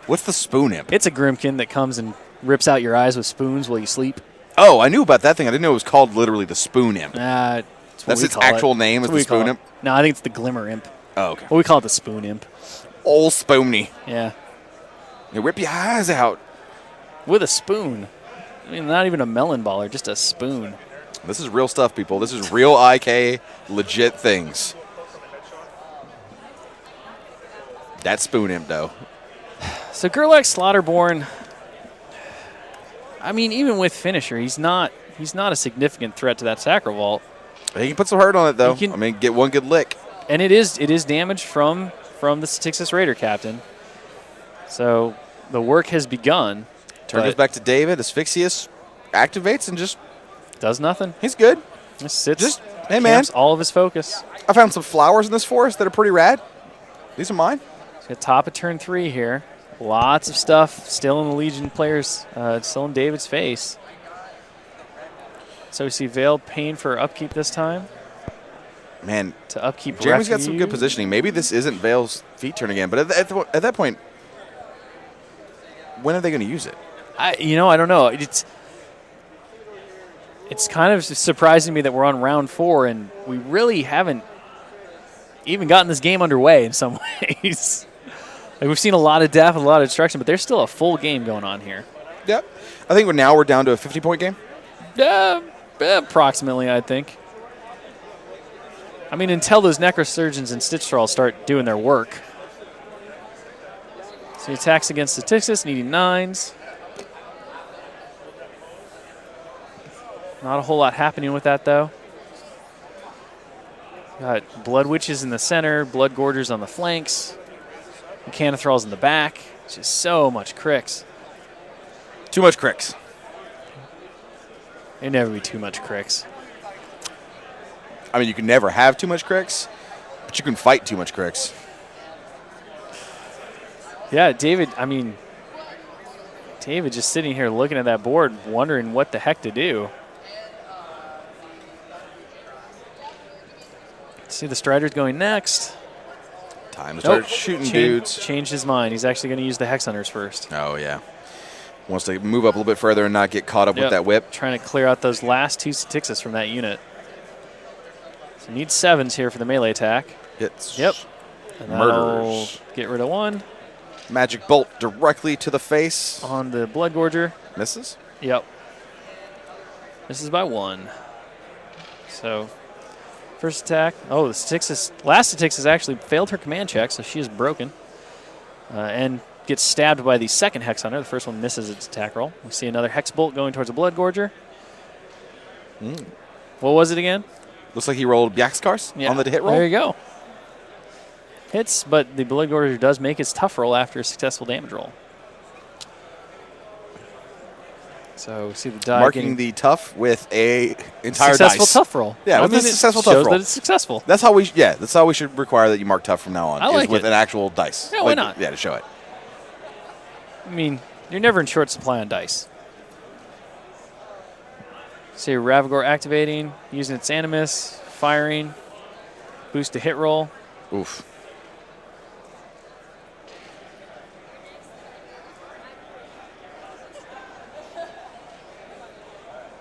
What's the Spoon Imp? It's a Grimkin that comes and rips out your eyes with spoons while you sleep. Oh, I knew about that thing. I didn't know it was called literally the Spoon Imp. That's its actual name, is the Spoon Imp? No, I think it's the Glimmer Imp. Oh, okay. Well, we call it the Spoon Imp. Old Spoony. Yeah. You rip your eyes out. With a spoon. I mean, not even a melon baller, just a spoon. This is real stuff, people. This is real IK, legit things. That Spoon Imp, though. So Garrelok Slaughterborn, I mean, even with Finisher, he's not a significant threat to that Sacrivault. He can put some hurt on it, though. I mean, get one good lick. And it is damage from the Statixis Raider Captain. So the work has begun. Turn goes back to David. Asphyxius activates and just does nothing. He's good. Just sits. Just, hey, man. All of his focus. I found some flowers in this forest that are pretty rad. These are mine. So top of turn 3 here. Lots of stuff still in the Legion players, still in David's face. So we see Vale paying for upkeep this time. Man, To upkeep Jeremy's got some good Refuge. positioning. Maybe this isn't Vale's feet turn again, but at that point, when are they going to use it? I don't know. It's kind of surprising me that we're on round 4 and we really haven't even gotten this game underway in some ways. Like we've seen a lot of death, a lot of destruction, but there's still a full game going on here. Yep. I think we're down to a 50-point game. Yeah, approximately, I think. I mean, until those Necrosurgeons and Stitch Thralls start doing their work. So he attacks against Statistics, needing 9s. Not a whole lot happening with that, though. Got Blood Witches in the center, Blood Gorgers on the flanks, Mechanothralls in the back. Just so much cricks. Too much cricks. It'd never be too much cricks. I mean, you can never have too much cricks, but you can fight too much cricks. Yeah, David just sitting here looking at that board, wondering what the heck to do. See the Striders going next. Time to start shooting dudes. Changed his mind. He's actually going to use the Hex Hunters first. Oh, yeah. Wants to move up a little bit further and not get caught up with that whip. Trying to clear out those last 2 Statixis from that unit. So needs 7s here for the melee attack. Hits. Yep. And that'll get rid of 1. Magic bolt directly to the face. On the Blood Gorger. Misses? Yep. Misses by 1. So first attack. Oh, the last Statixis actually failed her command check, so she is broken. And gets stabbed by the second Hex Hunter. The first one misses its attack roll. We see another Hex Bolt going towards a Blood Gorger. What was it again? Looks like he rolled Byaxkars on the hit roll. There you go. Hits, but the Blood Gorger does make its tough roll after a successful damage roll. So we see the die marking the tough with a entire successful dice. tough roll. Yeah, with a successful tough roll. Shows that it's successful. That's how we should require that you mark tough from now on. I like is with it. an actual dice. Yeah, why not? Yeah, to show it. I mean, you're never in short supply on dice. See Ravagore activating, using its Animus, firing, boost to hit roll. Oof.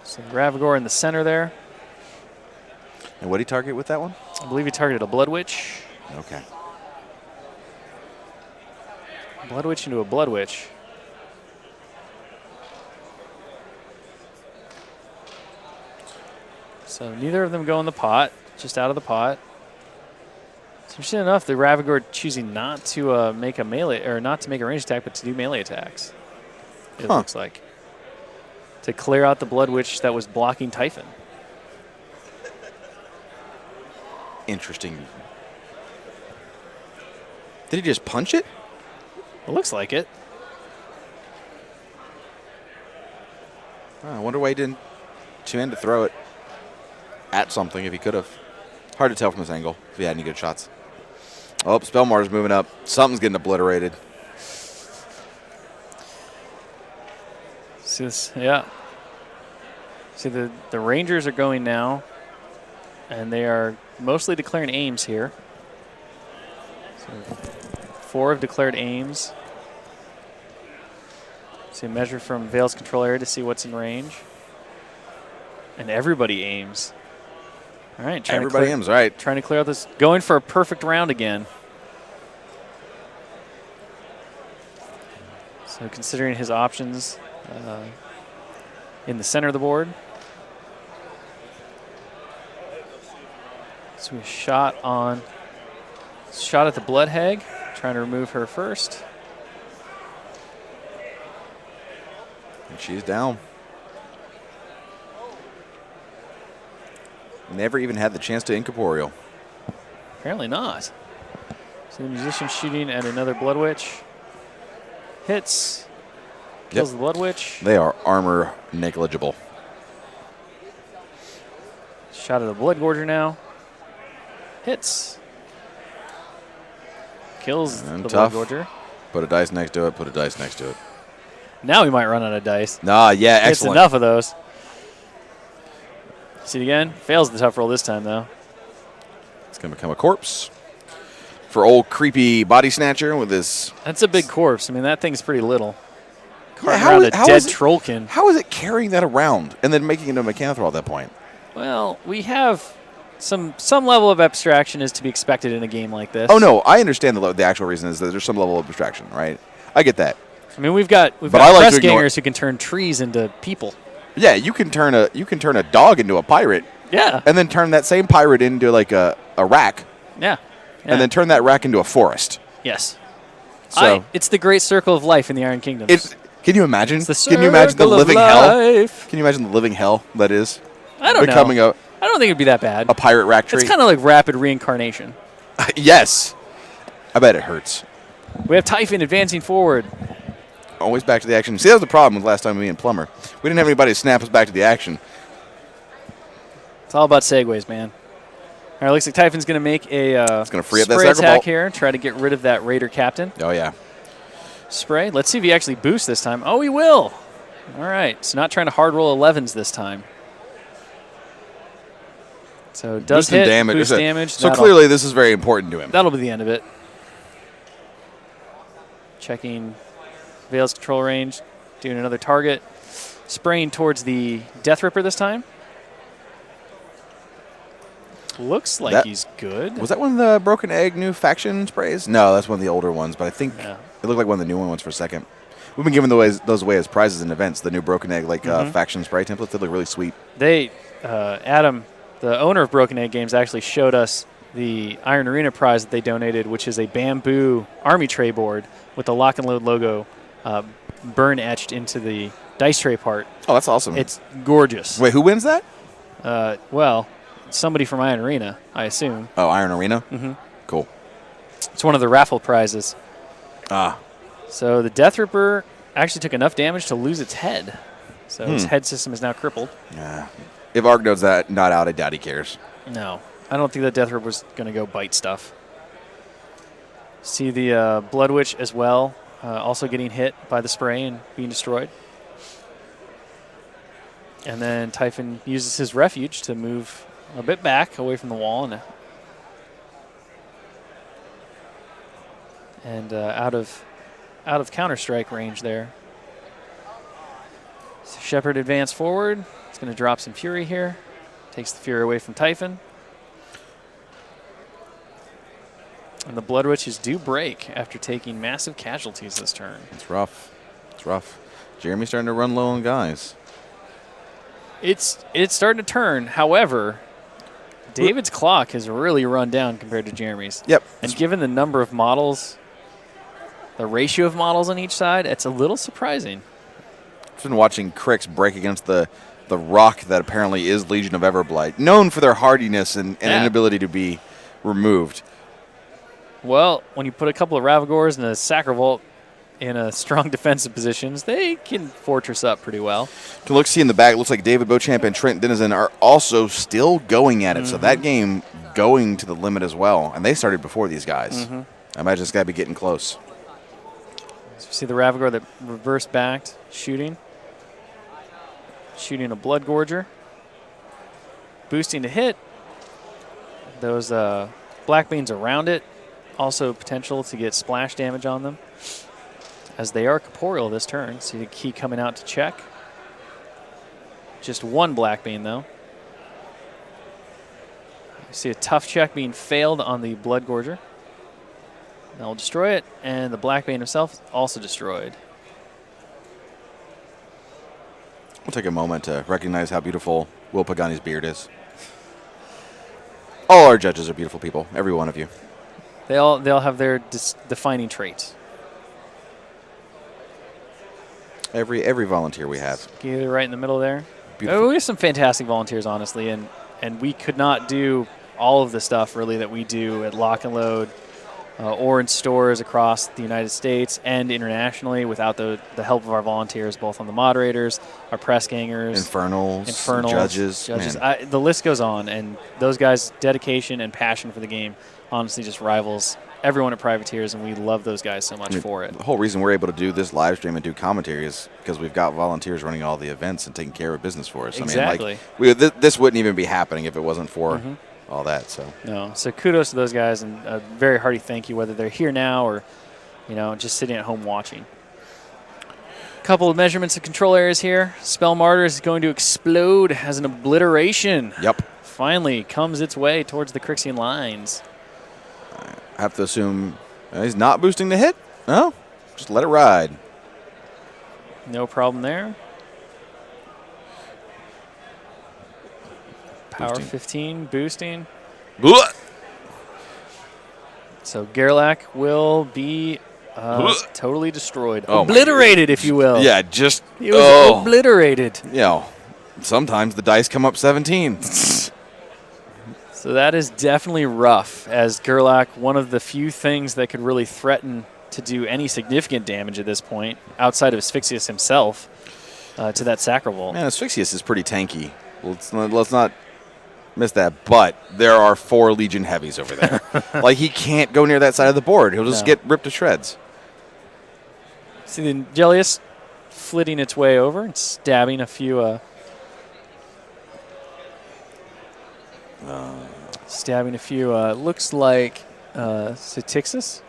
So Ravagore in the center there. And what did he target with that one? I believe he targeted a Blood Witch. Okay. Blood Witch into a Blood Witch. So neither of them go in the pot, just out of the pot. So interesting enough, the Ravagore choosing not to make a melee or not to make a ranged attack, but to do melee attacks. It looks like to clear out the Blood Witch that was blocking Typhon. Interesting. Did he just punch it? It looks like it. Oh, I wonder why he didn't two-hand to throw it at something if he could have. Hard to tell from this angle if he had any good shots. Oh, Spellmarter's moving up. Something's getting obliterated. See this? Yeah. See the Rangers are going now, and they are mostly declaring aims here. So 4 have declared aims. So measure from Vale's control area to see what's in range. And everybody aims. All right. Everybody aims, right. Trying to clear out this. Going for a perfect round again. So considering his options in the center of the board. So we shot at the Blood Hag, trying to remove her first. And she's down. Never even had the chance to incorporeal. Apparently not. So the Musician shooting at another Blood Witch. Hits. Kills the Blood Witch. They are armor negligible. Shot at the Blood Gorger now. Hits. Kills And the tough. Blood Gorger. Put a dice next to it, put a dice next to it. Now we might run out of dice. Nah, yeah, It's excellent. enough of those. See it again? Fails the tough roll this time, though. It's going to become a corpse for old creepy body snatcher with his. That's a big corpse. I mean, that thing's pretty little. Yeah, Carting around a dead trollkin. How is it carrying that around and then making it into a mechanothrall at that point? Well, we have some level of abstraction is to be expected in a game like this. Oh, no. I understand the actual reason is that there's some level of abstraction, right? I get that. I mean, we've got I like press to ignore- gangers who can turn trees into people. Yeah, you can turn a dog into a pirate. Yeah. And then turn that same pirate into like a rack. Yeah. And then turn that rack into a forest. Yes. So it's the great circle of life in the Iron Kingdoms. Can you imagine? It's the Can you imagine the circle of living hell? life. Can you imagine the living hell that is? I don't becoming know. I don't think it'd be that bad. a pirate rack tree. It's kind of like rapid reincarnation. Yes. I bet it hurts. We have Typhon advancing forward. Always back to the action. See, that was the problem with last time me and Plumber. We didn't have anybody to snap us back to the action. It's all about segues, man. All right, looks like Typhon's going to make a It's going to free up that spray Sacre attack Bolt. here, try to get rid of that Raider captain. Oh, yeah. Spray. Let's see if he actually boosts this time. Oh, he will. All right, so not trying to hard roll 11s this time. So it does Boosting hit, damage. boost damage. So clearly this is very important to him. That'll be the end of it. Checking Veil's control range, doing another target. Spraying towards the Death Ripper this time. Looks like he's good. Was that one of the Broken Egg new faction sprays? No, that's one of the older ones, but I think it looked like one of the new ones for a second. We've been giving those away as prizes in events, the new Broken Egg faction spray templates. They look really sweet. Adam, the owner of Broken Egg Games, actually showed us the Iron Arena prize that they donated, which is a bamboo army tray board with the Lock and Load logo burn etched into the dice tray part. Oh, that's awesome. It's gorgeous. Wait, who wins that? Well, somebody from Iron Arena, I assume. Oh, Iron Arena? Mm-hmm. Cool. It's one of the raffle prizes. Ah. So the Death Ripper actually took enough damage to lose its head. So his head system is now crippled. Yeah. If Arknode's not out, I doubt he cares. No. I don't think that Death Ripper was going to go bite stuff. See the Blood Witch as well, also getting hit by the spray and being destroyed. And then Typhon uses his refuge to move a bit back away from the wall and out of counter-strike range there. So Shepard advanced forward. He's going to drop some Fury here. Takes the Fury away from Typhon. And the Blood Witches do break after taking massive casualties this turn. It's rough. It's rough. Jeremy's starting to run low on guys. It's starting to turn. However, David's clock has really run down compared to Jeremy's. Yep. And given the number of models, the ratio of models on each side, it's a little surprising. I've been watching Crix break against the rock that apparently is Legion of Everblight, known for their hardiness and inability to be removed. Well, when you put a couple of Ravagors and a Sacravolt in a strong defensive positions, they can fortress up pretty well. To see in the back, it looks like David Beauchamp and Trent Denizen are also still going at it. So that game going to the limit as well. And they started before these guys. I imagine it's got to be getting close. So you see the Ravagor that reverse backed, shooting a Blood Gorger. Boosting to hit. Those Black Beans around it, also potential to get splash damage on them, as they are corporeal this turn. See the key coming out to check. Just one Black Bean, though. You see a tough check being failed on the Blood Gorger. That'll destroy it, and the Black Bean himself also destroyed. We'll take a moment to recognize how beautiful Will Pagani's beard is. All our judges are beautiful people, every one of you. They all have their defining traits. Every volunteer we have. Get it right in the middle there. Beautiful. We have some fantastic volunteers, honestly, and we could not do all of the stuff really that we do at Lock and Load or in stores across the United States and internationally without the help of our volunteers, both on the moderators, our press gangers, Infernals, judges. The list goes on, and those guys' dedication and passion for the game honestly just rivals everyone at Privateers, and we love those guys so much for it. The whole reason we're able to do this live stream and do commentary is because we've got volunteers running all the events and taking care of business for us. Exactly. I mean, this wouldn't even be happening if it wasn't for all that. So no, so kudos to those guys, and a very hearty thank you, whether they're here now or, just sitting at home watching. Couple of measurements of control areas here. Spell Martyr is going to explode as an obliteration. Yep. Finally comes its way towards the Crixian lines. I have to assume he's not boosting the hit. No, just let it ride. No problem there. Power Boosting. 15, boosting. Blah. So Gerlach will be totally destroyed. Oh, obliterated, if you will. Yeah, just He was obliterated. Sometimes the dice come up 17. So that is definitely rough, as Gerlach, one of the few things that could really threaten to do any significant damage at this point, outside of Asphyxius himself, to that Sacrovault. Man, Asphyxius is pretty tanky. Let's not miss that. But there are 4 Legion heavies over there. Like, he can't go near that side of the board. He'll just get ripped to shreds. See the Angelius flitting its way over and stabbing a few looks like Satixis.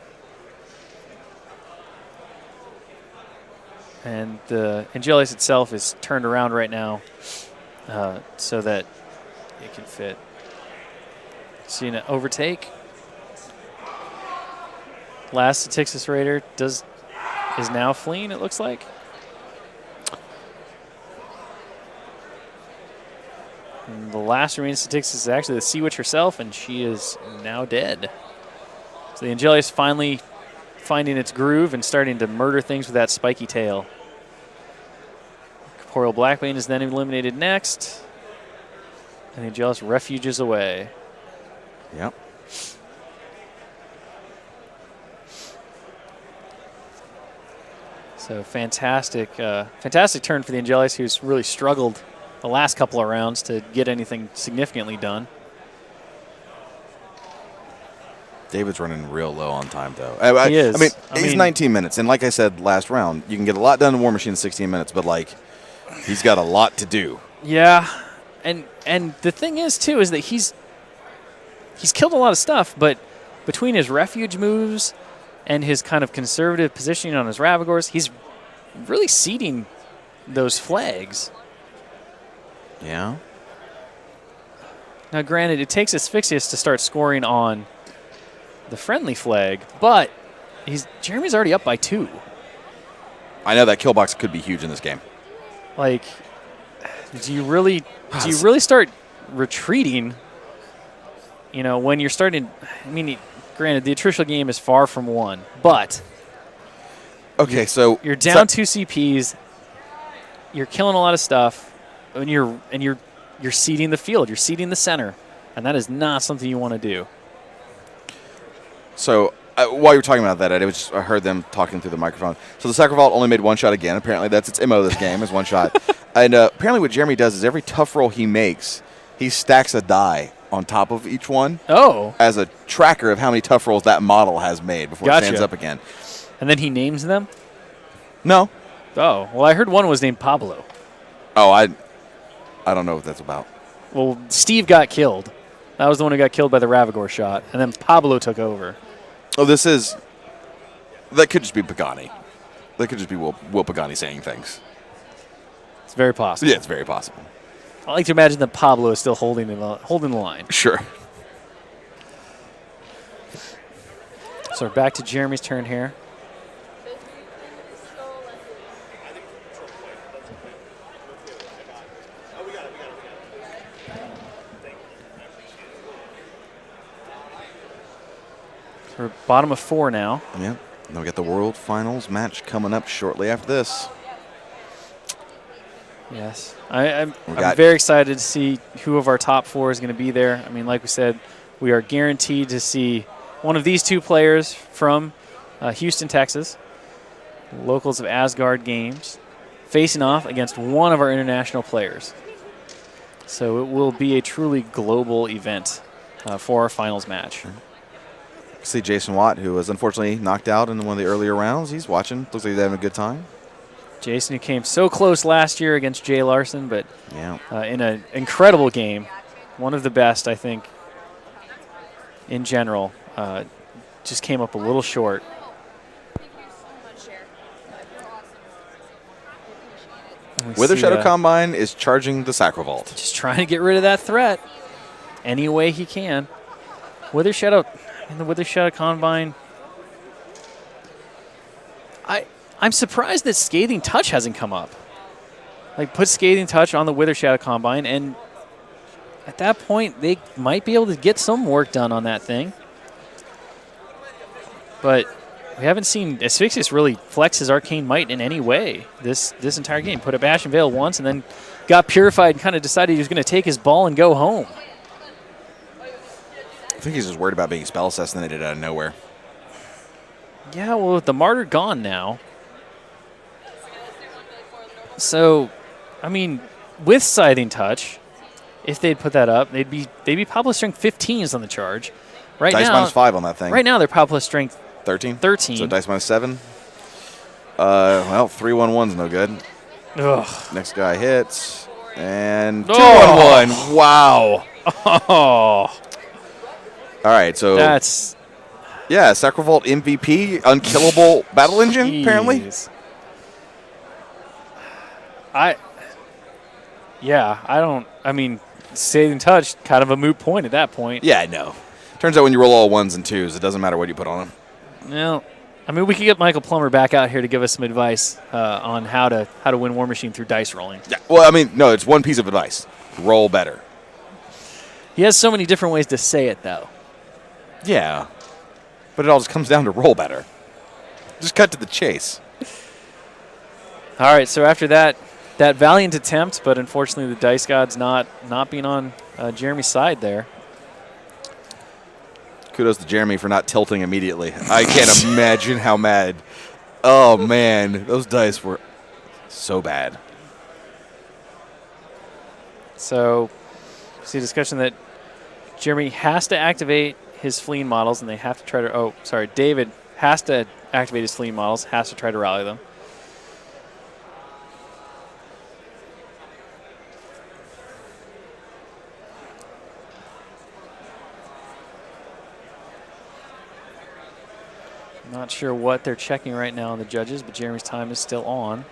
And the Angelius itself is turned around right now so that it can fit. Seeing an overtake. Last Satixis Raider is now fleeing, it looks like. And the last remaining Satixis is actually the Sea Witch herself, and she is now dead. So the Angelius finally finding its groove and starting to murder things with that spiky tail. Corporeal Blackbane is then eliminated next. And the Angelius refuges away. Yep. So fantastic turn for the Angelius, who's really struggled the last couple of rounds to get anything significantly done. David's running real low on time, though. He is. I mean, 19 minutes. And like I said last round, you can get a lot done in War Machine in 16 minutes, but, like, he's got a lot to do. Yeah. And the thing is, too, is that he's killed a lot of stuff, but between his refuge moves and his kind of conservative positioning on his Ravagors, he's really seeding those flags. Yeah. Now, granted, it takes Asphyxius to start scoring on the friendly flag, but Jeremy's already up by 2. I know that kill box could be huge in this game. Like, do you really start retreating, when you're starting? I mean, granted, the attritional game is far from won, but okay, so you're down 2 CPs, you're killing a lot of stuff, and you're seeding the field, you're seeding the center, and that is not something you want to do. So while you were talking about that, I heard them talking through the microphone. So the Sacrovault only made 1 shot again. Apparently that's its MO this game, is 1 shot. And apparently what Jeremy does is every tough roll he makes, he stacks a die on top of each one. Oh. As a tracker of how many tough rolls that model has made before it stands up again. And then he names them? No. Oh. Well, I heard one was named Pablo. Oh, I don't know what that's about. Well, Steve got killed. That was the one who got killed by the Ravagor shot. And then Pablo took over. Oh, that could just be Pagani. That could just be Will Pagani saying things. It's very possible. Yeah, it's very possible. I like to imagine that Pablo is still holding the line. Sure. So we're back to Jeremy's turn here. We're bottom of 4 now. Yeah. And then we got the World Finals match coming up shortly after this. Yes. I'm very excited to see who of our top 4 is going to be there. I mean, like we said, we are guaranteed to see one of these 2 players from Houston, Texas, locals of Asgard Games, facing off against one of our international players. So it will be a truly global event for our finals match. See Jason Watt, who was unfortunately knocked out in one of the earlier rounds. He's watching. Looks like he's having a good time. Jason, who came so close last year against Jay Larson, but Yeah. in an incredible game, one of the best, I think, in general, just came up a little short. Wither Shadow Combine is charging the Sacrovault. Just trying to get rid of that threat any way he can. Wither Shadow, in the Wither Shadow Combine, I'm surprised that Scathing Touch hasn't come up. Like, put Scathing Touch on the Wither Shadow Combine, and at that point, they might be able to get some work done on that thing. But we haven't seen Asphyxious really flex his arcane might in any way this entire game. Put a Bash and Veil once, and then got purified and kind of decided he was going to take his ball and go home. I think he's just worried about being spell assassinated out of nowhere. Yeah, well, with the Martyr gone now. So, I mean, with Scything Touch, if they'd put that up, they'd be Pablo Strength 15s on the charge. Right Dice now, -5 on that thing. Right now, they're Pablo Strength 13. 13. So dice -7. Well, 3-1-1's no good. Ugh. Next guy hits. And Oh. 2-1-1. Wow. Oh, All right, so that's yeah, Sacrovault MVP, unkillable battle engine, apparently. jeez. I mean, Scything Touch, kind of a moot point at that point. Yeah, I know. Turns out when you roll all 1s and 2s, it doesn't matter what you put on them. Well, I mean, we could get Michael Plummer back out here to give us some advice on how to win War Machine through dice rolling. Yeah, well, I mean, no, it's one piece of advice. Roll better. He has so many different ways to say it, though. Yeah. But it all just comes down to roll better. Just cut to the chase. All right, so after that valiant attempt, but unfortunately the Dice God's not being on Jeremy's side there. Kudos to Jeremy for not tilting immediately. I can't imagine how mad. Oh, man. Those dice were so bad. So, see a discussion that Jeremy has to activate his fleeing models, and they have to try to. Oh, sorry, David has to activate his fleeing models, has to try to rally them. Not sure what they're checking right now on the judges, but Jeremy's time is still on.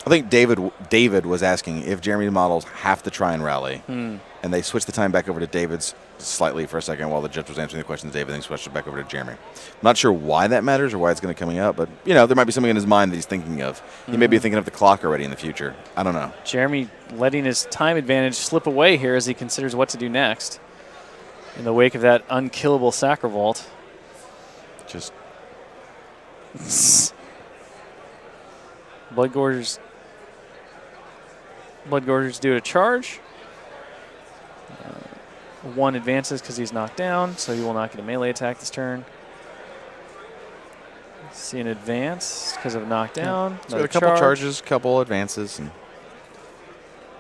I think David was asking if Jeremy's models have to try and rally. And they switched the time back over to David's slightly for a second while the judge was answering the questions. David then switched it back over to Jeremy. I'm not sure why that matters or why it's going to coming up, but, you know, there might be something in his mind that he's thinking of. He may be thinking of the clock already in the future. I don't know. Jeremy letting his time advantage slip away here as he considers what to do next in the wake of that unkillable Sacrovault. Just Blood Gorgers do a charge. One advances because he's knocked down, so he will not get a melee attack this turn. See an advance because of knockdown. so a couple charges, couple advances. And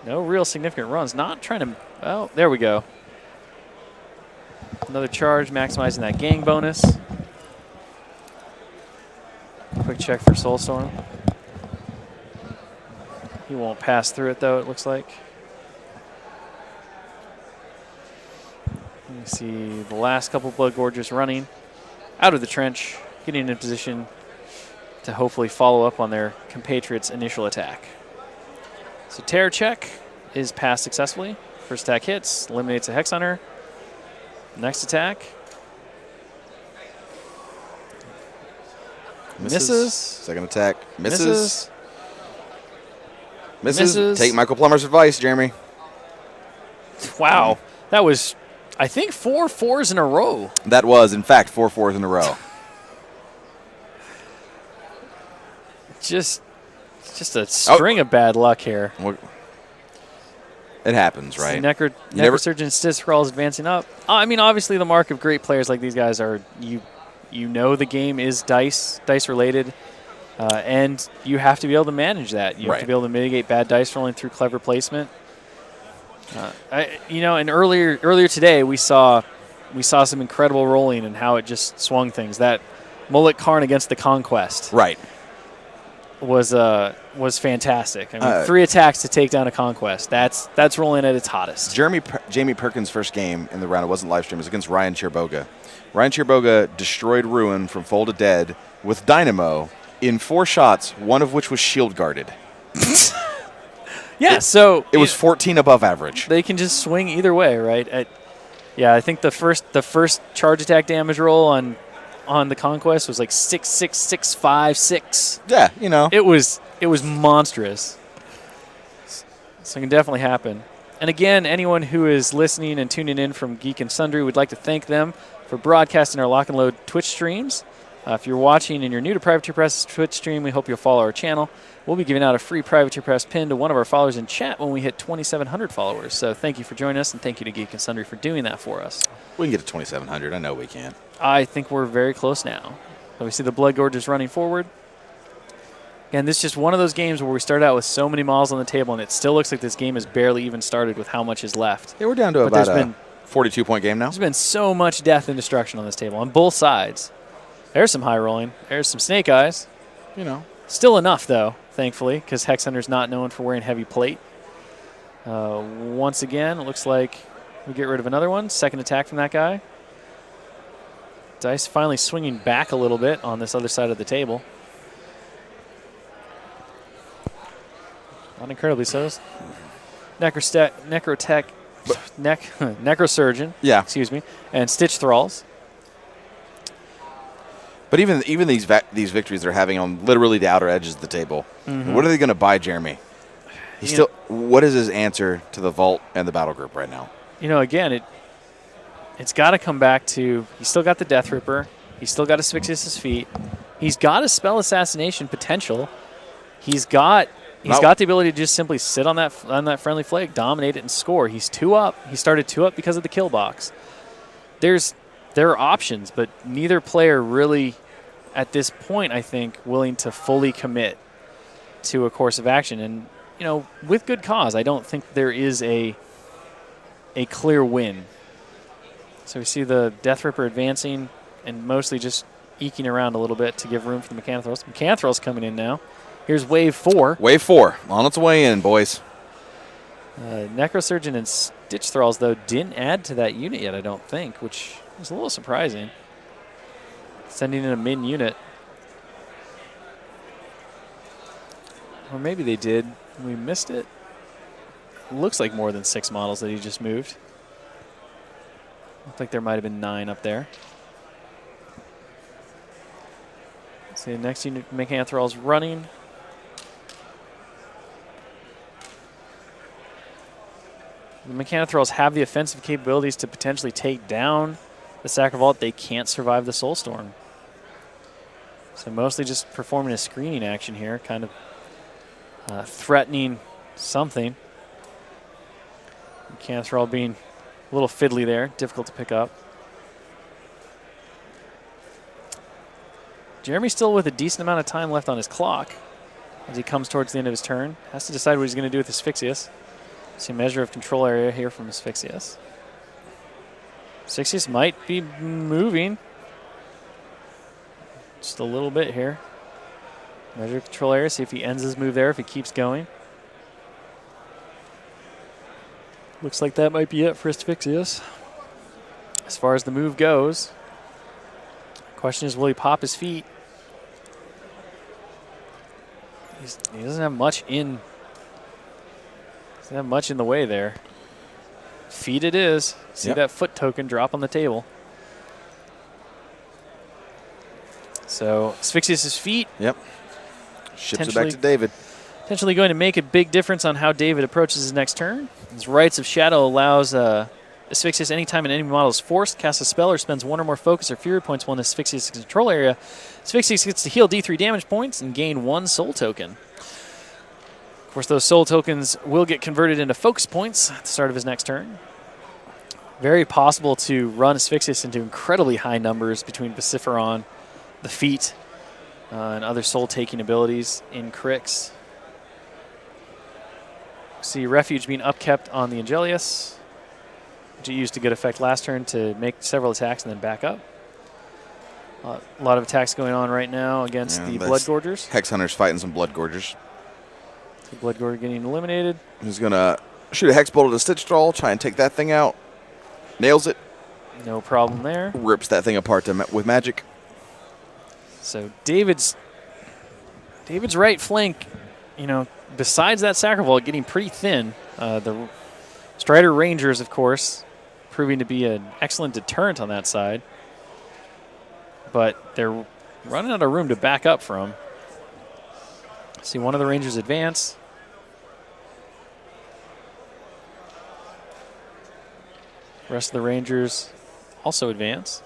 no real significant runs. Not trying to. Oh, there we go. Another charge, maximizing that gang bonus. Quick check for Soulstorm. He won't pass through it, though, it looks like. You see the last couple Blood Gorgers running out of the trench, getting in position to hopefully follow up on their compatriots' initial attack. So Terror check is passed successfully. First attack hits, eliminates a Hex Hunter. Next attack. Misses. Second attack. Misses. Take Michael Plummer's advice, Jeremy. Wow. That was, I think, 4 4s in a row. That was, in fact, 4 4s in a row. Just a string of bad luck here. It happens, right? Necrosurgeon Stis-Crawl is advancing up. I mean, obviously, the mark of great players like these guys are you know the game is dice related, and you have to be able to manage that. You have to be able to mitigate bad dice rolling through clever placement. And earlier today we saw we saw some incredible rolling and how it just swung things. That Mullet Karn against the Conquest Right. was fantastic. I mean, 3 attacks to take down a Conquest. That's rolling at its hottest. Jamie Perkins' first game in the round, it wasn't live stream, it was against Ryan Chirboga. Ryan Chirboga destroyed Ruin from Full to Dead with Dynamo in 4 shots, one of which was shield guarded. Yeah, so it was 14 above average. They can just swing either way, right? Yeah, I think the first charge attack damage roll on the Conquest was like 6, 6, 6, 5, 6. Yeah, you know. It was monstrous. So it can definitely happen. And again, anyone who is listening and tuning in from Geek and Sundry, we'd like to thank them for broadcasting our Lock and Load Twitch streams. If you're watching and you're new to Privateer Press's Twitch stream, we hope you'll follow our channel. We'll be giving out a free Privateer Press pin to one of our followers in chat when we hit 2,700 followers. So thank you for joining us, and thank you to Geek and Sundry for doing that for us. We can get to 2,700. I know we can. I think we're very close now. So we see the Blood Gorge is running forward. Again, this is just one of those games where we start out with so many models on the table, and it still looks like this game has barely even started with how much is left. Yeah, we're down to about a 42-point game now. There's been so much death and destruction on this table on both sides. There's some high rolling. There's some snake eyes. You know. Still enough, though, thankfully, because Hex Hunter's not known for wearing heavy plate. Once again, it looks like we get rid of another one. Second attack from that guy. Dice finally swinging back a little bit on this other side of the table. Not incredibly so. Necrosurgeon. Yeah. Excuse me. And Stitch Thralls. But even these victories they're having on literally the outer edges of the table, what are they going to buy Jeremy? What is his answer to the Vault and the Battle Group right now? You know, again, it's got to come back to he's still got the Death Ripper. He's still got Asphyxious' feet. He's got a spell assassination potential. He's got the ability to just simply sit on that friendly flag, dominate it, and score. He's 2 up. He started 2 up because of the kill box. There are options, but neither player really, at this point, I think, willing to fully commit to a course of action. And, you know, with good cause, I don't think there is a clear win. So we see the Death Ripper advancing and mostly just eking around a little bit to give room for the Mechanthrals. Mechanthrals coming in now. Here's Wave 4. Wave 4. On its way in, boys. Necrosurgeon and Stitch Thralls, though, didn't add to that unit yet, I don't think, which is a little surprising. Sending in a min unit. Or maybe they did. We missed it. Looks like more than 6 models that he just moved. Looks like there might have been 9 up there. See, the next unit, Mechanthral's running. The Mechanothralls have the offensive capabilities to potentially take down the Sacrovault. They can't survive the Soulstorm. So mostly just performing a screening action here, kind of threatening something. Mechanothrall being a little fiddly there, difficult to pick up. Jeremy's still with a decent amount of time left on his clock as he comes towards the end of his turn. Has to decide what he's going to do with Asphyxious. See a measure of control area here from Asphyxious. Asphyxious might be moving just a little bit here. Measure of control area, see if he ends his move there, if he keeps going. Looks like that might be it for Asphyxious. As far as the move goes, question is, will he pop his feet? He doesn't have much in. Doesn't have much in the way there. Feet it is. See that foot token drop on the table. So Asphyxious' feet. Yep. Ships it back to David. Potentially going to make a big difference on how David approaches his next turn. His Rites of Shadow allows Asphyxious anytime an enemy model is forced, casts a spell, or spends 1 or more focus or fury points while in Asphyxious' control area. Asphyxious gets to heal D3 damage points and gain 1 soul token. Of course, those soul tokens will get converted into focus points at the start of his next turn. Very possible to run Asphyxious into incredibly high numbers between Vociferon, the feet, and other soul-taking abilities in Crix. See Refuge being upkept on the Angelius. which it used to good effect last turn to make several attacks and then back up. A lot of attacks going on right now against the Blood Gorgers. Hex Hunter's fighting some Blood Gorgers. The Blood Gorger getting eliminated. He's going to shoot a Hex Bolt at a Stitch Troll, try and take that thing out. Nails it. No problem there. Rips that thing apart with magic. So David's right flank, besides that Sacrovault, getting pretty thin. The Strider Rangers, of course, proving to be an excellent deterrent on that side. But they're running out of room to back up from. See one of the Rangers advance. Rest of the Rangers also advance.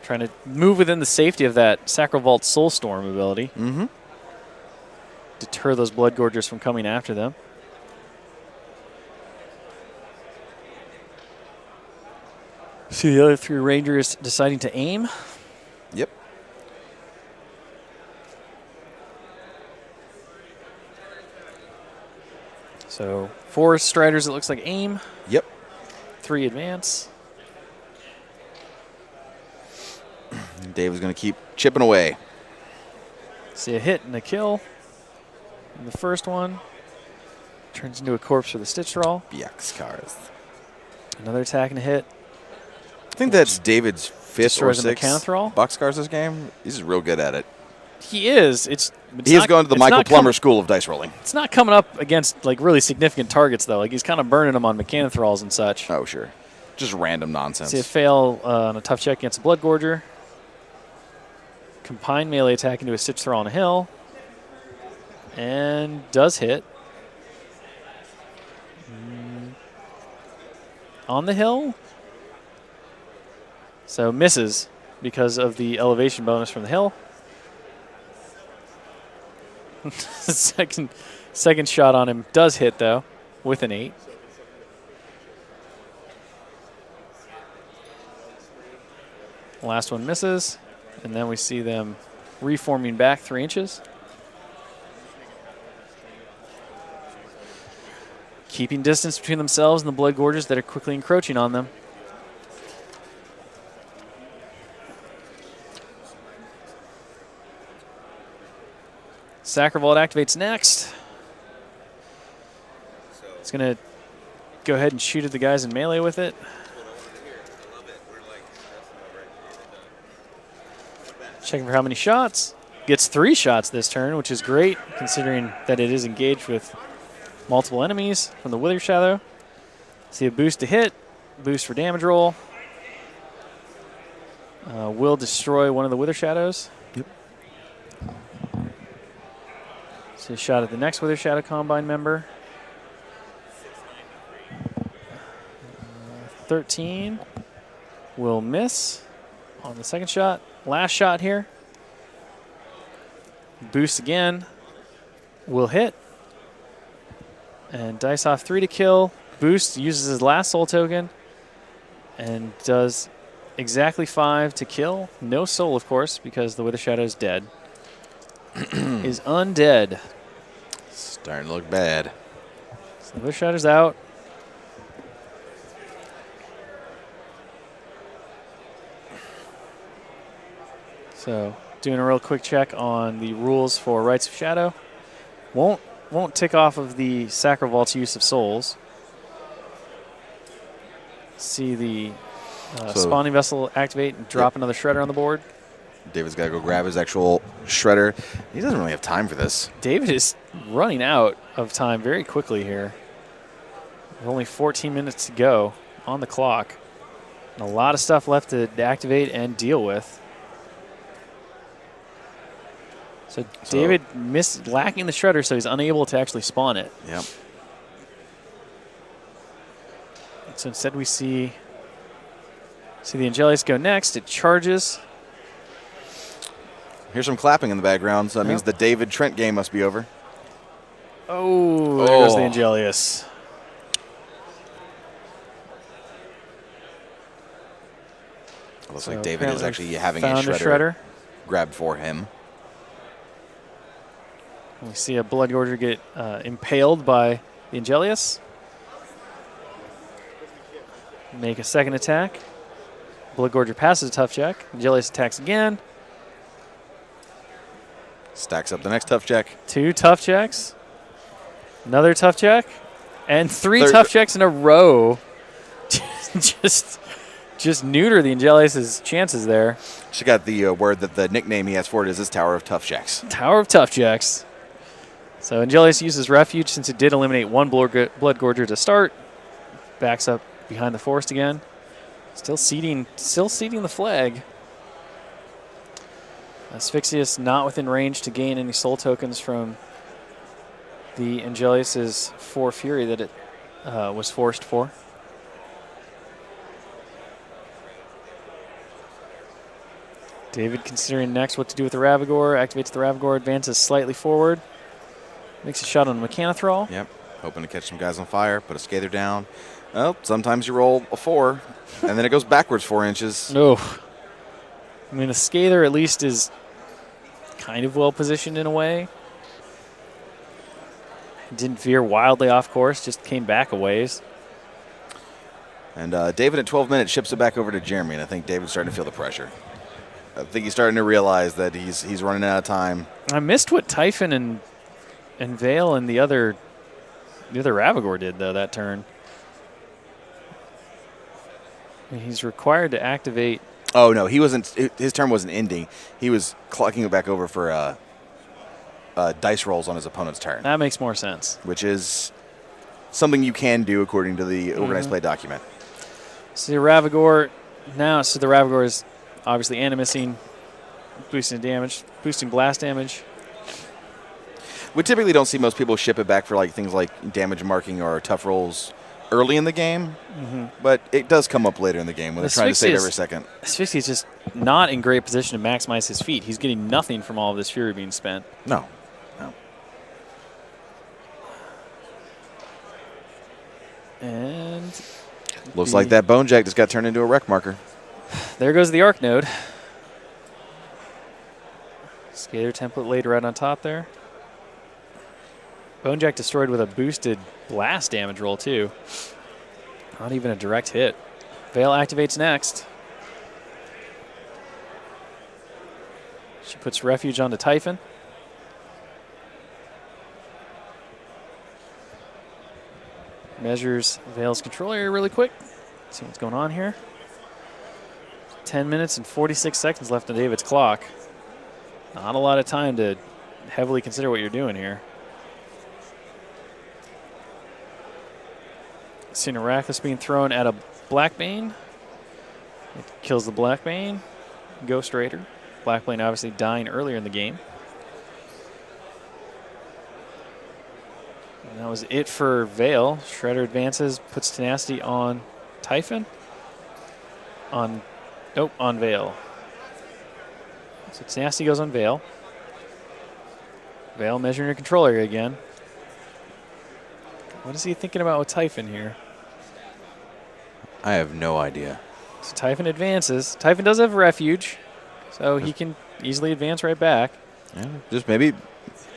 Trying to move within the safety of that Sacrovault Soulstorm ability. Mm-hmm. Deter those Blood Gorgers from coming after them. See the other 3 Rangers deciding to aim. Yep. So 4 Striders, it looks like, aim. Yep. 3 advance. Dave is going to keep chipping away. See a hit and a kill. And the first one turns into a corpse for the Stitch Troll. Cars. Another attack and a hit. I think that's David's 5th or Destroys a 6th Mechanthrall. boxcars this game. He's real good at it. He is. He is going to the Michael Plummer School of Dice Rolling. It's not coming up against like really significant targets though. Like he's kind of burning them on Mechanthralls and such. Oh sure, just random nonsense. See a fail on a tough check against a Blood Gorger. Combined melee attack into a Stitch Throw on a hill. And does hit. On the hill. So misses because of the elevation bonus from the hill. second shot on him does hit though with an 8. Last one misses, and then we see them reforming back 3 inches. Keeping distance between themselves and the Blood Gorgers that are quickly encroaching on them. Sacrovault activates next. It's going to go ahead and shoot at the guys in melee with it. Checking for how many shots. Gets 3 shots this turn, which is great considering that it is engaged with multiple enemies from the Wither Shadow. See a boost to hit, boost for damage roll. Will destroy one of the Wither Shadows. Yep. See a shot at the next Wither Shadow Combine member. 13 will miss on the second shot. Last shot here. Boost again. Will hit. And dice off 3 to kill. Boost uses his last soul token and does exactly 5 to kill. No soul, of course, because the Wither Shadow is dead. Is undead. Starting to look bad. So the Wither Shadow's out. So doing a real quick check on the rules for Rites of Shadow. Won't tick off of the Sacrovault's use of souls. See the spawning vessel activate and drop another shredder on the board. David's got to go grab his actual shredder. He doesn't really have time for this. David is running out of time very quickly here. With only 14 minutes to go on the clock. And a lot of stuff left to activate and deal with. So David lacking the shredder, so he's unable to actually spawn it. Yep. So instead we see the Angelius go next. It charges. Here's some clapping in the background, so that means the David Trent game must be over. Oh, there goes the Angelius. It looks like David is actually having a shredder grabbed for him. We see a Blood Gorger get impaled by the Angelius. make a second attack. Blood Gorger passes a tough check. Angelius attacks again. Stacks up the next tough check. 2 tough checks. Another tough check. And 3 tough checks in a row. just neuter the Angelius' chances there. She got the word that the nickname he has for it is his Tower of Tough Checks. Tower of Tough Checks. So Angelius uses Refuge since it did eliminate 1 Blood Gorger to start. Backs up behind the forest again. Still seeding the flag. Asphyxious not within range to gain any soul tokens from the Angelius' 4 Fury that it was forced for. David considering next what to do with the Ravagore. Activates the Ravagore, advances slightly forward. Makes a shot on the Mechanothrall. Yep, hoping to catch some guys on fire, put a Scather down. Well, sometimes you roll a 4, and then it goes backwards 4 inches. Oh. I mean, a Scather at least is kind of well positioned in a way. Didn't veer wildly off course, just came back a ways. And David at 12 minutes ships it back over to Jeremy, and I think David's starting to feel the pressure. I think he's starting to realize that he's running out of time. I missed what Typhon and Vale and the other Ravagore did, though, that turn. I mean, he's required to activate. Oh, no, he wasn't. His turn wasn't ending. He was clocking it back over for dice rolls on his opponent's turn. That makes more sense. Which is something you can do according to the organized play document. So the Ravagore now, the Ravagore is obviously animusing, boosting damage, boosting blast damage. We typically don't see most people ship it back for like things like damage marking or tough rolls early in the game, but it does come up later in the game when they're trying to save every second. Asphyxia is just not in great position to maximize his feat. He's getting nothing from all of this Fury being spent. No. And looks like that Bone Jack just got turned into a wreck marker. There goes the Arc Node. Skater template laid right on top there. Bone Jack destroyed with a boosted blast damage roll, too. Not even a direct hit. Vale activates next. She puts Refuge onto Typhon. Measures Vale's control area really quick. See what's going on here. 10 minutes and 46 seconds left on David's clock. Not a lot of time to heavily consider what you're doing here. See Reckless being thrown at a Blackbane. It kills the Blackbane. Ghost Raider. Blackbane obviously dying earlier in the game. And that was it for Vale. Shredder advances, puts Tenacity on Typhon. On Vale. So Tenacity goes on Vale. Vale measuring your control area again. What is he thinking about with Typhon here? I have no idea. So Typhon advances. Typhon does have Refuge, so he can easily advance right back. Yeah, just maybe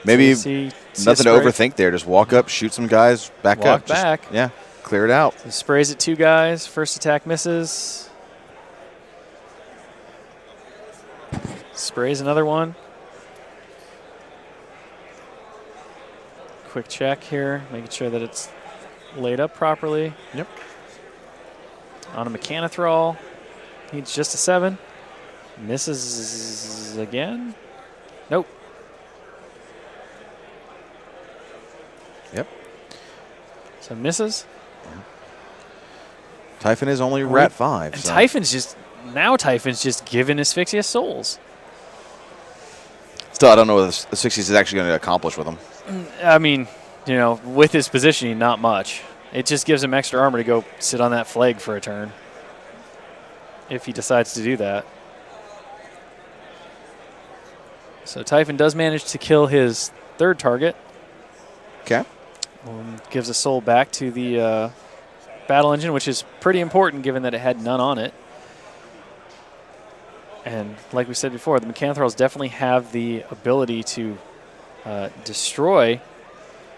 nothing to overthink there. Just walk up, shoot some guys, back up. Walk back. Yeah, clear it out. So sprays at 2 guys. First attack misses. Sprays another one. Quick check here, making sure that it's laid up properly. Yep. On a Mechanothrall, needs just a 7. Misses again. Nope. Yep. So misses. Typhon is only Rat 5. And so. Typhon's just giving Asphyxia souls. Still, I don't know what the 60s is actually going to accomplish with him. I mean, with his positioning, not much. It just gives him extra armor to go sit on that flag for a turn, if he decides to do that. So Typhon does manage to kill his 3rd target. Okay. Gives a soul back to the battle engine, which is pretty important given that it had none on it. And like we said before, the Mechanothralls definitely have the ability to destroy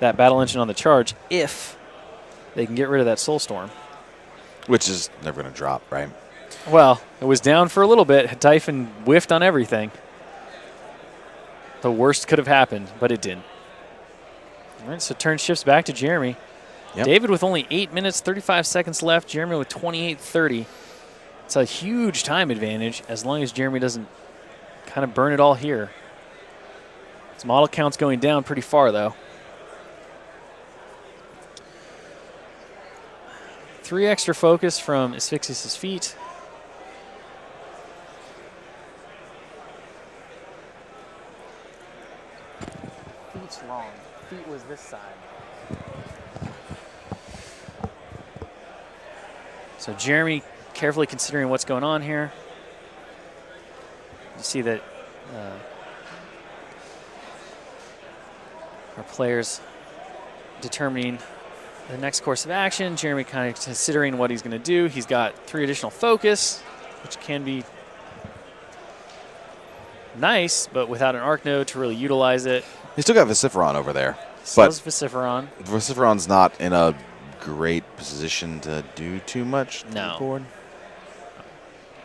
that battle engine on the charge if they can get rid of that Soul Storm. Which is never going to drop, right? Well, it was down for a little bit. Typhon whiffed on everything. The worst could have happened, but it didn't. All right, so turn shifts back to Jeremy. Yep. David with only 8 minutes, 35 seconds left. Jeremy with 28:30. It's a huge time advantage as long as Jeremy doesn't kind of burn it all here. His model count's going down pretty far, though. 3 extra focus from Asphyxius' feet. Feet's long. Feet was this side. So Jeremy carefully considering what's going on here. You see that our players determining the next course of action. Jeremy kind of considering what he's going to do. He's got 3 additional focus, which can be nice, but without an arc node to really utilize it. He's still got Vociferon over there. So does Vociferon. Vociferon's not in a great position to do too much to No. the board.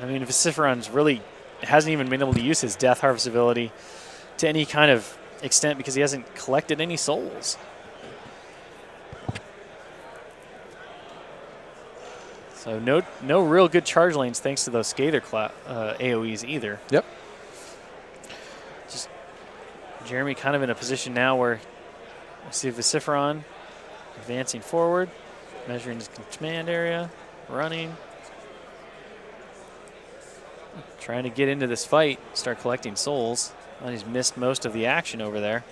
I mean, Vociferon's really hasn't even been able to use his Death Harvest ability to any kind of extent because he hasn't collected any souls. So no real good charge lanes thanks to those Scather AoEs either. Yep. Just Jeremy kind of in a position now where we see Vociferon advancing forward, measuring his command area, running. Trying to get into this fight, start collecting souls. Well, he's missed most of the action over there.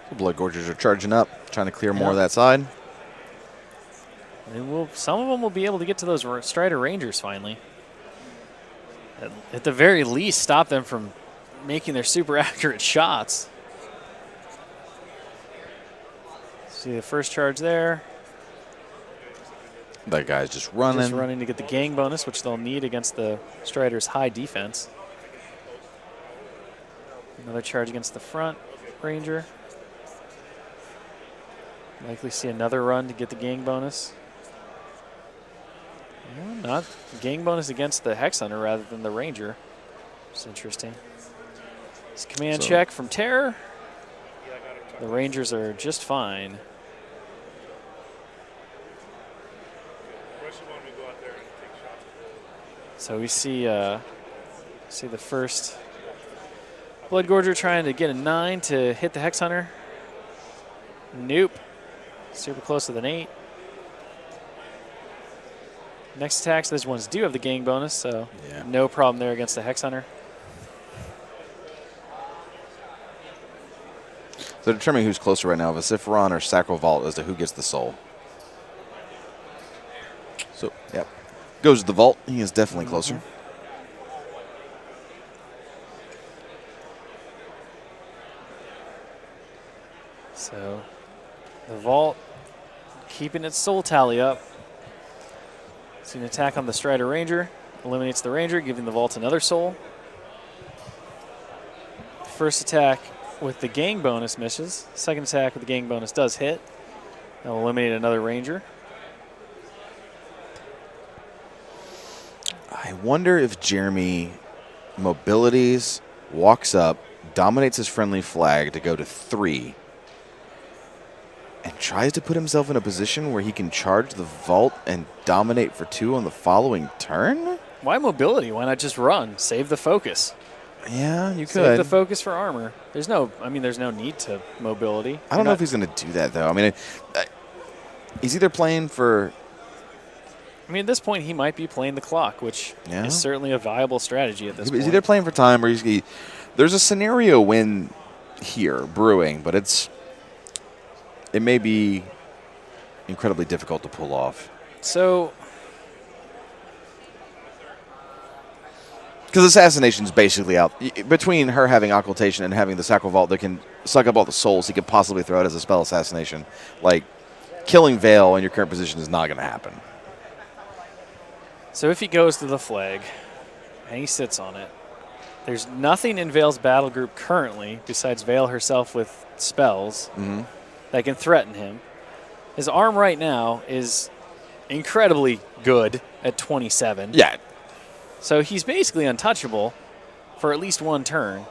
The Blood Gorgers are charging up, trying to clear more of that side. And some of them will be able to get to those Strider Rangers finally. At the very least, stop them from making their super accurate shots. See the first charge there. That guy's just running. Just running to get the gang bonus, which they'll need against the Strider's high defense. Another charge against the front Ranger. Likely see another run to get the gang bonus. Well, not gang bonus against the Hex Hunter rather than the Ranger. It's interesting. It's command check from Terror. The Rangers are just fine. So we see the first Blood Gorger trying to get a 9 to hit the Hex Hunter. Nope. Super close with an 8. Next attacks, those ones do have the gang bonus, so no problem there against the Hex Hunter. So determining who's closer right now, Vociferon or Sacral Vault as to who gets the soul. So, yep. Goes to the Vault. He is definitely closer. So the Vault keeping its soul tally up. See an attack on the Strider Ranger. Eliminates the Ranger, giving the Vault another soul. First attack with the gang bonus misses. Second attack with the gang bonus does hit. That will eliminate another Ranger. I wonder if Jeremy mobilities, walks up, dominates his friendly flag to go to 3, and tries to put himself in a position where he can charge the Vault and dominate for 2 on the following turn? Why mobility? Why not just run? Save the focus. Yeah, you could. Save the focus for armor. There's no need to mobility. I don't know if he's going to do that, though. I mean, he's either playing for... I mean, at this point, he might be playing the clock, which is certainly a viable strategy at this point. He's either playing for time or there's a scenario win here brewing, but it may be incredibly difficult to pull off. So, because Assassination's basically out. Between her having Occultation and having the Sacral Vault that can suck up all the souls he could possibly throw out as a spell Assassination, like, killing Veil in your current position is not going to happen. So if he goes to the flag and he sits on it, there's nothing in Veil's battle group currently besides Veil herself with spells. that can threaten him. His arm right now is incredibly good at 27. Yeah. So he's basically untouchable for at least one turn.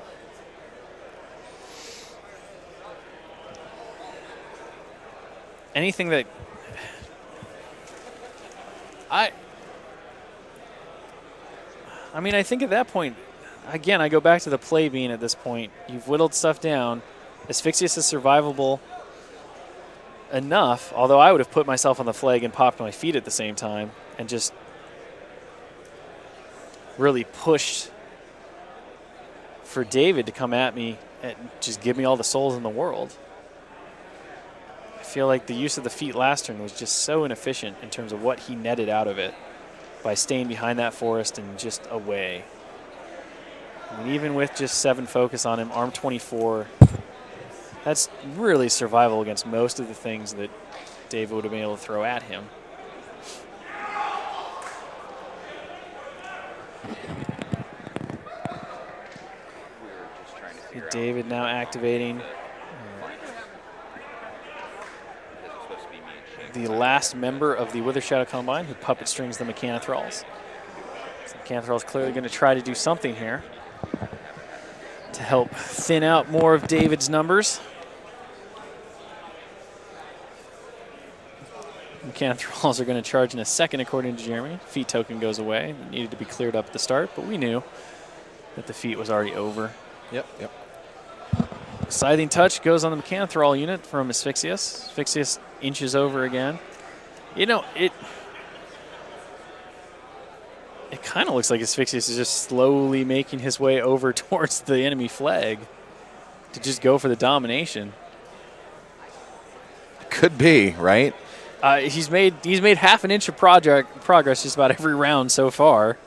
Anything that I mean, I think at that point, again, I go back to the play being at this point. You've whittled stuff down. Asphyxious is survivable enough, although I would have put myself on the flag and popped my feet at the same time and just really pushed for David to come at me and just give me all the souls in the world. I feel like the use of the feet last turn was just so inefficient in terms of what he netted out of it by staying behind that forest and just away. I mean, even with just 7 focus on him, arm 24, that's really survival against most of the things that David would have been able to throw at him. David now activating the last member of the Wither Shadow Combine who puppet strings the Mechanothralls. So the Mechanothrall's clearly going to try to do something here to help thin out more of David's numbers. Mechanothralls are going to charge in a second, according to Jeremy. Feet token goes away. It needed to be cleared up at the start, but we knew that the feat was already over. Yep. Scything Touch goes on the Mechanothrall unit from Asphyxious. Asphyxious inches over again. You know, it kind of looks like Asphyxious is just slowly making his way over towards the enemy flag to just go for the domination. Could be, right? He's made half an inch of progress just about every round so far.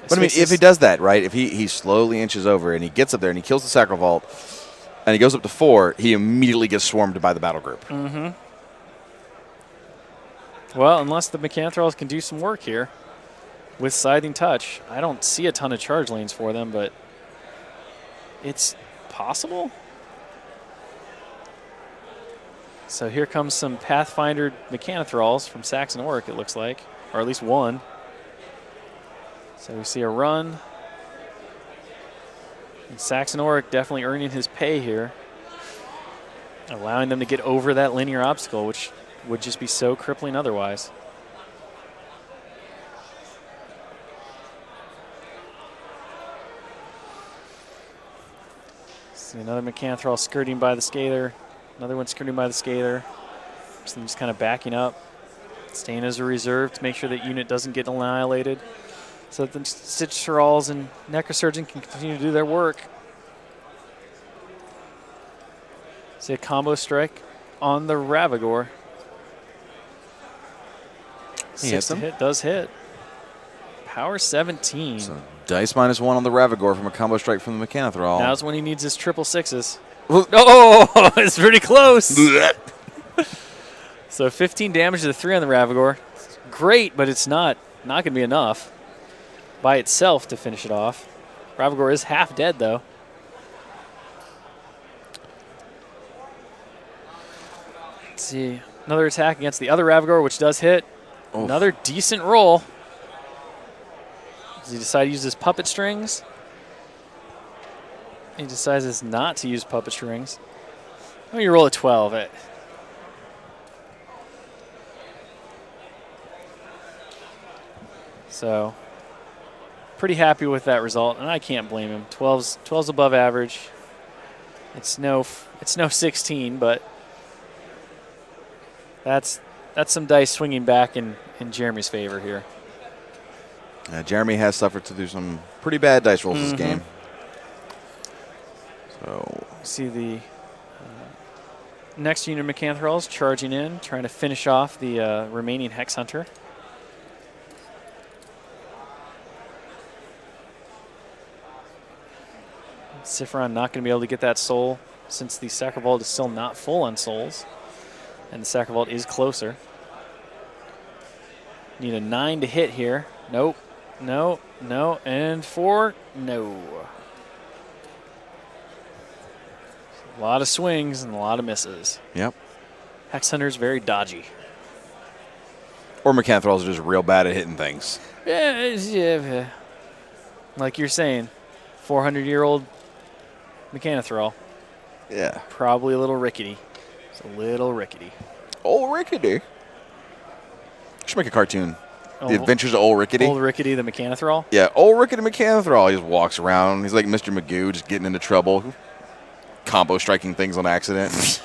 But I mean, if he does that, right, if he slowly inches over and he gets up there and he kills the Sacral Vault and he goes up to 4, he immediately gets swarmed by the battle group. Mm-hmm. Well, unless the Mechanothralls can do some work here with Scything Touch, I don't see a ton of charge lanes for them, but it's possible. So here comes some Pathfinder Mechanothralls from Saxon Orc, it looks like, or at least one. So we see a run. And Saxon Orc definitely earning his pay here, allowing them to get over that linear obstacle, which would just be so crippling otherwise. See another Mechanothrall skirting by the Scather. Another one skirting by the Scather. Just kind of backing up, staying as a reserve to make sure that unit doesn't get annihilated, so that the Stitch Thralls and Necrosurgeon can continue to do their work. See a combo strike on the Ravagore. 6 to hit, does hit. Power 17. So dice -1 on the Ravagore from a combo strike from the Mechanothrall. Now's when he needs his 666s. Oh, it's pretty close. So 15 damage to the 3 on the Ravagore. Great, but it's not going to be enough by itself to finish it off. Ravagore is half dead, though. Let's see. Another attack against the other Ravagore, which does hit. Oof. Another decent roll. Does he decide to use his puppet strings? He decides not to use puppet strings. Oh, you roll a 12. So, pretty happy with that result, and I can't blame him. 12's above average. It's no 16, but that's some dice swinging back in Jeremy's favor here. Jeremy has suffered through some pretty bad dice rolls this game. So see the next unit of Mechanothralls charging in, trying to finish off the remaining Hex Hunter. Sifron not going to be able to get that soul since the Sacral Vault is still not full on souls, and the Sacral Vault is closer. Need a 9 to hit here. Nope. No. And 4. No. A lot of swings and a lot of misses. Yep. Hex Hunter's very dodgy. Or Mechanithrals are just real bad at hitting things. Yeah. Like you're saying, 400-year-old Mechanithral. Yeah. Probably a little rickety. It's a little rickety. Old Rickety. Should make a cartoon. Oh, The Adventures of Old Rickety. Old Rickety, the Mechanithral. Yeah, Old Rickety Mechanithral. He just walks around. He's like Mr. Magoo, just getting into trouble. Combo striking things on accident.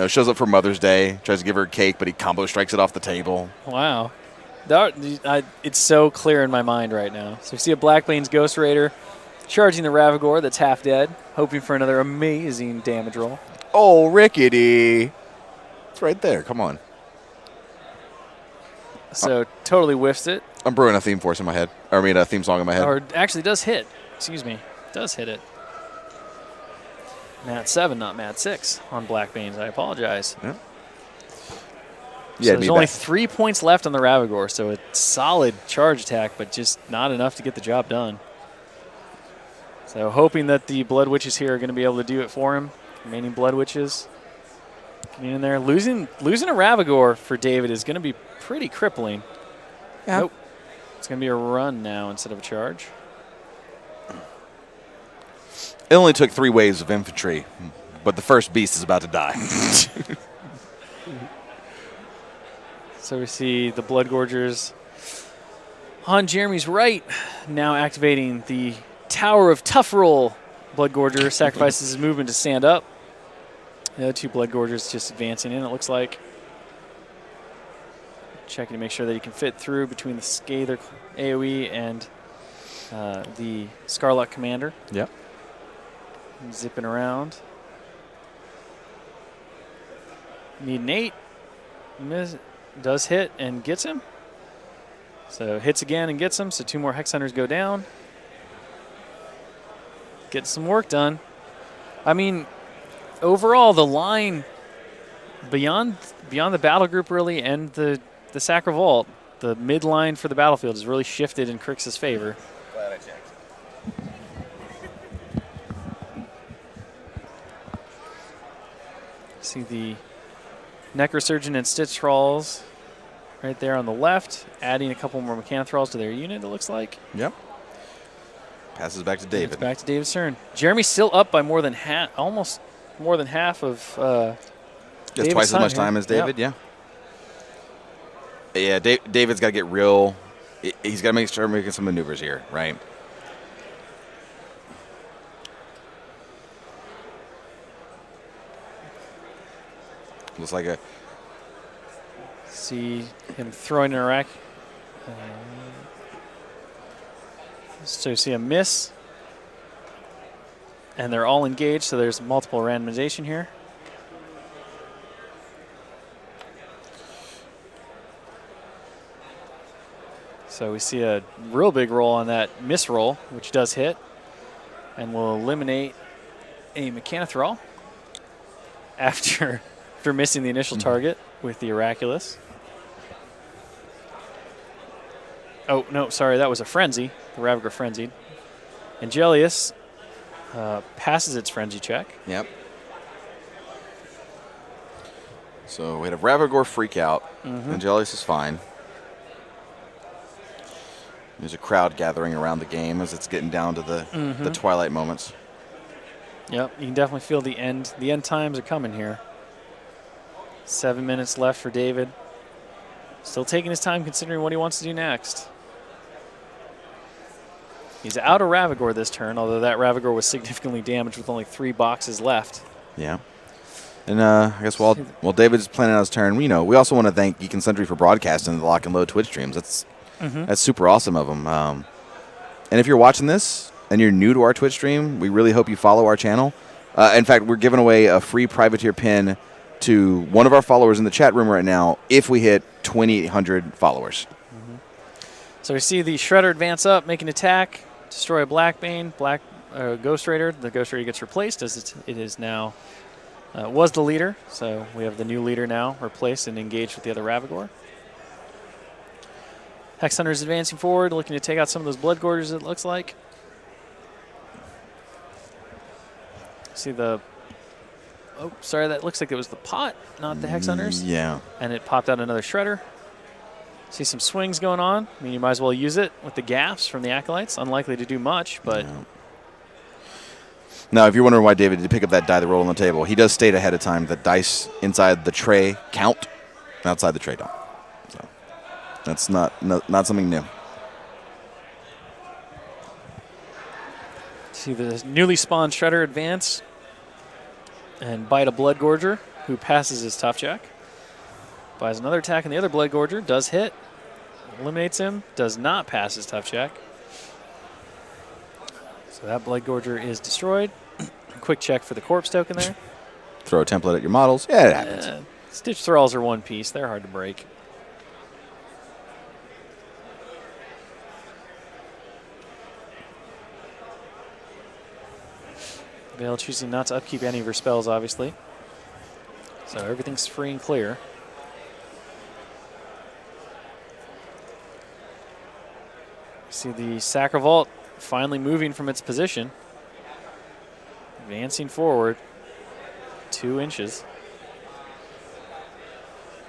Shows up for Mother's Day, tries to give her a cake, but he combo strikes it off the table. Wow. It's so clear in my mind right now. So we see a Blackbane's Ghost Raider charging the Ravagore that's half dead, hoping for another amazing damage roll. Old Rickety. It's right there. Come on. So totally whiffs it. I'm brewing a theme force in my head. A theme song in my head. Or actually does hit. Excuse me. Does hit it. Mat 7, not Mat 6 on Blackbane's. I apologize. Yeah. So there's only 3 points left on the Ravagore, so a solid charge attack, but just not enough to get the job done. So hoping that the Blood Witches here are going to be able to do it for him. Remaining Blood Witches getting in there. Losing a Ravagore for David is going to be pretty crippling. Yeah. Nope. It's going to be a run now instead of a charge. It only took 3 waves of infantry, but the first beast is about to die. So we see the Blood Gorgers on Jeremy's right, now activating the Tower of Tough Roll. Blood Gorger sacrifices his movement to stand up. The other 2 Blood Gorgers just advancing in, it looks like. Checking to make sure that he can fit through between the Scather AoE and the Scarlet Commander. Yep. Zipping around. Need an 8. Does hit and gets him. So hits again and gets him. So 2 more Hex Hunters go down. Get some work done. I mean, overall, the line beyond the battle group really and the Sacra Vault, the mid line for the battlefield has really shifted in Crix's favor. Glad I checked. See the Necrosurgeon and Stitch Trolls right there on the left, adding a couple more Mechanithrals to their unit, it looks like. Yep. Passes back to David. It's back to David's turn. Jeremy's still up by more than half, almost more than half of Gets twice as much time as David, yeah. Yeah, David's got to get real. He's got to make sure making some maneuvers here, right? Looks like a. See him throwing an Iraq. So you see a miss. And they're all engaged, so there's multiple randomization here. So we see a real big roll on that miss roll, which does hit. And will eliminate a Mechanithral after missing the initial target with the Oraculus. Oh, no, sorry, that was a Frenzy. The Ravagore frenzied. Angelius passes its Frenzy check. Yep. So we had a Ravagore freak out. Angelius is fine. There's a crowd gathering around the game as it's getting down to the twilight moments. Yep, you can definitely feel the end. The end times are coming here. 7 minutes left for David. Still taking his time considering what he wants to do next. He's out of Ravagore this turn, although that Ravagore was significantly damaged with only 3 boxes left. Yeah. And I guess while David's planning out his turn, we also want to thank Geek and Sundry for broadcasting the Lock and Load Twitch streams. That's super awesome of them. And if you're watching this and you're new to our Twitch stream, we really hope you follow our channel. In fact, we're giving away a free privateer pin to one of our followers in the chat room right now if we hit 2,800 followers. So we see the Shredder advance up, make an attack, destroy a Blackbane, Ghost Raider. The Ghost Raider gets replaced as it is now was the leader. So we have the new leader now replaced and engaged with the other Ravagore. Hex Hunter's advancing forward, looking to take out some of those Blood Gorgers, it looks like. See the Oh, sorry, that looks like it was the pot, not the Hex Hunters. Yeah. And it popped out another Shredder. See some swings going on. I mean, you might as well use it with the gaffs from the Acolytes. Unlikely to do much, but... Yeah. Now, if you're wondering why David did pick up that die that rolled on the table, he does state ahead of time that dice inside the tray count, and outside the tray don't. So that's not something new. See the newly spawned Shredder advance and bite a Blood Gorger, who passes his Tough Jack. Buys another attack on the other Blood Gorger, does hit, eliminates him, does not pass his Tough Jack. So that Blood Gorger is destroyed. Quick check for the Corpse token there. Throw a template at your models. Yeah, it happens. Stitch Thralls are one piece. They're hard to break. Veil choosing not to upkeep any of her spells, obviously. So everything's free and clear. See the Sacravault finally moving from its position. Advancing forward 2 inches.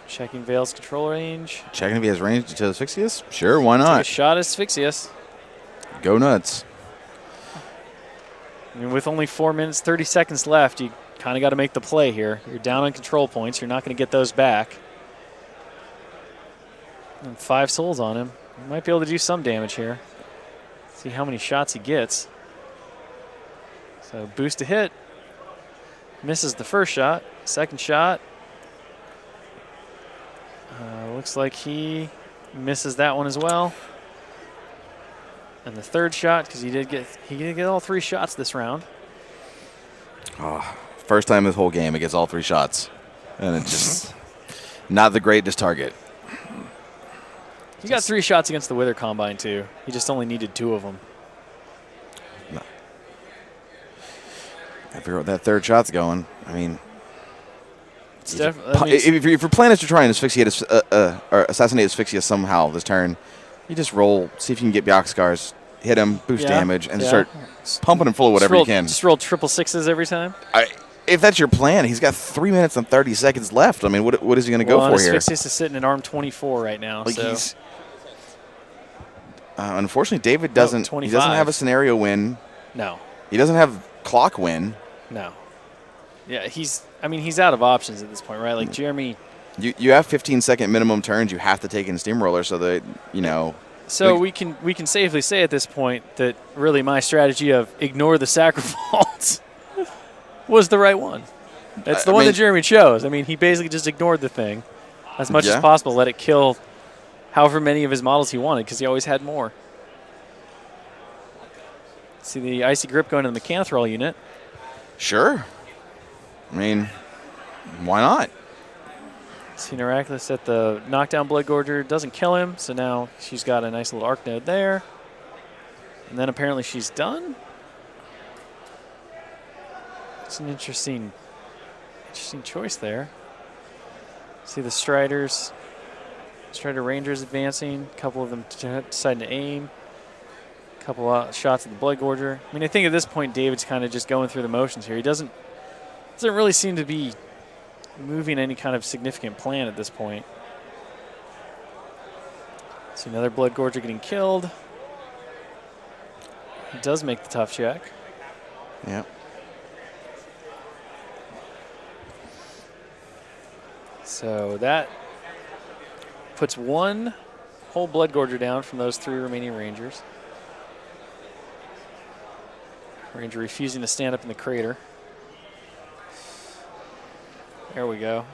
Checking Veil's control range. Checking if he has range to Asphyxious? Sure, why not? Take a shot at Asphyxious. Go nuts. I mean, with only 4 minutes, 30 seconds left, you kind of got to make the play here. You're down on control points. You're not going to get those back. And 5 souls on him. You might be able to do some damage here. See how many shots he gets. So boost to hit. Misses the first shot. Second shot. Looks like he misses that one as well. And the third shot, because he did get all 3 shots this round. Oh, first time this whole game, it gets all 3 shots. And it's just not the greatest target. He got 3 shots against the Wither Combine, too. He just only needed 2 of them. No. I figure what that third shot's going. I mean, if your plan is to try and asphyxiate or assassinate Asphyxia somehow this turn, you just roll, see if you can get Byaxcars, hit him, boost damage, and start pumping him full of whatever you can. Just roll 666s every time? If that's your plan, he's got 3 minutes and 30 seconds left. I mean, what is he going to go for here? Asphyxious is sitting at arm 24 right now. Like so. Unfortunately, David doesn't. He doesn't have a scenario win. No. He doesn't have clock win. No. Yeah, he's out of options at this point, right? Like Jeremy. You have 15-second minimum turns. You have to take in Steamroller so that So we can safely say at this point that really my strategy of ignore the Sacravault was the right one. It's the one that Jeremy chose. I mean, he basically just ignored the thing as much as possible, let it kill however many of his models he wanted, because he always had more. See the Icy Grip going to the Mechanothrall unit. Sure. I mean, why not? See Miraculous at the knockdown Blood Gorger. Doesn't kill him, so now she's got a nice little arc node there. And then apparently she's done. It's an interesting choice there. See the Striders. Strider Rangers advancing. A couple of them deciding to aim. A couple of shots at the Blood Gorger. I mean, I think at this point David's kind of just going through the motions here. He doesn't really seem to be moving any kind of significant plan at this point. See another Blood Gorger getting killed. He does make the tough check. Yeah. So that puts 1 whole Blood Gorger down from those 3 remaining Rangers. Ranger refusing to stand up in the crater. There we go.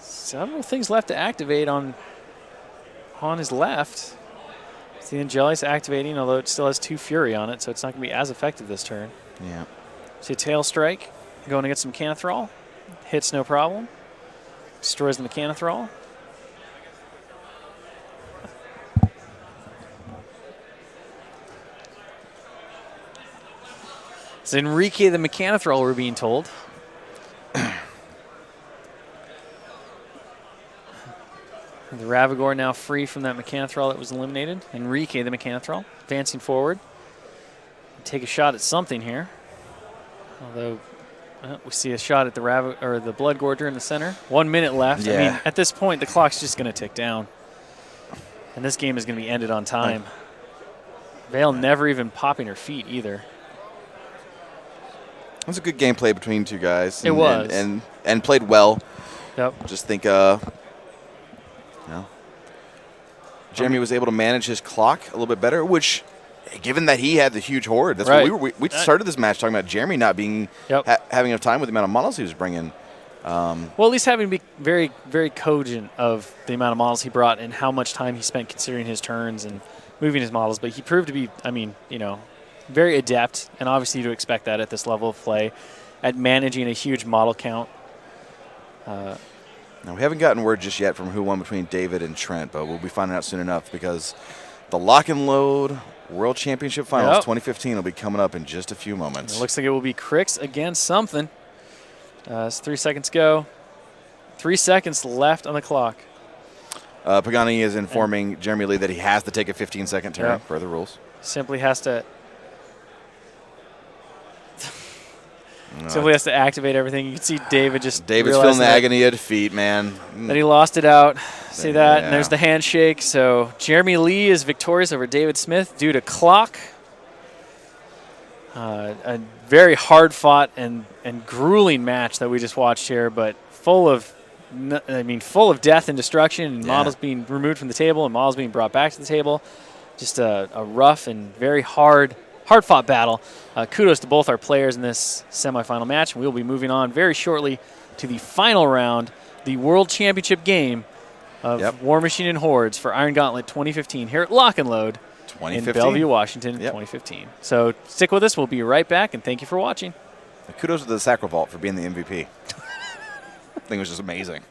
Several things left to activate on his left. See the Angeli's activating, although it still has 2 Fury on it, so it's not going to be as effective this turn. Yeah. See a Tail Strike going against some Mechanothrall. Hits no problem. Destroys the Mechanothrall. It's Enrique the Mechanothrall, we're being told. The Ravagore now free from that Mechanothrall that was eliminated. Enrique the Mechanothrall advancing forward. Take a shot at something here. Although we see a shot at the the Blood Gorger in the center. 1 minute left. Yeah. I mean, at this point, the clock's just going to tick down. And this game is going to be ended on time. Vale never even popping her feet either. It was a good gameplay between two guys. It was. And played well. Yep. Just think, Jeremy was able to manage his clock a little bit better, which, given that he had the huge horde, that's Right. what we started this match talking about Jeremy not being having enough time with the amount of models he was bringing. Well, at least having to be very, very cogent of the amount of models he brought and how much time he spent considering his turns and moving his models. But he proved to be, I mean, very adept, and obviously you expect that at this level of play, at managing a huge model count. Now, we haven't gotten word just yet from who won between David and Trent, but we'll be finding out soon enough because the Lock and Load World Championship Finals 2015 will be coming up in just a few moments. It looks like it will be Crix against something. It's 3 seconds go. 3 seconds left on the clock. Pagani is informing Jeremy Lee that he has to take a 15-second turn per the rules. Simply has to activate everything. You can see David just David's feeling the agony of defeat, man. That he lost it out. See that? And there's the handshake. So Jeremy Lee is victorious over David Smith due to clock. A very hard-fought and grueling match that we just watched here, but full of death and destruction, and models being removed from the table and models being brought back to the table. Just a rough and very hard-fought battle. Kudos to both our players in this semifinal match. We will be moving on very shortly to the final round, the World Championship game of War Machine and Hordes for Iron Gauntlet 2015 here at Lock and Load in Bellevue, Washington, 2015. So stick with us. We'll be right back, and thank you for watching. Kudos to the Sacrovault for being the MVP. I think it was just amazing.